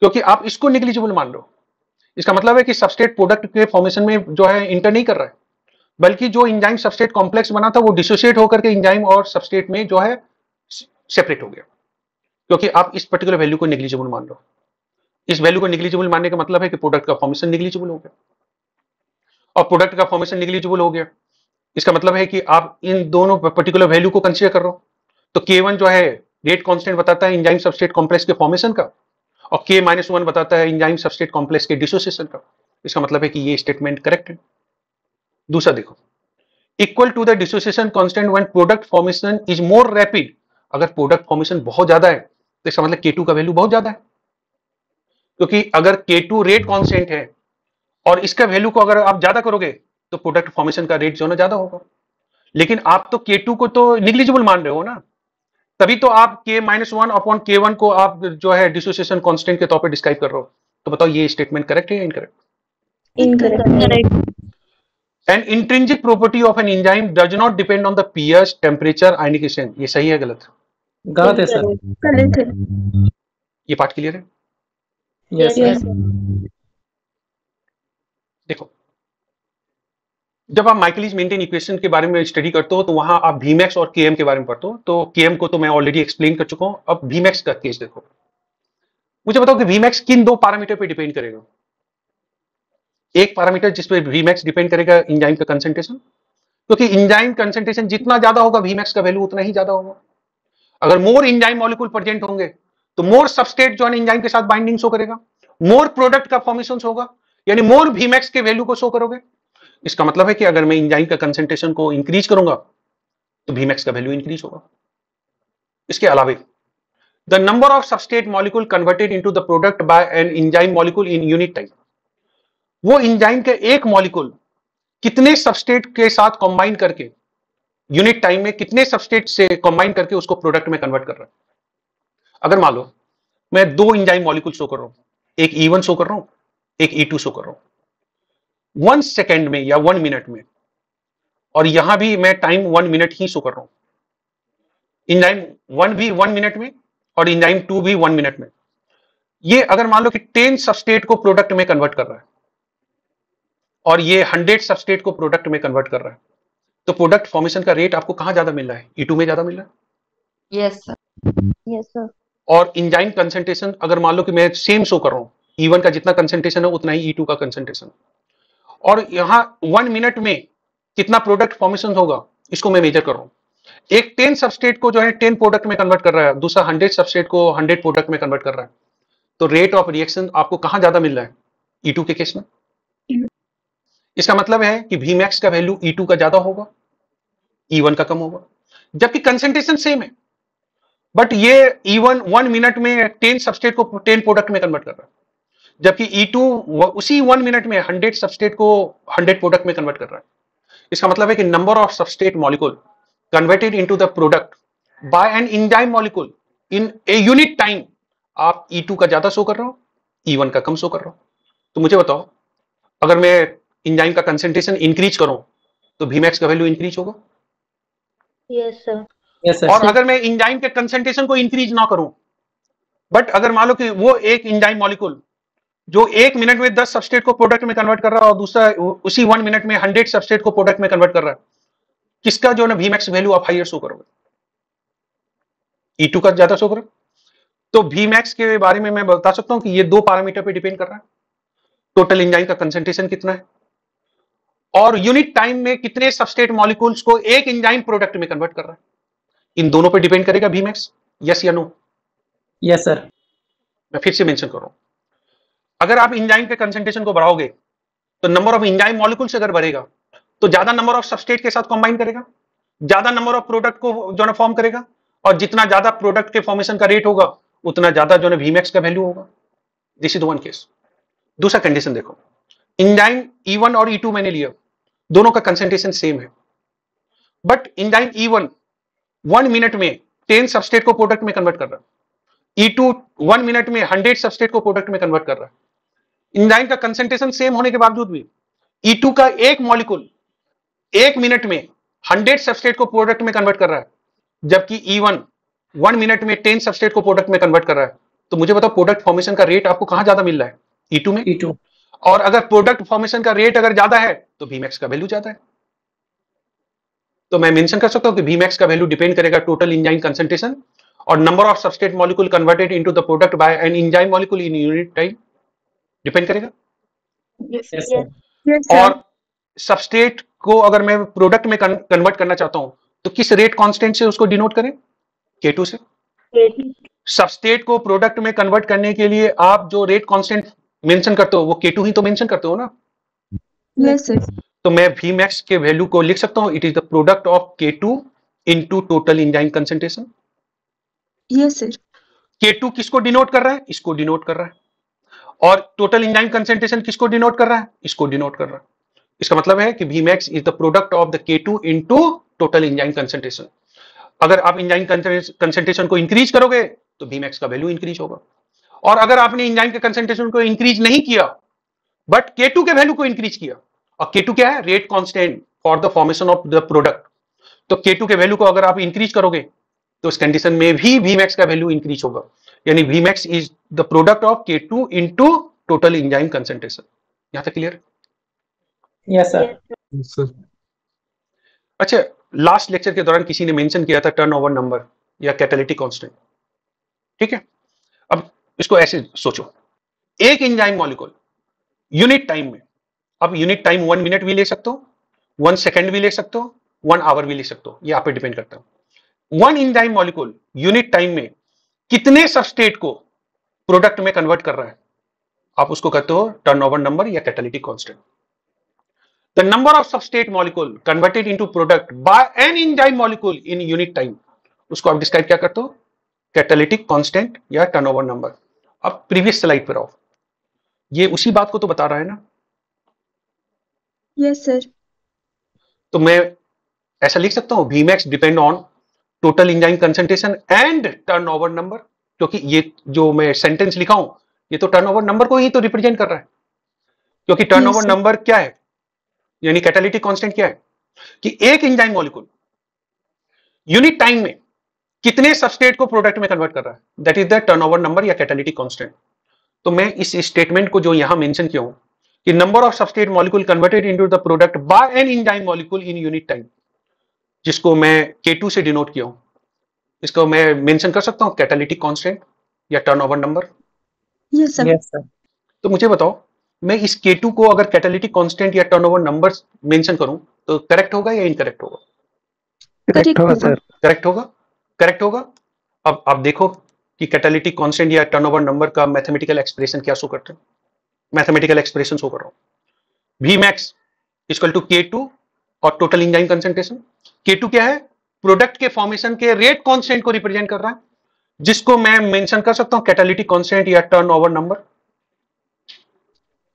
क्योंकि आप इसको निग्लिजिबल मान रहे हो। इसका मतलब है कि सबस्ट्रेट प्रोडक्ट के फॉर्मेशन में जो है इंटर नहीं कर रहा है, बल्कि जो एंजाइम सबस्ट्रेट कॉम्प्लेक्स बना था वो डिसोशिएट होकर के एंजाइम और सबस्ट्रेट में जो है सेपरेट हो गया, क्योंकि आप इस पर्टिकुलर वैल्यू को नेग्लिजिबल मान लो। इस वैल्यू को नेग्लिजिबल मानने का मतलब है कि प्रोडक्ट का फॉर्मेशन नेग्लिजिबल हो गया, और प्रोडक्ट का फॉर्मेशन नेग्लिजिबल हो गया इसका मतलब है कि आप इन दोनों पर्टिकुलर वैल्यू को कंसीडर कर रहे हो। तो K1 जो है रेट कांस्टेंट बताता है एंजाइम सबस्ट्रेट कॉम्प्लेक्स के फॉर्मेशन का, और K-1 बताता है एंजाइम सबस्ट्रेट कॉम्प्लेक्स के डिसोसिएशन का। इसका मतलब है कि ये स्टेटमेंट करेक्ट है। दूसरा देखो, equal to the dissociation constant when product formation is more rapid. अगर प्रोडक्ट फॉर्मेशन बहुत ज्यादा है तो इसका मतलब K2 का वैल्यू बहुत ज्यादा है, क्योंकि अगर K2 रेट कांस्टेंट है और इसका वैल्यू को अगर आप ज्यादा करोगे तो प्रोडक्ट फॉर्मेशन का रेट जो है ज्यादा होगा। लेकिन आप तो K2 को तो निग्लिजिबल मान रहे हो ना, तभी तो आप K-1 अपॉन K1 को आप जो है डिसोसिएशन कांस्टेंट के तौर पे डिस्क्राइब कर रहे हो। तो बताओ ये स्टेटमेंट करेक्ट है या incorrect? Incorrect. An intrinsic property of an enzyme does not depend on the pH, temperature, ionization। ये सही है गलत? गलत है सर। गलत है। ये पार्ट क्लियर है? Yes Yes. देखो, जब आप माइकलिस मेंटेन इक्वेशन के बारे में स्टडी करते हो तो वहां आप Vmax और Km के बारे में पढ़ते हो। तो Km को तो मैं ऑलरेडी एक्सप्लेन कर चुका हूं। अब Vmax का केस देखो। मुझे बताओ कि Vmax किन दो पैरामीटर पे डिपेंड करेगा? एक पैरामीटर जिस पे Vmax डिपेंड करेगा एंजाइम का कंसंट्रेशन, क्योंकि एंजाइम कंसंट्रेशन जितना ज्यादा होगा Vmax का वैल्यू उतना ही ज्यादा होगा। अगर मोर एंजाइम मॉलिक्यूल प्रेजेंट होंगे तो मोर सबस्ट्रेट जो है एंजाइम के साथ बाइंडिंग शो करेगा, मोर प्रोडक्ट का फॉर्मेशन होगा, यानी मोर Vmax के वैल्यू को शो करोगे। इसका मतलब है कि अगर मैं एंजाइम का कंसंट्रेशन को इंक्रीज करूंगा तो Vmax का वैल्यू इंक्रीज होगा। इसके अलावा the number of substrate molecule converted into the product by an enzyme molecule in unit time, वो एंजाइम के एक मॉलिक्यूल कितने सबस्ट्रेट के साथ कंबाइन करके यूनिट टाइम में कितने सबस्ट्रेट से कंबाइन करके उसको प्रोडक्ट में कन्वर्ट कर रहा है। अगर मान लो मैं दो एंजाइम मॉलिक्यूल शो कर रहा हूं, एक E1 शो कर रहा हूं, एक E2 शो कर रहा हूं 1 सेकेंड में या 1 मिनट में, और यहां भी मैं टाइम 1 मिनट ही शो कर रहा हूं। एंजाइम 1 भी 1 मिनट में और एंजाइम 2 भी 1 मिनट में। ये अगर मान लो कि 10 सबस्ट्रेट को प्रोडक्ट में कन्वर्ट कर रहा है और ये 100 सबस्ट्रेट को प्रोडक्ट में कन्वर्ट कर रहा है, तो प्रोडक्ट फॉर्मेशन का रेट आपको कहां ज्यादा मिल रहा है? E2 में ज्यादा मिल रहा है। Yes, sir. Yes, sir. और एंजाइम कंसंट्रेशन अगर मान लो कि मैं सेम शो कर रहा हूं, E1 का जितना कंसंट्रेशन है उतना ही E2 का कंसंट्रेशन, और यहां 1 मिनट में कितना प्रोडक्ट फॉर्मेशन होगा इसको मैं मेजर कर रहा हूं। एक 10 सबस्ट्रेट को जो है 10 प्रोडक्ट में कन्वर्ट कर रहा है, दूसरा 100 सबस्ट्रेट को 100 प्रोडक्ट में कन्वर्ट कर रहा है, तो रेट ऑफ रिएक्शन आपको कहां ज्यादा मिल रहा है? E2 के केस में। इसका मतलब है कि Vmax का वैल्यू E2 का ज्यादा होगा, E1 का कम होगा, जबकि कंसंट्रेशन सेम है, बट ये E1 1 मिनट में 10 सबस्ट्रेट को 10 प्रोडक्ट में कन्वर्ट कर रहा है, जबकि E2 उसी 1 मिनट में 100 सबस्ट्रेट को 100 प्रोडक्ट में कन्वर्ट कर रहा है। इसका मतलब है कि number of substrate molecule converted into the product by an enzyme molecule in a unit time, आप E2 का ज्यादा शो कर रहे हो, E1 का कम शो कर रहे हो। तो मुझे बताओ, अगर मैं एंजाइम का कंसंट्रेशन इंक्रीज करूं तो Vmax का वैल्यू इंक्रीज होगा? Yes, sir. यस और सर। अगर मैं एंजाइम के कंसंट्रेशन को इंक्रीज ना करूं, बट अगर मान लो कि वो एक एंजाइम मॉलिक्यूल जो 1 मिनट में 10 सबस्ट्रेट को प्रोडक्ट में कन्वर्ट कर रहा है और दूसरा उसी 1 मिनट में 100 सबस्ट्रेट को प्रोडक्ट में कन्वर्ट कर रहा है, किसका जो है ना Vmax वैल्यू आप हायर शो करोगे? E2 का ज्यादा शो करोगे। तो Vmax के बारे में मैं बता सकता हूं कि ये दो पैरामीटर पे डिपेंड कर रहा है, टोटल एंजाइम का कंसंट्रेशन कितना है और यूनिट टाइम में कितने सबस्ट्रेट मॉलिक्यूल्स को एक एंजाइम प्रोडक्ट में कन्वर्ट कर रहा है। इन दोनों पे डिपेंड करेगा Vmax, यस या नो? Yes sir. मैं फिर से मेंशन कर रहा हूं, अगर आप एंजाइम के कंसंट्रेशन को बढ़ाओगे तो नंबर ऑफ एंजाइम मॉलिक्यूल्स अगर बढ़ेगा तो ज्यादा नंबर ऑफ सबस्ट्रेट के साथ कंबाइन करेगा, ज्यादा नंबर ऑफ प्रोडक्ट को जो है फॉर्म करेगा, और जितना ज्यादा प्रोडक्ट के फॉर्मेशन का रेट होगा उतना ज्यादा जो है Vmax का वैल्यू होगा। This is one case. दूसरा कंडीशन देखो, एंजाइम E1 और E2 मैंने लिया, दोनों का कंसंट्रेशन सेम है, बट एंजाइम E1 1 मिनट में 10 सबस्ट्रेट को प्रोडक्ट में कन्वर्ट कर रहा है, E2 1 मिनट में 100 सबस्ट्रेट को प्रोडक्ट में कन्वर्ट कर रहा है। एंजाइम का कंसंट्रेशन सेम होने के बावजूद भी E2 का एक मॉलिक्यूल 1 मिनट में 100 सबस्ट्रेट को प्रोडक्ट में कन्वर्ट कर रहा है, जबकि E1 1 मिनट में 10 सबस्ट्रेट को प्रोडक्ट में कन्वर्ट कर रहा है। तो मुझे बताओ प्रोडक्ट फॉर्मेशन का रेट आपको कहां ज्यादा मिल रहा है? E2 में। E2। और अगर प्रोडक्ट फॉर्मेशन का रेट अगर ज्यादा है तो Vmax का वैल्यू ज्यादा है। तो मैं मेंशन कर सकता हूं कि Vmax का वैल्यू डिपेंड करेगा टोटल एंजाइम कंसंट्रेशन और number of substrate molecule converted into the product by an enzyme molecule in unit time, depend करेगा। Yes, sir. Yes, sir. और सबस्ट्रेट को अगर मैं प्रोडक्ट में कन्वर्ट करना चाहता हूं तो किस रेट कांस्टेंट से उसको डिनोट करें? K2 से। सबस्ट्रेट को प्रोडक्ट में कन्वर्ट करने के लिए आप जो रेट कांस्टेंट मेंशन करते हो वो K2 ही तो मेंशन करते हो ना। Yes, sir. तो मैं Vmax के वैल्यू को लिख सकता हूं, it is the product of K2 into total enzyme concentration. Yes, sir. K2 किसको डिनोट कर रहा है? इसको डिनोट कर रहा है। और टोटल एंजाइम कंसंट्रेशन किसको डिनोट कर रहा है? इसको डिनोट कर रहा है। इसका मतलब है कि Vmax is the product of the K2 into total enzyme concentration. अगर आप एंजाइम कंसंट्रेशन को इंक्रीज करोगे तो Vmax का वैल्यू इंक्रीज होगा, और अगर आपने एंजाइम के कंसंट्रेशन को इंक्रीज नहीं किया बट K2 के वैल्यू को इंक्रीज किया, और K2 क्या है? Rate constant for the formation of the product. तो K2 के वैल्यू को अगर आप इंक्रीज करोगे तो इस कंडीशन में भी Vmax का वैल्यू इंक्रीज होगा, यानी Vmax is the product of K2 into total enzyme concentration. यहां तक क्लियर? Yes, sir. सर अच्छा, लास्ट लेक्चर के दौरान किसी ने मेंशन किया था टर्नओवर नंबर या कैटालिटिक कांस्टेंट, ठीक है? अब इसको ऐसे सोचो, एक एंजाइम मॉलिक्यूल यूनिट टाइम में, अब यूनिट टाइम 1 मिनट भी ले सकते हो, 1 सेकंड भी ले सकते हो, 1 आवर भी ले सकते हो, ये आप पे डिपेंड करता है। 1 एंजाइम मॉलिक्यूल यूनिट टाइम में कितने सबस्ट्रेट को प्रोडक्ट में कन्वर्ट कर रहा है, आप उसको कहते हो टर्नओवर नंबर या catalytic constant. The number of substrate molecule converted into product by an enzyme molecule in unit time, उसको आप डिस्क्राइब क्या करते हो? कैटालिटिक कांस्टेंट या टर्नओवर नंबर। अब प्रीवियस स्लाइड पर आओ, ये उसी बात को तो बता रहा है ना। Yes, sir. तो मैं ऐसा लिख सकता हूं Vmax depend on total enzyme concentration and turnover number, क्योंकि ये जो मैं सेंटेंस लिखा हूं ये तो टर्नओवर नंबर को ही तो रिप्रेजेंट कर रहा है, क्योंकि टर्नओवर sir. नंबर क्या है, यानी कैटालिटिक कांस्टेंट क्या है कि एक एंजाइम मॉलिक्यूल यूनिट टाइम में कितने सबस्ट्रेट को प्रोडक्ट में कन्वर्ट कर रहा है, that is the turnover number या कैटालिटिक कांस्टेंट। तो मैं इस स्टेटमेंट को जो यहां मेंशन किया हूं कि number of substrate molecule converted into the product by an enzyme molecule in unit time, जिसको मैं K2 से डिनोट किया हूं, इसको मैं मेंशन कर सकता हूं कैटालिटिक कांस्टेंट या turnover number. Yes, sir. Yes, sir. तो मुझे बताओ, मैं इस K2 को अगर कैटालिटिक कांस्टेंट या टर्नओवर नंबर मेंशन करूं तो करेक्ट होगा या इनकरेक्ट होगा? Correct होगा, sir. करेक्ट होगा, करेक्ट होगा। अब आप देखो कि कैटालिटिक कांस्टेंट या टर्नओवर नंबर का मैथमेटिकल एक्सप्रेशन क्या शो करते हैं। मैथमेटिकल एक्सप्रेशन शो कर रहा हूं, Vmax इक्वल टू K2 और टोटल एंजाइम कंसंट्रेशन। K2 क्या है? प्रोडक्ट के फॉर्मेशन के रेट कांस्टेंट को रिप्रेजेंट कर रहा है, जिसको मैं मेंशन कर सकता हूं कैटालिटिक कांस्टेंट या टर्नओवर नंबर।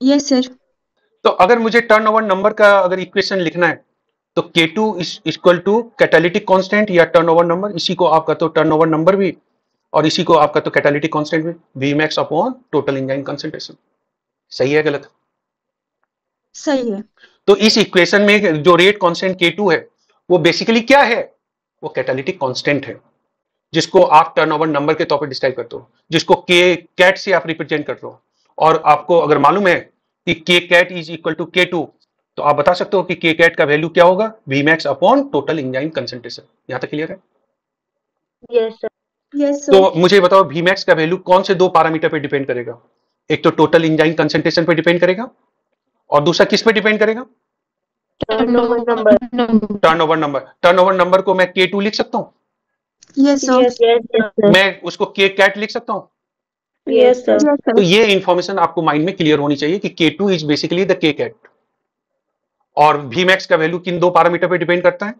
Yes, sir. तो अगर मुझे टर्नओवर नंबर का अगर इक्वेशन लिखना है तो K2 is equal to catalytic constant या टर्नओवर नंबर, इसी को आप कहते हो टर्नओवर नंबर भी और इसी को आप कहते हो कैटालिटिक कांस्टेंट भी, Vmax upon total enzyme concentration. सही है गलत? सही है। तो इस इक्वेशन में जो रेट कांस्टेंट K2 है वो बेसिकली क्या है? वो कैटालिटिक कांस्टेंट है, जिसको आप टर्नओवर नंबर के तौर पर डिस्क्राइब करते हो, जिसको K कैट से आप रिप्रेजेंट करते हो। और आपको अगर मालूम है कि K cat is equal to K2 तो आप बता सकते हो कि K कैट का वैल्यू क्या होगा? Vmax upon total enzyme concentration. यहां तक क्लियर है? Yes, sir. Yes, sir. तो मुझे बताओ Vmax का वैल्यू कौन से दो पैरामीटर पे डिपेंड करेगा? एक तो टोटल एंजाइम कंसंट्रेशन पे डिपेंड करेगा और दूसरा किस पे डिपेंड करेगा? Turnover number. Turnover number. Turnover number को मैं K2 लिख सकता हूं, Yes, sir. Yes, yes, sir. मैं उसको K कैट लिख सकता हूं। Yes, sir. Yes, तो sir. ये इंफॉर्मेशन आपको माइंड में क्लियर होनी चाहिए कि K2 इज बेसिकली द K कैट, और Vmax का वैल्यू किन दो पैरामीटर पे डिपेंड करता है?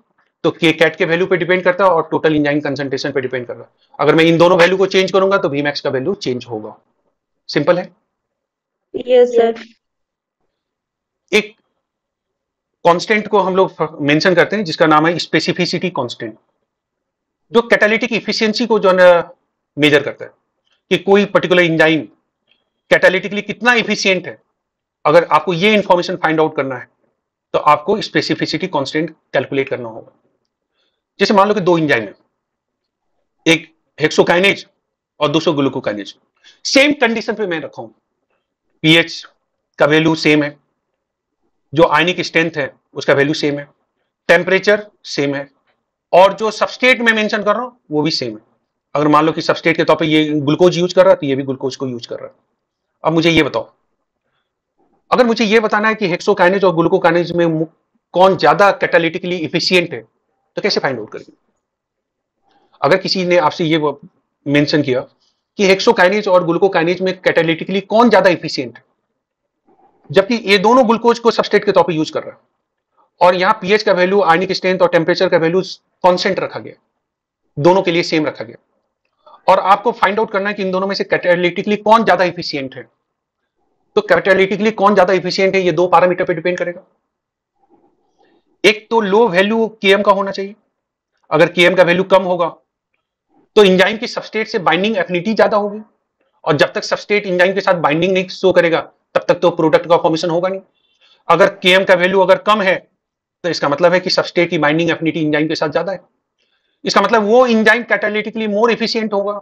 तो K कैट के वैल्यू पे डिपेंड करता है और टोटल एंजाइम कंसंट्रेशन पे डिपेंड करता है। अगर मैं इन दोनों वैल्यू को चेंज करूंगा तो Vmax का वैल्यू चेंज होगा। सिंपल है। Yes, sir. एक कांस्टेंट को हम लोग मेंशन करते हैं जिसका नाम है स्पेसिफिसिटी कांस्टेंट, जो कैटालिटिक इफिशिएंसी को जो मेजर करता है कि कोई पर्टिकुलर एंजाइम कैटालिटिकली कितना इफिशिएंट है। अगर आपको ये इंफॉर्मेशन फाइंड आउट करना है तो आपको स्पेसिफिसिटी कांस्टेंट कैलकुलेट करना होगा। जैसे मान लो कि दो एंजाइम है, एक हेक्सोकाइनेज और दूसरा ग्लूकोकाइनेज, सेम कंडीशन पे मैं रखा हूं, पीएच का वैल्यू सेम है, जो आयनिक स्ट्रेंथ है उसका वैल्यू सेम है, टेम्परेचर सेम है, और जो सबस्ट्रेट में मेंशन कर रहा हूं वो भी सेम है। अगर मान लो कि सबस्ट्रेट के तौर पे ये ग्लूकोज यूज कर रहा है तो ये भी ग्लूकोज को यूज कर रहा है। अब मुझे ये बताओ, अगर मुझे ये बताना है कि हेक्सोकाइनेज और ग्लूकोकाइनेज में कौन ज्यादा कैटालिटिकली इफिशियंट है, तो कैसे फाइंड आउट करेंगे? अगर किसी ने आपसे ये मेंशन किया कि हेक्सोकाइनेज और ग्लूकोकाइनेज में कैटालिटिकली कौन ज्यादा इफिशियंट है, जबकि ये दोनों ग्लूकोज को सबस्ट्रेट के तौर पे यूज कर रहा है, और यहाँ पीएच का वैल्यू, आयनिक स्ट्रेंथ और टेम्परेचर का वैल्यू कांस्टेंट रखा गया, दोनों के लिए सेम रखा गया, और आपको फाइंड आउट करना है कि इन दोनों में से कैटालिटिकली कौन ज्यादा इफिशियंट है। तो कैटालिटिकली कौन ज्यादा इफिशियंट है ये दो पैरामीटर पे डिपेंड करेगा। एक तो लो वैल्यू केएम का होना चाहिए, अगर केएम का वैल्यू कम होगा तो एंजाइम की सबस्ट्रेट से बाइंडिंग एफिनिटी ज्यादा होगी, और जब तक सबस्ट्रेट एंजाइम के साथ बाइंडिंग नहीं शो करेगा तब तक तो प्रोडक्ट का फॉर्मेशन होगा नहीं। अगर केएम का वैल्यू अगर कम है तो इसका मतलब है कि सबस्ट्रेट की बाइंडिंग एफिनिटी एंजाइम के साथ ज्यादा है, इसका मतलब वो एंजाइम कैटालिटिकली मोर एफिशिएंट होगा।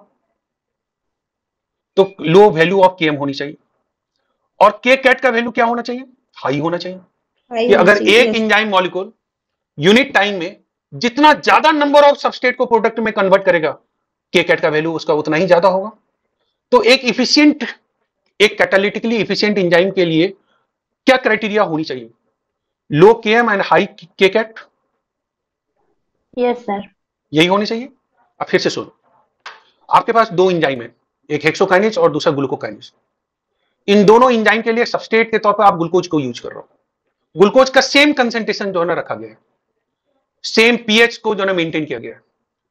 तो लो वैल्यू ऑफ केएम होनी चाहिए। और के कैट का वैल्यू क्या होना चाहिए? हाई होना चाहिए। कि अगर एक एंजाइम मॉलिक्यूल यूनिट टाइम में जितना ज्यादा नंबर ऑफ सबस्ट्रेट को प्रोडक्ट में कन्वर्ट करेगा, के कैट का वैल्यू उसका उतना ही ज्यादा होगा। तो एक इफिशिएंट, एक कैटालिटिकली इफिशिएंट एंजाइम के लिए क्या क्राइटेरिया होनी चाहिए? लो केएम एंड हाई के कैट। यस सर, यही होनी चाहिए। अब फिर से सुनो, आपके पास दो एंजाइम है, एक हेक्सोकाइनेज और दूसरा ग्लूकोकाइनेज। इन दोनों एंजाइम के लिए सबस्ट्रेट के तौर पर आप ग्लूकोज को यूज कर रहे हो। ग्लूकोज का सेम कंसेंट्रेशन जो है ना रखा गया है, सेम पीएच को जो है मेंटेन किया गया है,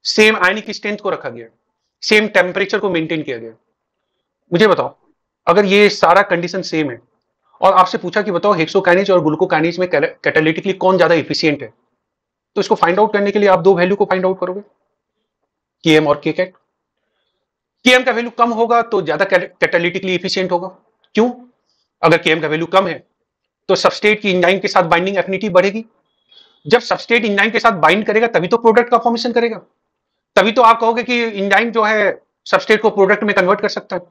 सेम आयनिक स्ट्रेंथ को रखा गया है, सेम टेम्परेचर को मेंटेन किया गया। मुझे बताओ, अगर ये सारा कंडीशन सेम है और आपसे पूछा कि बताओ हेक्सोकाइनेज और ग्लूकोकाइनेज में कैटालिटिकली कौन ज्यादा इफिशिएंट है, तो इसको फाइंड आउट करने के लिए आप दो वैल्यू को फाइंड आउट करोगे, केएम और के कैट। केएम का वैल्यू कम होगा तो ज्यादा कैटालिटिकली इफिशिएंट होगा। क्यों? अगर केएम का वैल्यू कम है तो सबस्ट्रेट की एंजाइम के साथ बाइंडिंग एफिनिटी बढ़ेगी। जब सबस्ट्रेट एंजाइम के साथ बाइंड करेगा तभी तो प्रोडक्ट का फॉर्मेशन करेगा, तभी तो आप कहोगे कि एंजाइम जो है सबस्ट्रेट को प्रोडक्ट में कन्वर्ट कर सकता है।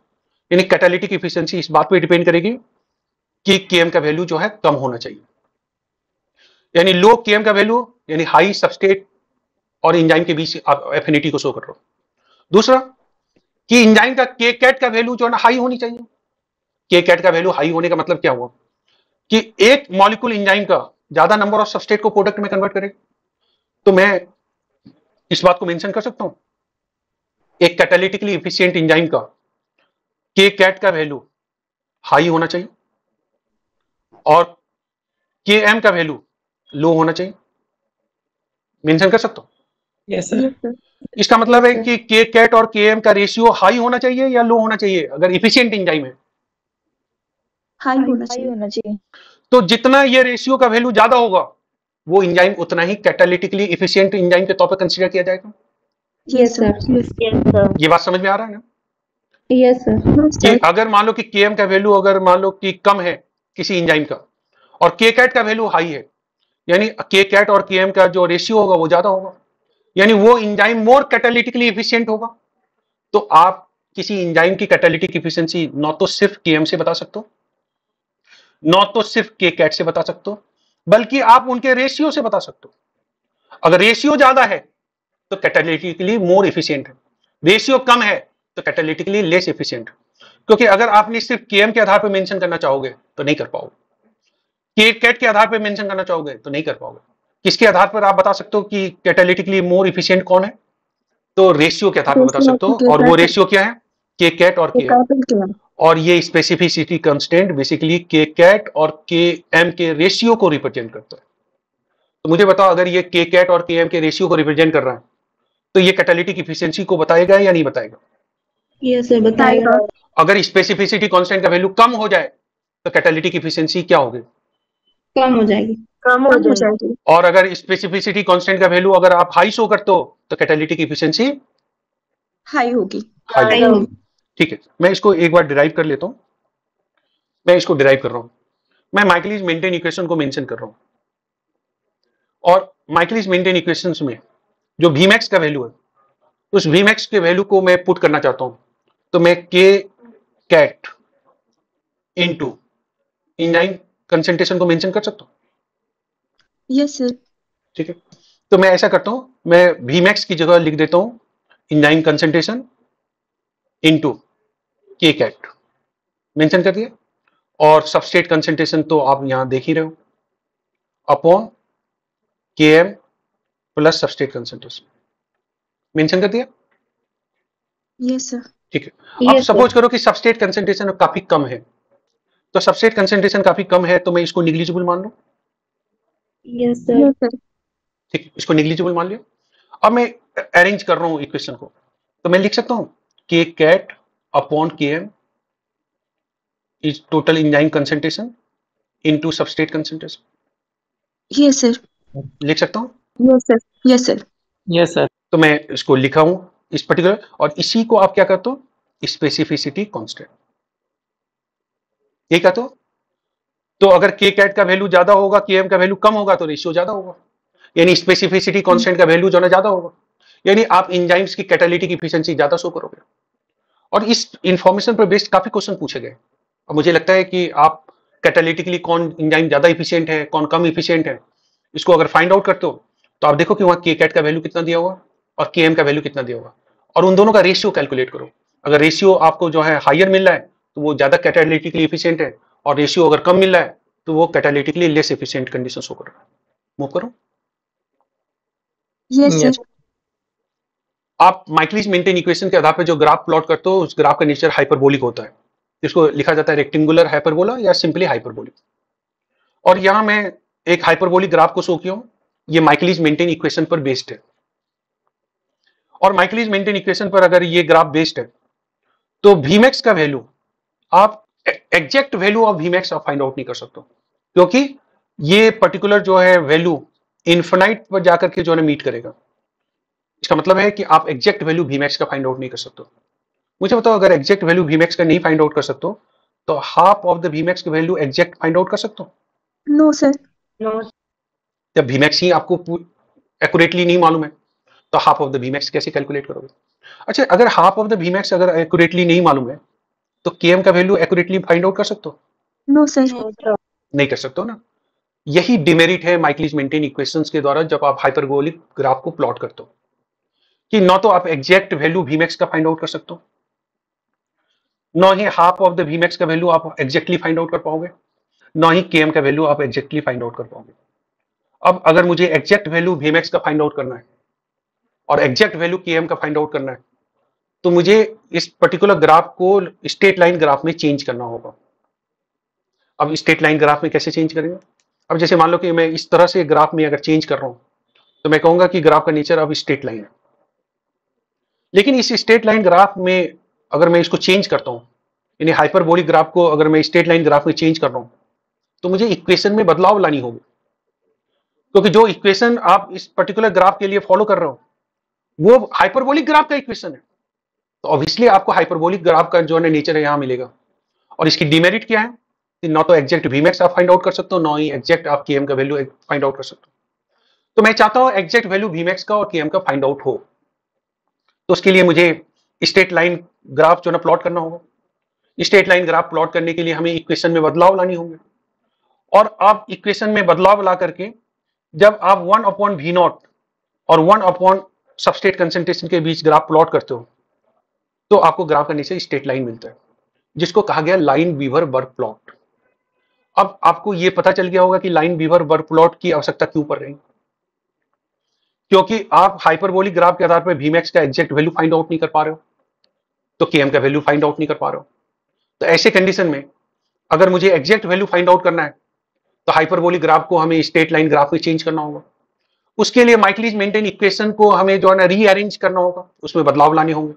यानी कैटालिटिक इफिशिएंसी इस बात पे डिपेंड करेगी कि केएम का वैल्यू जो है कम होना चाहिए। यानी लो केएम का वैल्यू यानी हाई सबस्ट्रेट और एंजाइम के बीच आप एफिनिटी को शो कर रहे हो। दूसरा कि एंजाइम का के कैट का वैल्यू जो है ना हाई होनी चाहिए। के कैट का वैल्यू हाई होने का मतलब क्या हुआ कि एक मॉलिक्यूल एंजाइम का ज्यादा नंबर ऑफ सबस्ट्रेट को प्रोडक्ट में कन्वर्ट करेगा। तो मैं इस बात को मेंशन कर सकता हूं, एक कैटालिटिकली इफिशिएंट एंजाइम का के कैट का वैल्यू हाई होना चाहिए और के एम का वैल्यू लो होना चाहिए। मेंशन कर सकता हूं? Yes sir. इसका मतलब है कि के कैट और के एम का रेशियो हाई होना चाहिए या लो होना चाहिए अगर इफिशिएंट एंजाइम है? हाई होना चाहिए। तो जितना ये रेशियो का वैल्यू ज्यादा होगा वो एंजाइम उतना ही कैटालिटिकली इफिशिएंट एंजाइम के तौर पर कंसीडर किया जाएगा। Yes sir. यस सर, ये बात समझ में आ रहा है ना? यस सर, कि अगर मान लो कि केएम का वैल्यू अगर मान लो कि कम है किसी एंजाइम का और के कैट का वैल्यू हाई है, यानी के कैट और केएम का जो रेशियो होगा वो ज्यादा होगा, यानी वो एंजाइम मोर कैटालिटिकली इफिशिएंट होगा। तो आप किसी एंजाइम की कैटालिटिक इफिशिएंसी न तो सिर्फ केएम से बता सकते हो, न तो सिर्फ के कैट से बता सकते हो, बल्कि आप उनके रेशियो से बता सकते हो। अगर रेशियो ज्यादा है तो कैटालिटिकली मोर इफिशिएंट है, रेशियो कम है तो कैटालिटिकली लेस इफिशिएंट। क्योंकि अगर आपने सिर्फ केएम के आधार पर मेंशन करना चाहोगे तो नहीं कर पाओगे, के कैट के आधार पर मेंशन करना चाहोगे तो नहीं कर पाओगे। किसके आधार पर आप बता सकते हो कि कैटालिटिकली मोर इफिशिएंट कौन है? तो रेशियो के आधार पर बता सकते हो, और वो रेशियो क्या है? के कैट और के एम। और ये स्पेसिफिसिटी कांस्टेंट बेसिकली के कैट और के एम के रेशियो को रिप्रेजेंट करता है। तो मुझे बताओ, अगर ये के कैट और के एम के रेशियो को रिप्रेजेंट कर रहा है तो ये कैटालिटिक इफिशिएंसी को बताएगा या नहीं बताएगा? यस सर, बताएगा। अगर स्पेसिफिसिटी कांस्टेंट का वैल्यू कम हो जाए तो कैटालिटिक इफिशिएंसी क्या होगी? कम हो जाएगी, कम हो जाएगी। और अगर स्पेसिफिसिटी कांस्टेंट का वैल्यू अगर आप हाई शो करते हो तो कैटालिटिक इफिशिएंसी हाई होगी। हाई होगी। ठीक है, मैं इसको एक बार डिराइव कर लेता हूं। मैं इसको डिराइव कर रहा हूं, मैं माइकलिस मेंटेन इक्वेशन को मेंशन कर रहा हूं, और माइकलिस मेंटेन इक्वेशंस में जो Vmax का वैल्यू है उस Vmax के वैल्यू को मैं पुट करना चाहता हूं। तो मैं के कैट इंटू एंजाइम कंसंट्रेशन को मेंशन कर सकता हूँ? Yes sir. ठीक है, तो मैं ऐसा करता हूँ, मैं Vmax की जगह लिख देता हूँ एंजाइम कंसंट्रेशन इनटू के कैट, मेंशन कर दिया, और सबस्ट्रेट कंसंट्रेशन तो आप यहां देख ही रहे हो, upon Km plus substrate concentration, mention कर दिया। Yes sir. ठीक है, अब Yes, sir. सपोज करो कि सबस्ट्रेट कंसंट्रेशन काफी कम है, तो सबस्ट्रेट कंसंट्रेशन काफी कम है तो मैं इसको निग्लिजिबल मान लूं। Yes, sir. Yes sir. ठीक, इसको निग्लिजिबल मान लिया। अब मैं अरेंज कर रहा हूं इक्वेशन को, तो मैं लिख सकता हूं K cat upon Km is total enzyme concentration into substrate concentration, yes sir. लिख सकता हूं। Yes sir. Yes sir. Yes, sir. तो मैं इसको लिखा हूं इस पर्टिकुलर, और इसी को आप क्या करते हो, स्पेसिफिसिटी कांस्टेंट, ये कहते हो। तो अगर के कैट का वैल्यू ज्यादा होगा, केएम का वैल्यू कम होगा, तो रेशियो ज्यादा होगा, यानी स्पेसिफिसिटी कांस्टेंट का वैल्यू जो है ज्यादा होगा, यानी आप एंजाइम्स की कैटालिटिक इफिशिएंसी ज्यादा शो करोगे। और इस इंफॉर्मेशन पर बेस्ड काफी क्वेश्चन पूछे गए, और मुझे लगता है कि आप कैटालिटिकली कौन एंजाइम ज्यादा इफिशिएंट है, कौन कम इफिशिएंट है, इसको अगर फाइंड आउट करते हो तो आप देखो कि वहां के कैट का वैल्यू कितना दिया होगा और केएम का वैल्यू कितना दिया होगा, और उन दोनों का रेशियो कैलकुलेट करो। अगर रेशियो आपको जो है हायर मिल रहा है तो वो ज्यादा कैटालिटिकली इफिशिएंट है, और रेशियो अगर कम मिल रहा है तो वो कैटालिटिकली लेस एफिशिएंट कंडीशन शो कर रहा है। मूव करो। Yes Yes. सर। आप माइकलिस मेंटेन इक्वेशन के आधार पर जो ग्राफ प्लॉट करते हो, उस ग्राफ का नेचर हाइपरबोलिक होता है, जिसको लिखा जाता है रेक्टेंगुलर हाइपरबोला या सिंपली हाइपरबोलिक। और यहां मैं एक हाइपरबोलिक ग्राफ को शो किया हूं, ये माइकलिस मेंटेन इक्वेशन पर बेस्ड है। और माइकलिस मेंटेन इक्वेशन पर अगर ये ग्राफ बेस्ड है तो Vmax का वैल्यू आप एग्जैक्ट वैल्यू ऑफ Vmax आप फाइंड आउट नहीं कर सकते, क्योंकि ये पर्टिकुलर जो है वैल्यू इन्फिनाइट पर जाकर के जो है मीट करेगा। इसका मतलब है कि आप एग्जैक्ट वैल्यू Vmax का फाइंड आउट नहीं कर सकते। मुझे बताओ, अगर एग्जैक्ट वैल्यू Vmax का नहीं फाइंड आउट कर सकते हो तो हाफ ऑफ द Vmax की वैल्यू एग्जैक्ट फाइंड आउट कर सकते हो? No sir. जब Vmax ही आपको एक्यूरेटली नहीं मालूम है तो हाफ ऑफ द Vmax कैसे कैलकुलेट करोगे? अच्छा, अगर हाफ ऑफ द Vmax अगर एक्यूरेटली नहीं मालूम है तो Km का वैल्यू एक्यूरेटली फाइंड आउट कर सकते हो? No sir. नहीं कर सकते हो ना। यही डिमेरिट है माइकलिस मेंटेन इक्वेशंस के द्वारा जब आप हाइपरबोलिक ग्राफ को प्लॉट करते हो, कि ना तो आप एग्जैक्ट वैल्यू Vmax का फाइंड आउट कर सकते हो, ना ही हाफ ऑफ द Vmax का वैल्यू आप एग्जैक्टली फाइंड आउट कर पाओगे, ना ही Km का वैल्यू आप एग्जैक्टली फाइंड आउट कर पाओगे। अब अगर मुझे एग्जैक्ट वैल्यू Vmax का फाइंड आउट करना है और एग्जैक्ट वैल्यू Km का फाइंड आउट करना है, तो मुझे इस पर्टिकुलर ग्राफ को स्ट्रेट लाइन ग्राफ में चेंज करना होगा। अब स्ट्रेट लाइन ग्राफ में कैसे चेंज करेंगे? अब जैसे मान लो कि मैं इस तरह से ग्राफ में अगर चेंज कर रहा हूं तो मैं कहूंगा कि ग्राफ का नेचर अब स्ट्रेट लाइन है। लेकिन इस स्ट्रेट लाइन ग्राफ में अगर मैं इसको चेंज करता हूं, यानी हाइपरबोलिक ग्राफ को अगर मैं स्ट्रेट लाइन ग्राफ में चेंज कर रहा हूं, तो मुझे इक्वेशन में बदलाव लानी होगी, क्योंकि जो इक्वेशन आप इस पर्टिकुलर ग्राफ के लिए फॉलो कर रहे हो वो हाइपरबोलिक ग्राफ का इक्वेशन है, तो ऑब्वियसली आपको हाइपरबोलिक ग्राफ का जो है नेचर है यहां मिलेगा। और इसकी डिमेरिट क्या है कि ना तो एग्जैक्ट Vmax आप फाइंड आउट कर सकते हो, ना ही एग्जैक्ट आप Km का वैल्यू फाइंड आउट कर सकते हो। तो मैं चाहता हूं एग्जैक्ट वैल्यू Vmax का और Km का फाइंड आउट हो, तो उसके लिए मुझे स्ट्रेट लाइन ग्राफ जो है प्लॉट करना होगा। स्ट्रेट लाइन ग्राफ प्लॉट करने के लिए हमें इक्वेशन में बदलाव लानी होंगे, और आप इक्वेशन में बदलाव ला करके जब आप 1/V0 और 1/ सबस्ट्रेट कंसंट्रेशन के बीच ग्राफ प्लॉट करते हो तो आपको ग्राफ का नीचे स्ट्रेट लाइन मिलता है, जिसको कहा गया लाइन वीवर बर्ग प्लॉट। अब आपको यह पता चल गया होगा कि लाइन वीवर बर्ग प्लॉट की आवश्यकता क्यों पड़ रही, क्योंकि आप हाइपरबोलिक ग्राफ के आधार पर Vmax का एग्जैक्ट वैल्यू फाइंड आउट नहीं कर पा रहे हो, तो Km का वैल्यू फाइंड आउट नहीं कर पा रहे हो। तो ऐसे कंडीशन में अगर मुझे एग्जैक्ट वैल्यू फाइंड आउट करना है तो हाइपरबोलिक ग्राफ को हमें स्ट्रेट लाइन ग्राफ में चेंज करना होगा। उसके लिए माइकलिस मेंटेन इक्वेशन को हमें जो है ना रीअरेंज करना होगा, उसमें बदलाव लाने होंगे।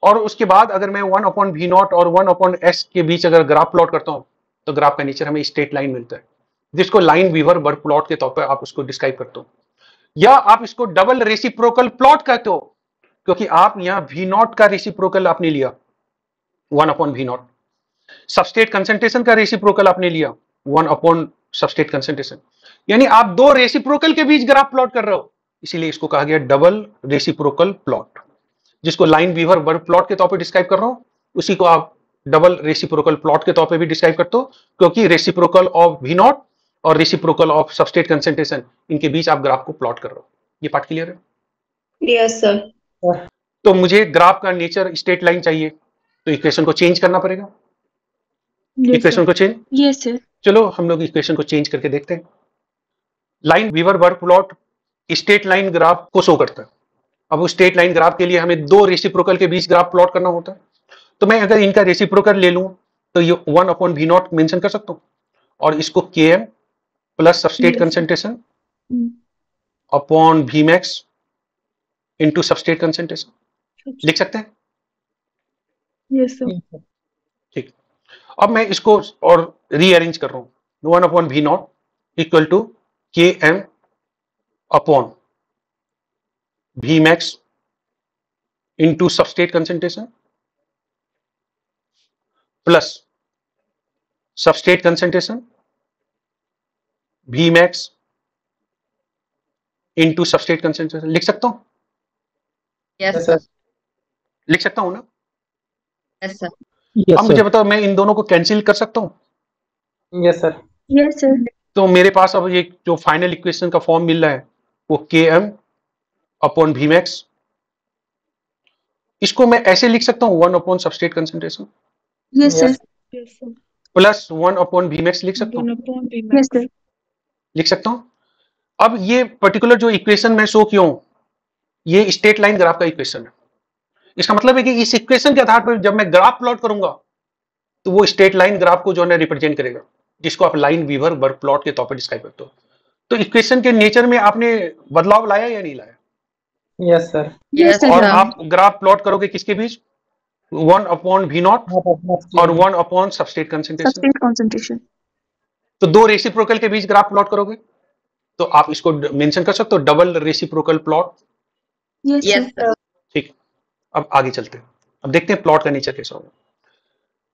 और उसके बाद अगर मैं 1/V0 और 1/S के बीच अगर ग्राफ प्लॉट करता हूं तो ग्राफ का नेचर हमें स्ट्रेट लाइन मिलता है, जिसको लाइन वीवर बर्ग प्लॉट के तौर पर आप उसको डिस्क्राइब करते हो, या आप इसको डबल रेसिप्रोकल प्लॉट कहते हो, क्योंकि आप यहां V0 का रेसिप्रोकल आपने लिया 1/V0, सबस्ट्रेट कंसंट्रेशन का रेसिप्रोकल आपने लिया 1/ सबस्ट्रेट कंसंट्रेशन, यानी आप दो रेसिप्रोकल के बीच ग्राफ प्लॉट कर रहे हो, इसीलिए इसको कहा गया डबल रेसिप्रोकल प्लॉट, जिसको लाइन वीवर बर्ग प्लॉट के तौर पर डिस्क्राइब कर रहा हूं, उसी को आप डबल रेसिप्रोकल प्लॉट के तौर पे भी डिस्क्राइब करते हो, क्योंकि रेसिप्रोकल ऑफ वी नॉट और रेसिप्रोकल ऑफ सबस्ट्रेट कंसंट्रेशन, इनके बीच आप ग्राफ को प्लॉट कर रहे हो। ये पार्ट क्लियर है? Yes, sir. तो मुझे ग्राफ का नेचर स्ट्रेट लाइन चाहिए, तो इक्वेशन को चेंज करना पड़ेगा। Yes, equation sir. को चेंज, Yes, sir. चलो हम लोग इक्वेशन को चेंज करके देखते हैं। लाइन वीवर बर्ग प्लॉट स्ट्रेट लाइन ग्राफ को शो करता है। अब उस स्ट्रेट लाइन ग्राफ के लिए हमें दो रेसिप्रोकल के बीच ग्राफ प्लॉट करना होता है। तो मैं अगर इनका रेसिप्रोकल ले लूं तो ये 1/v0 मेंशन कर सकता हूं, और इसको Km plus substrate Yes, sir. Concentration Mm. Upon Vmax into substrate concentration लिख सकते हैं। Yes, sir. ठीक, अब मैं इसको और रीअरेंज कर रहा हूं। 1/v0 equal to Km upon Vmax into substrate concentration plus substrate concentration Vmax into substrate concentration लिख सकता हूं? Yes, sir. लिख सकता हूं ना? Yes, sir. अब मुझे बताओ, मैं इन दोनों को कैंसिल कर सकता हूं? Yes, sir. Yes, sir. तो मेरे पास अब ये जो फाइनल इक्वेशन का फॉर्म मिल रहा है वो Km अपॉन Vmax, इसको मैं ऐसे लिख सकता हूं 1 upon substrate concentration Yes, sir. Yes, sir. Plus 1 upon Vmax लिख सकता हूं? 1 upon V Yes, max. sir. लिख सकता हूं। अब ये पर्टिकुलर जो इक्वेशन मैं शो किया हूं, ये स्ट्रेट लाइन ग्राफ का इक्वेशन है। इसका मतलब है कि इस इक्वेशन के आधार पर जब मैं ग्राफ प्लॉट करूंगा तो वो स्ट्रेट लाइन ग्राफ को जो है रिप्रेजेंट करेगा, जिसको आप लाइन वीवर बर्ग प्लॉट के तौर पर डिस्क्राइब करते हो। तो इक्वेशन के नेचर में आपने बदलाव लाया या नहीं लाया? Yes, sir. Yes, sir. और आप ग्राफ प्लॉट करोगे किसके बीच? 1/v0 और 1 upon substrate concentration. Substrate concentration. तो दो रेसिप्रोकल के बीच ग्राफ प्लॉट करोगे तो आप इसको मेंशन कर सकते हो double reciprocal plot. Yes, Yes, sir. sir. ठीक, अब आगे चलते हैं। अब देखते हैं प्लॉट का नेचर कैसा होगा।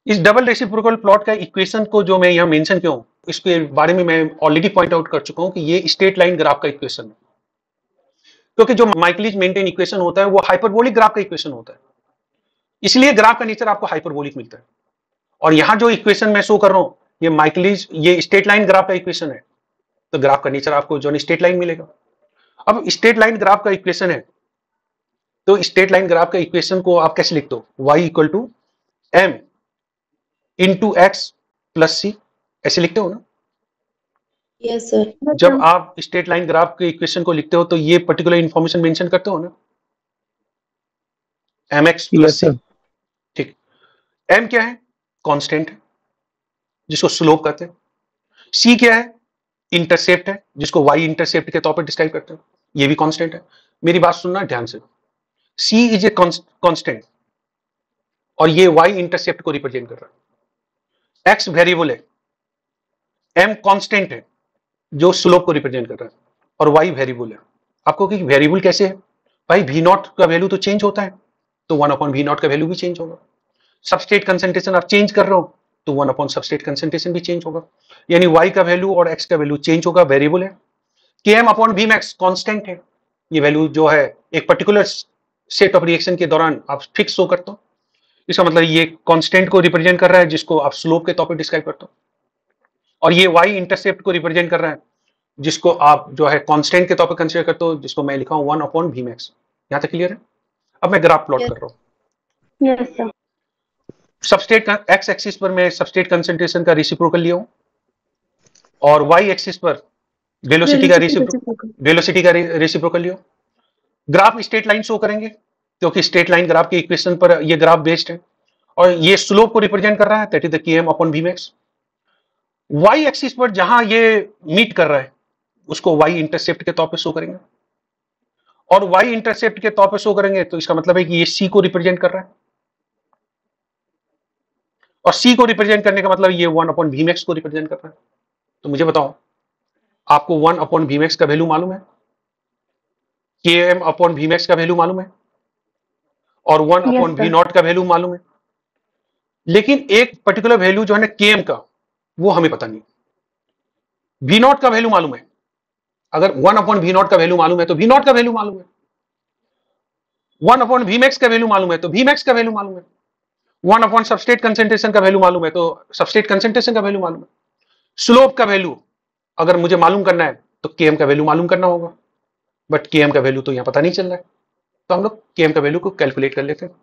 इस डबल रेसिप्रोकल प्लॉट का इक्वेशन को जो मैं यहाँ मेंशन किया हूँ, इसके बारे में मैं ऑलरेडी पॉइंट आउट कर चुका हूँ कि ये स्ट्रेट लाइन ग्राफ का इक्वेशन है, क्योंकि जो माइकलिज मेंटेन इक्वेशन होता है वो हाइपरबोलिक ग्राफ का इक्वेशन होता है, इसलिए ग्राफ का नेचर आपको हाइपरबोलिक मिलता है। और यहाँ जो इक्वेशन मैं शो कर रहा हूँ ये माइकलिज, ये स्ट्रेट लाइन ग्राफ का इक्वेशन है, तो ग्राफ का नेचर आपको जो स्ट्रेट लाइन मिलेगा। अब स्ट्रेट लाइन ग्राफ का इक्वेशन है, तो स्ट्रेट लाइन ग्राफ का इक्वेशन को आप कैसे लिखते हो? y equal to m into x plus c, ऐसे लिखते हो ना? Yes, sir. जब आप स्ट्रेट लाइन ग्राफ के इक्वेशन को लिखते हो तो ये पर्टिकुलर इंफॉर्मेशन मेंशन करते हो ना, mx प्लस सी। ठीक, m क्या है? कांस्टेंट है जिसको स्लोप कहते हैं। c क्या है? इंटरसेप्ट है जिसको y इंटरसेप्ट के तौर पर डिस्क्राइब करते हैं, ये भी कांस्टेंट है। मेरी बात सुनना ध्यान से, c इज ए कांस्टेंट और ये y इंटरसेप्ट को रिप्रेजेंट कर रहा है। x वेरिएबल है, m कांस्टेंट है जो स्लोप को रिप्रेजेंट कर रहा है, और y वेरिएबल है। आपको कि वेरिएबल कैसे है भाई? v0 का वैल्यू तो चेंज होता है, तो 1/v0 का वैल्यू भी चेंज होगा। सबस्ट्रेट कंसंट्रेशन आप चेंज कर रहे हो तो 1 अपॉन सबस्ट्रेट कंसंट्रेशन भी चेंज होगा, यानी y का वैल्यू और x का वैल्यू चेंज होगा, वेरिएबल है। Km अपॉन Vmax कांस्टेंट है, ये वैल्यू जो है एक पर्टिकुलर सेट ऑफ रिएक्शन के दौरान आप फिक्स हो करते हो। इसका मतलब ये कांस्टेंट को रिप्रेजेंट कर रहा है जिसको आप स्लोप के तौर पर डिस्क्राइब करते हो, और ये y इंटरसेप्ट को रिप्रेजेंट कर रहा है जिसको आप जो है कांस्टेंट के तौर पर कंसीडर करते हो, जिसको मैं लिखा हूं 1/Vmax। यहां तक क्लियर है? अब मैं ग्राफ प्लॉट Yes. कर रहा हूं। Yes, sir. सबस्ट्रेट का एक्स एक्सिस पर मैं सबस्ट्रेट कंसंट्रेशन का रेसिप्रोकल लिया हूं, और वाई एक्सिस पर वेलोसिटी का रेसिप्रोकल लिया हूं। ग्राफ स्ट्रेट लाइन शो करेंगे क्योंकि स्ट्रेट लाइन ग्राफ के इक्वेशन पर ये ग्राफ बेस्ड है, और ये स्लोप को रिप्रेजेंट कर रहा है, that is the Km upon Vmax। Y axis पर जहां ये मीट कर रहा है उसको वाई इंटरसेप्ट के तौर पे शो करेंगे, और वाई इंटरसेप्ट के तौर पे शो करेंगे तो इसका मतलब है कि ये सी को रिप्रेजेंट कर रहा है, और सी को रिप्रेजेंट करने का मतलब ये 1/Vmax को रिप्रेजेंट कर रहा है। तो मुझे बताओ, आपको 1/Vmax का वैल्यू मालूम है, Km अपॉन Vmax का वैल्यू मालूम है, और 1/V0 का वैल्यू मालूम है, लेकिन एक पर्टिकुलर वैल्यू जो है ना Km का, वो हमें पता नहीं। V0 का वैल्यू मालूम है, अगर 1/V0 का वैल्यू मालूम है तो V0 का वैल्यू मालूम है, 1/Vmax का वैल्यू मालूम है तो Vmax का वैल्यू मालूम है, 1 अपॉन सबस्ट्रेट कंसेंट्रेशन का वैल्यू मालूम है, तो सबस्ट्रेट कंसेंट्रेशन का वैल्यू मालूम है। स्लोप का वैल्यू अगर मुझे मालूम करना है तो Km का वैल्यू मालूम करना होगा, बट Km का वैल्यू तो यहाँ पता नहीं चल रहा है, तो हम लोग Km का वैल्यू को कैलकुलेट कर लेते हैं।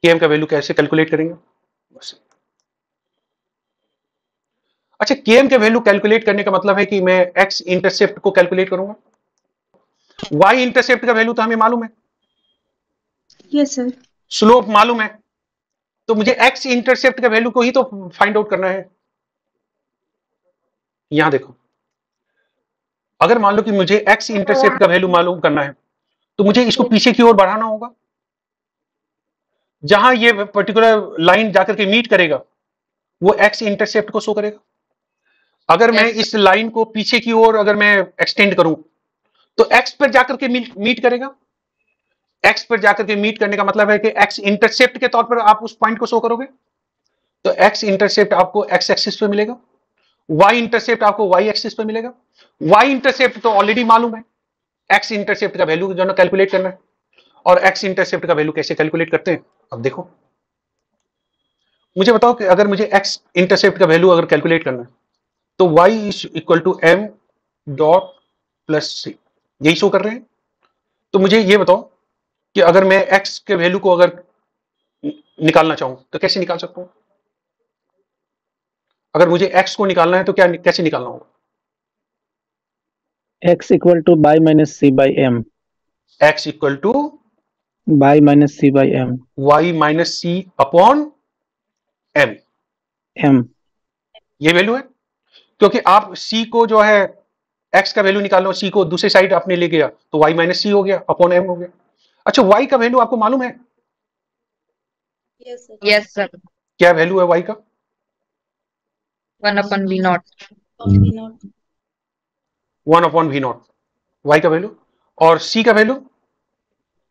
Km का वैल्यू कैसे कैलकुलेट करेंगे? अच्छा, Km का वैल्यू कैलकुलेट करने का मतलब है कि मैं x इंटरसेप्ट को कैलकुलेट करूंगा। y इंटरसेप्ट का वैल्यू तो हमें मालूम है, Yes, sir. स्लोप मालूम है, तो मुझे x इंटरसेप्ट का वैल्यू को ही तो फाइंड आउट करना है। यहां देखो, अगर मान लो कि मुझे x इंटरसेप्ट का वैल्यू मालूम करना है तो मुझे इसको पीछे की ओर बढ़ाना होगा, जहां ये पर्टिकुलर लाइन जाकर के मीट करेगा वो x इंटरसेप्ट को शो करेगा। अगर मैं इस लाइन को पीछे की ओर अगर मैं एक्सटेंड करूं तो x पर जाकर के मीट करेगा। x पर जाकर के मीट करने का मतलब है कि x इंटरसेप्ट के तौर पर आप उस पॉइंट को शो करोगे, तो x इंटरसेप्ट आपको x एक्सिस पे मिलेगा, y इंटरसेप्ट आपको y एक्सिस पे मिलेगा। y इंटरसेप्ट तो ऑलरेडी मालूम है, x इंटरसेप्ट का वैल्यू जो है कैलकुलेट करना है। और x इंटरसेप्ट का वैल्यू कैसे कैलकुलेट करते हैं? अब देखो, मुझे बताओ कि अगर मुझे x इंटरसेप्ट का वैल्यू अगर कैलकुलेट करना है तो y is equal to m dot plus c, यही शो कर रहे हैं। तो मुझे ये बताओ कि अगर मैं x के वैल्यू को अगर निकालना चाहूं तो कैसे निकाल सकता हूं? अगर मुझे x को निकालना है तो क्या कैसे निकालना होगा? x equal to by minus C by M, x equal to by minus C by M, y minus C upon m, M. ये वैल्यू है। क्योंकि आप c को जो है x का वैल्यू निकालो, c को दूसरी साइड आपने ले गया तो y माइनस सी हो गया अपॉन m हो गया। अच्छा, y का वैल्यू आपको मालूम है? Yes, sir. क्या वैल्यू है y का? 1 upon V naught. 1 upon V naught, y का वैल्यू। और c का value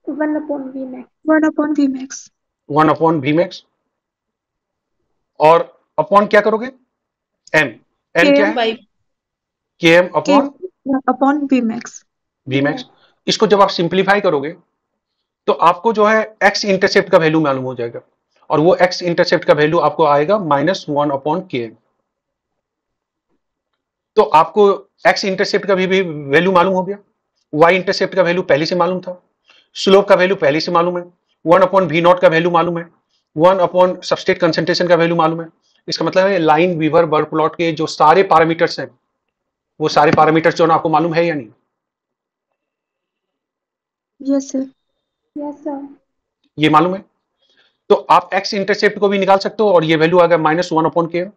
1 upon V max. 1 upon Vmax. 1 upon V max. और अपॉन क्या करोगे? m, m क्या है? km upon Upon Vmax. V max. इसको जब आप सिंप्लीफाई करोगे तो आपको जो है x इंटरसेप्ट का वैल्यू मालूम हो जाएगा, और वो x इंटरसेप्ट का वैल्यू आपको आएगा -1 अपॉन km। तो आपको x इंटरसेप्ट का भी वैल्यू मालूम हो गया, y इंटरसेप्ट का वैल्यू पहले से मालूम था, स्लोप का वैल्यू पहले से मालूम है, 1 अपॉन वी नॉट का वैल्यू मालूम है, 1 अपॉन सबस्ट्रेट कंसंट्रेशन का वैल्यू मालूम है। इसका मतलब है लाइन वीवर बर्ग प्लॉट के जो सारे पैरामीटर्स हैं वो सारे पैरामीटर्स जो ना आपको मालूम है या नहीं? Yes, sir. Yes, sir. ये मालूम है, तो आप x इंटरसेप्ट को भी निकाल सकते हो और ये वैल्यू आ गया -1 अपॉन km।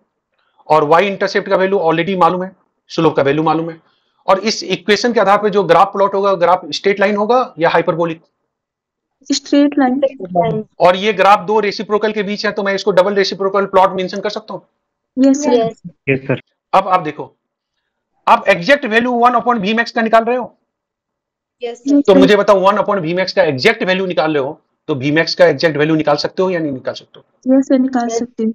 और y इंटरसेप्ट का वैल्यू ऑलरेडी मालूम है, स्लोप का वैल्यू मालूम है। और इस इक्वेशन के आधार पर जो ग्राफ प्लॉट होगा, ग्राफ स्ट्रेट लाइन होगा या हाइपरबोलिक? Straight line. और ये ग्राफ दो रेसिप्रोकल के बीच है, तो मैं इसको डबल रेसिप्रोकल प्लॉट मेंशन कर सकता हूं। Yes, sir. Yes. Yes sir. अब आप देखो, आप exact value 1 upon V max का निकाल रहे हो, Yes, Yes, तो sir. मुझे बताओ 1 अपॉन वी मैक्स का एग्जैक्ट वैल्यू निकाल रहे हो तो वी मैक्स का एग्जैक्ट वैल्यू निकाल सकते हो या नहीं निकाल सकते हो? Yes, sir. निकाल सकते हैं.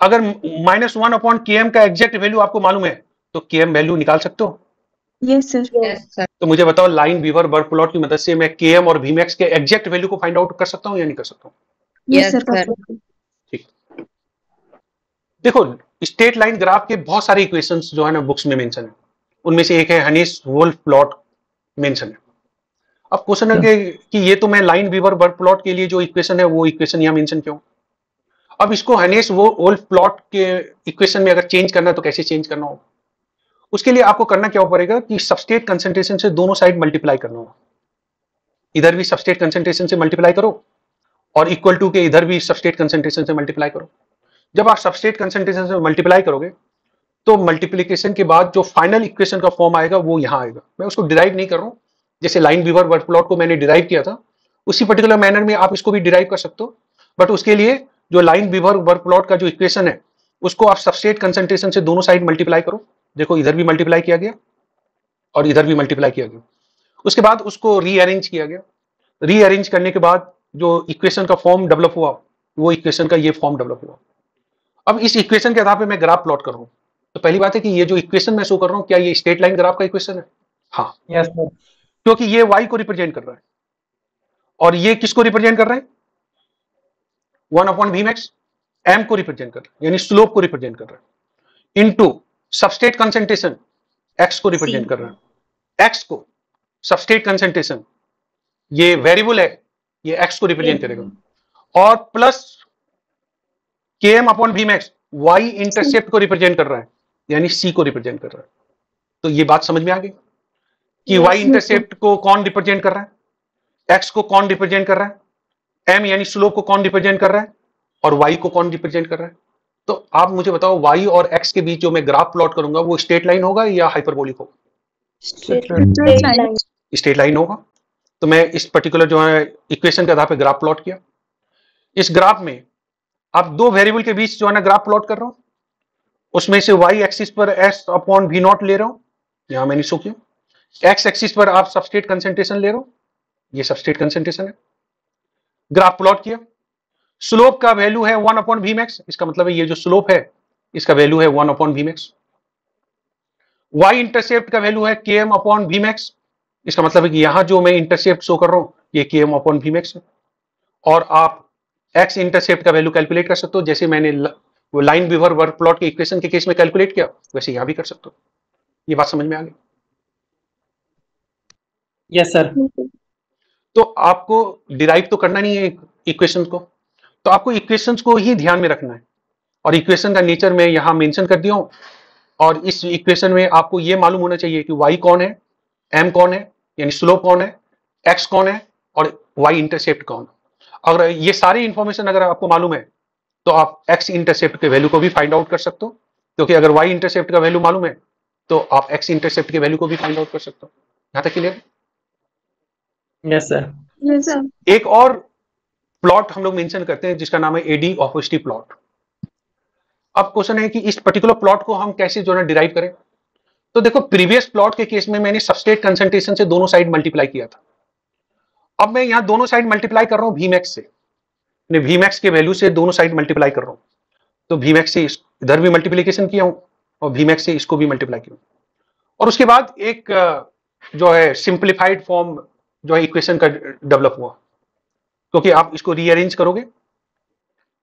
अगर -1 अपॉन km का एग्जैक्ट वैल्यू आपको मालूम है तो km वैल्यू निकाल सकते हो? Yes, sir. Yes, sir. तो मुझे बताओ लाइन वीवर बर्ग प्लॉट की मदद से मैं km और vmax के एग्जैक्ट वैल्यू को फाइंड आउट कर सकता हूं या नहीं कर सकता हूं? Yes, Yes, sir. कर sir. सकते हैं. ठीक, देखो स्ट्रेट लाइन ग्राफ के बहुत सारे इक्वेशंस जो है ना बुक्स में मेंशन है, उनमें से एक है हनीस वुल्फ प्लॉट मेंशन है। अब क्वेश्चन है कि ये तो मैं लाइन वीवर बर्ग प्लॉट के लिए जो इक्वेशन है वो इक्वेशन यहाँ मेंशन क्यों? अब इसको हनीस वुल्फ प्लॉट के इक्वेशन में अगर चेंज करना है तो कैसे चेंज करना होगा? उसके लिए आपको करना क्या पड़ेगा कि सबस्ट्रेट कंसंट्रेशन से दोनों साइड मल्टीप्लाई करना होगा। इधर भी सबस्ट्रेट कंसंट्रेशन से मल्टीप्लाई करो और इक्वल टू के इधर भी सबस्ट्रेट कंसंट्रेशन से मल्टीप्लाई करो। जब आप सबस्ट्रेट कंसंट्रेशन से मल्टीप्लाई करोगे तो मल्टीप्लिकेशन के बाद जो फाइनल इक्वेशन का फॉर्म आएगा वो यहाँ आएगा। मैं उसको डिराइव नहीं कर रहा हूँ, जैसे लाइन वीवर बर्ग प्लॉट को मैंने डिराइव किया था उसी पर्टिकुलर मैनर में आप इसको भी डिराइव कर सकते हो, बट उसके लिए जो लाइन वीवर बर्ग प्लॉट का जो इक्वेशन है उसको आप सबस्ट्रेट कंसंट्रेशन से दोनों साइड मल्टीप्लाई करो। देखो इधर भी मल्टीप्लाई किया गया और इधर भी मल्टीप्लाई किया गया, उसके बाद उसको रीअरेंज किया गया। रीअरेंज करने के बाद जो इक्वेशन का फॉर्म डेवलप हुआ वो इक्वेशन का ये फॉर्म डेवलप हुआ। अब इस इक्वेशन के आधार पे मैं ग्राफ प्लॉट कर रहा हूं, तो पहली बात है कि ये जो इक्वेशन मैं शो कर रहा हूं क्या ये स्ट्रेट लाइन ग्राफ का इक्वेशन है? हाँ, यस सर। क्योंकि ये y को रिप्रेजेंट कर रहा है और ये किसको रिप्रेजेंट कर रहा है? 1 अपॉन वी मैक्स एम को रिप्रेजेंट कर रहा है, यानी स्लोप को रिप्रेजेंट कर रहा है, इनटू सबस्ट्रेट कंसंट्रेशन एक्स को रिप्रेजेंट कर रहा है। एक्स को सबस्ट्रेट कंसंट्रेशन ये वेरिएबल है, ये एक्स को रिप्रेजेंट करेगा, और plus K M upon V max Y intercept को रिप्रेजेंट कर रहा है, यानी सी को रिप्रेजेंट कर रहा है। तो ये बात समझ में आ गई कि वाई इंटरसेप्ट को कौन रिप्रेजेंट कर रहा है, एक्स को कौन रिप्रेजेंट कर रहा है, एम यानी स्लोप को कौन रिप्रेजेंट कर रहा है, और वाई को कौन रिप्रेजेंट कर रहा है। तो आप मुझे बताओ वाई और एक्स के बीच जो मैं ग्राफ प्लॉट करूंगा वो स्ट्रेट लाइन होगा या हाइपरबोलिक होगा? Straight line. स्ट्रेट लाइन होगा। तो मैं इस पर्टिकुलर जो है इक्वेशन के आधार पर ग्राफ प्लॉट किया। इस ग्राफ में आप दो वेरिएबल के बीच जो है ना ग्राफ प्लॉट कर रहा हूं, उसमें से वाई एक्सिस पर एस अपॉन वी नॉट ले रहा हूं, यहां मैंने शो किया। एक्स एक्सिस पर आप सबस्ट्रेट कंसंट्रेशन ले रहे हो, ये सबस्ट्रेट कंसंट्रेशन है। ग्राफ प्लॉट किया, स्लोप का वैल्यू है 1 अपॉन वी मैक्स, इसका मतलब है ये जो स्लोप है इसका वैल्यू है 1 upon V max. Y intercept का वैल्यू है K M upon V max, इसका मतलब है कि यहां जो मैं इंटरसेप्ट शो कर रहा हूं ये के एम अपॉन वी मैक्स है। और आप एक्स इंटरसेप्ट का वैल्यू कैलकुलेट कर सकते हो, जैसे मैंने वो लाइन विवर वर्क प्लॉट के इक्वेशन के केस में कैलकुलेट किया वैसे यहां भी कर सकते हो। ये बात समझ में आ गई? Yes sir. तो आपको डिराइव तो करना नहीं है इक्वेशन को, तो आपको इक्वेशंस को ही ध्यान में रखना है, और इक्वेशन का नेचर मैं यहां मेंशन कर दिया हूं। और इस इक्वेशन में आपको ये मालूम होना चाहिए कि y कौन है, m कौन है यानी स्लोप कौन है, x कौन है और y इंटरसेप्ट कौन है। अगर ये सारी इंफॉर्मेशन अगर आपको मालूम है तो आप x इंटरसेप्ट के वैल्यू को भी फाइंड आउट कर सकते हो, क्योंकि अगर y इंटरसेप्ट का वैल्यू मालूम है तो आप x इंटरसेप्ट के वैल्यू को भी फाइंड आउट कर सकते हो। यहां तक clear? Yes sir. Yes, sir. एक और प्लॉट हम लोग मेंशन करते हैं जिसका नाम है एडी ऑपोजिटिव प्लॉट। अब क्वेश्चन है कि इस पर्टिकुलर प्लॉट को हम कैसे जो है डिराइव करें। तो देखो प्रीवियस प्लॉट के केस में मैंने सबस्ट्रेट कंसंट्रेशन से दोनों साइड मल्टीप्लाई किया था। अब मैं यहां दोनों साइड मल्टीप्लाई कर रहा हूं वीमैक्स से, वीमैक्स के वैल्यू से दोनों साइड मल्टीप्लाई कर रहा हूं। तो वीमैक्स से इधर भी मल्टीप्लीकेशन किया हूं और वीमैक्स से इसको भी मल्टीप्लाई किया, और उसके बाद एक जो है सिंप्लीफाइड फॉर्म जो है इक्वेशन का डेवलप हुआ, क्योंकि आप इसको रीअरेंज करोगे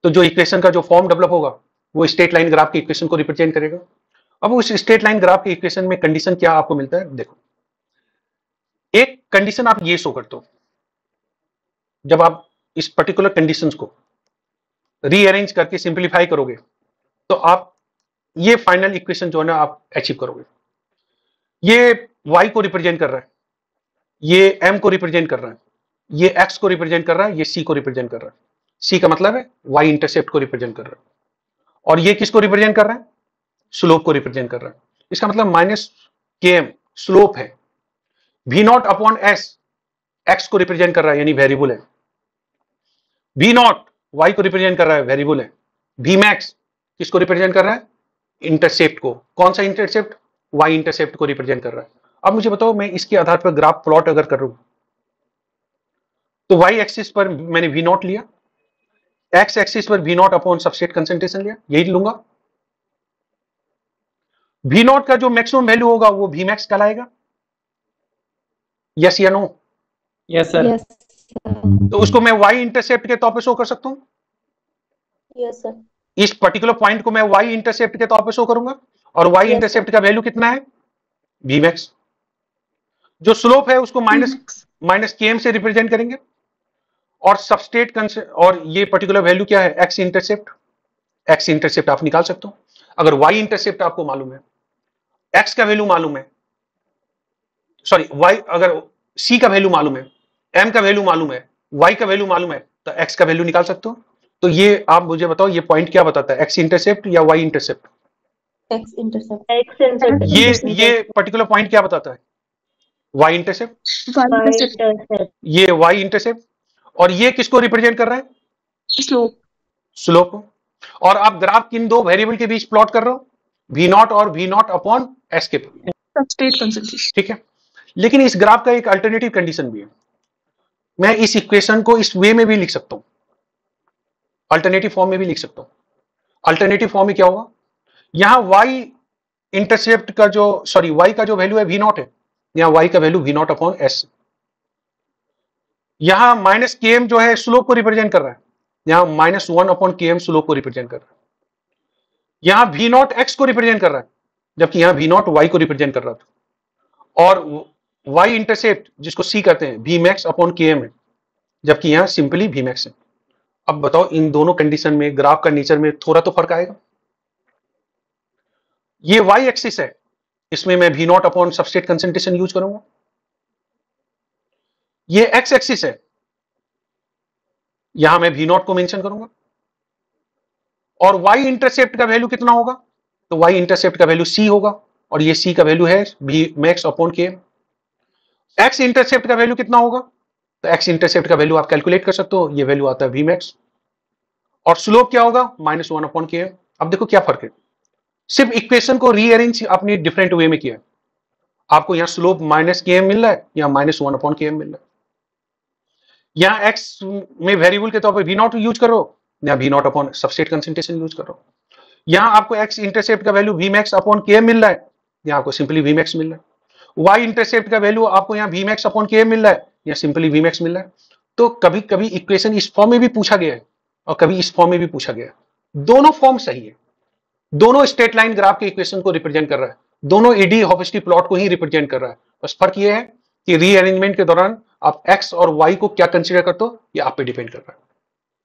तो जो इक्वेशन का जो फॉर्म डेवलप होगा वो स्ट्रेट लाइन ग्राफ की इक्वेशन को रिप्रेजेंट करेगा। अब उस स्ट्रेट लाइन ग्राफ की इक्वेशन में कंडीशन क्या आपको मिलता है, देखो एक कंडीशन आप ये शो करते हो, जब आप इस पर्टिकुलर कंडीशंस को रीअरेंज करके सिंप्लीफाई करोगे तो आप ये फाइनल इक्वेशन जो है ना आप अचीव करोगे। ये y को रिप्रेजेंट कर रहा है, ये m को रिप्रेजेंट कर रहा है, ये x को रिप्रेजेंट कर रहा है, ये c को रिप्रेजेंट कर रहा है। c का मतलब है y इंटरसेप्ट को रिप्रेजेंट कर रहा है, और ये किसको रिप्रेजेंट कर रहा है, स्लोप को रिप्रेजेंट कर रहा है। इसका मतलब माइनस के एम स्लोप है, v not upon s x को रिप्रेजेंट कर रहा है यानी वेरिएबल है, v नॉट y को रिप्रेजेंट कर रहा है वेरिएबल है, v मैक्स किसको रिप्रेजेंट कर रहा है, इंटरसेप्ट को। कौन सा इंटरसेप्ट, y इंटरसेप्ट को रिप्रेजेंट कर रहा है। अब मुझे बताओ मैं इसके आधार पर ग्राफ प्लॉट अगर करूं तो y एक्सिस पर मैंने v नॉट लिया, x एक्सिस पर v not upon substrate concentration लिया, यही लूंगा। v नॉट का जो मैक्सिमम वैल्यू होगा वो v मैक्स कहलाएगा, यस या no? Yes sir. Yes, sir. तो उसको मैं y इंटरसेप्ट के तौर पे शो कर सकता हूं। Yes, sir. इस पर्टिकुलर पॉइंट को मैं y इंटरसेप्ट के तौर पे शो करूंगा, और y इंटरसेप्ट का वैल्यू कितना है, v मैक्स। जो स्लोप है उसको माइनस के एम से रिप्रेजेंट करेंगे, और सबस्ट्रेट और ये पर्टिकुलर वैल्यू क्या है, x इंटरसेप्ट। x इंटरसेप्ट आप निकाल सकते हो अगर y इंटरसेप्ट आपको मालूम है, x का वैल्यू मालूम है, सॉरी y अगर c का वैल्यू मालूम है, m का वैल्यू मालूम है, y का वैल्यू मालूम है, तो x का वैल्यू निकाल सकते हो। तो ये आप मुझे बताओ ये पॉइंट क्या बताता है, x इंटरसेप्ट या y इंटरसेप्ट? X intercept. ये पर्टिकुलर पॉइंट क्या बताता है, y इंटरसेप्ट। Y intercept. ये y इंटरसेप्ट, और ये किसको रिप्रेजेंट कर रहा है, Slope. स्लोप को। और आप ग्राफ किन दो वेरिएबल के बीच प्लॉट कर रहे हो, v नॉट और v नॉट अपॉन s के, Substrate concentration. ठीक है। लेकिन इस ग्राफ का एक अल्टरनेटिव कंडीशन भी है, मैं इस इक्वेशन को इस वे में भी लिख सकता हूं, अल्टरनेटिव फॉर्म में भी लिख सकता हूं। अल्टरनेटिव फॉर्म में क्या होगा, यहां y इंटरसेप्ट का जो y का जो वैल्यू है v नॉट है, यहां y का value v not upon s। यहां माइनस के एम जो है स्लोप को रिप्रेजेंट कर रहा है, यहां -1 अपॉन km स्लोप को रिप्रेजेंट कर रहा है, यहां v नॉट x को रिप्रेजेंट कर रहा है, जबकि यहां v नॉट y को रिप्रेजेंट कर रहा था, और y इंटरसेप्ट जिसको c कहते हैं v max अपॉन km है, जबकि यहां सिंपली v max है। अब बताओ इन दोनों कंडीशन में ग्राफ का नेचर में थोड़ा तो फर्क आएगा। ये y एक्सिस है, इसमें मैं v not upon substrate concentration use करूंगा। ये x एक्सिस है, यहां मैं v नॉट को मेंशन करूंगा, और y इंटरसेप्ट का वैल्यू कितना होगा, तो y इंटरसेप्ट का वैल्यू c होगा, और ये c का वैल्यू है v max upon km। x intercept का वैल्यू कितना होगा, तो x इंटरसेप्ट का वैल्यू आप कैलकुलेट कर सकते हो, ये वैल्यू आता है v max, और स्लोप क्या होगा -1 अपॉन km। अब देखो क्या फर्क है, सिर्फ इक्वेशन को रीअरेंज आपने डिफरेंट वे में किया, आपको यहां स्लोप -km मिल रहा है, यहां -1 अपॉन km मिल रहा है। यहां x में वेरिएबल के तौर पर v नॉट यूज करो, यहां v not upon substrate concentration use करो। यहां आपको x इंटरसेप्ट का value v max upon km मिल रहा है, यहां आपको सिंपली v max मिल रहा है। y इंटरसेप्ट का वैल्यू आपको यहां v max अपॉन km मिल रहा है, यहां सिंपली v max मिल रहा है। तो कभी कभी इक्वेशन इस फॉर्म में भी पूछा गया है और कभी इस फॉर्म में भी पूछा गया है, दोनों फॉर्म सही है, दोनों स्ट्रेट लाइन ग्राफ के इक्वेशन को रिप्रेजेंट कर रहा है, दोनों एडी हॉफस्टी प्लॉट को ही रिप्रेजेंट कर रहा है। बस फर्क ये है कि रीअरेंजमेंट के दौरान आप x और y को क्या कंसीडर करते हो, ये आप पे डिपेंड कर रहा है।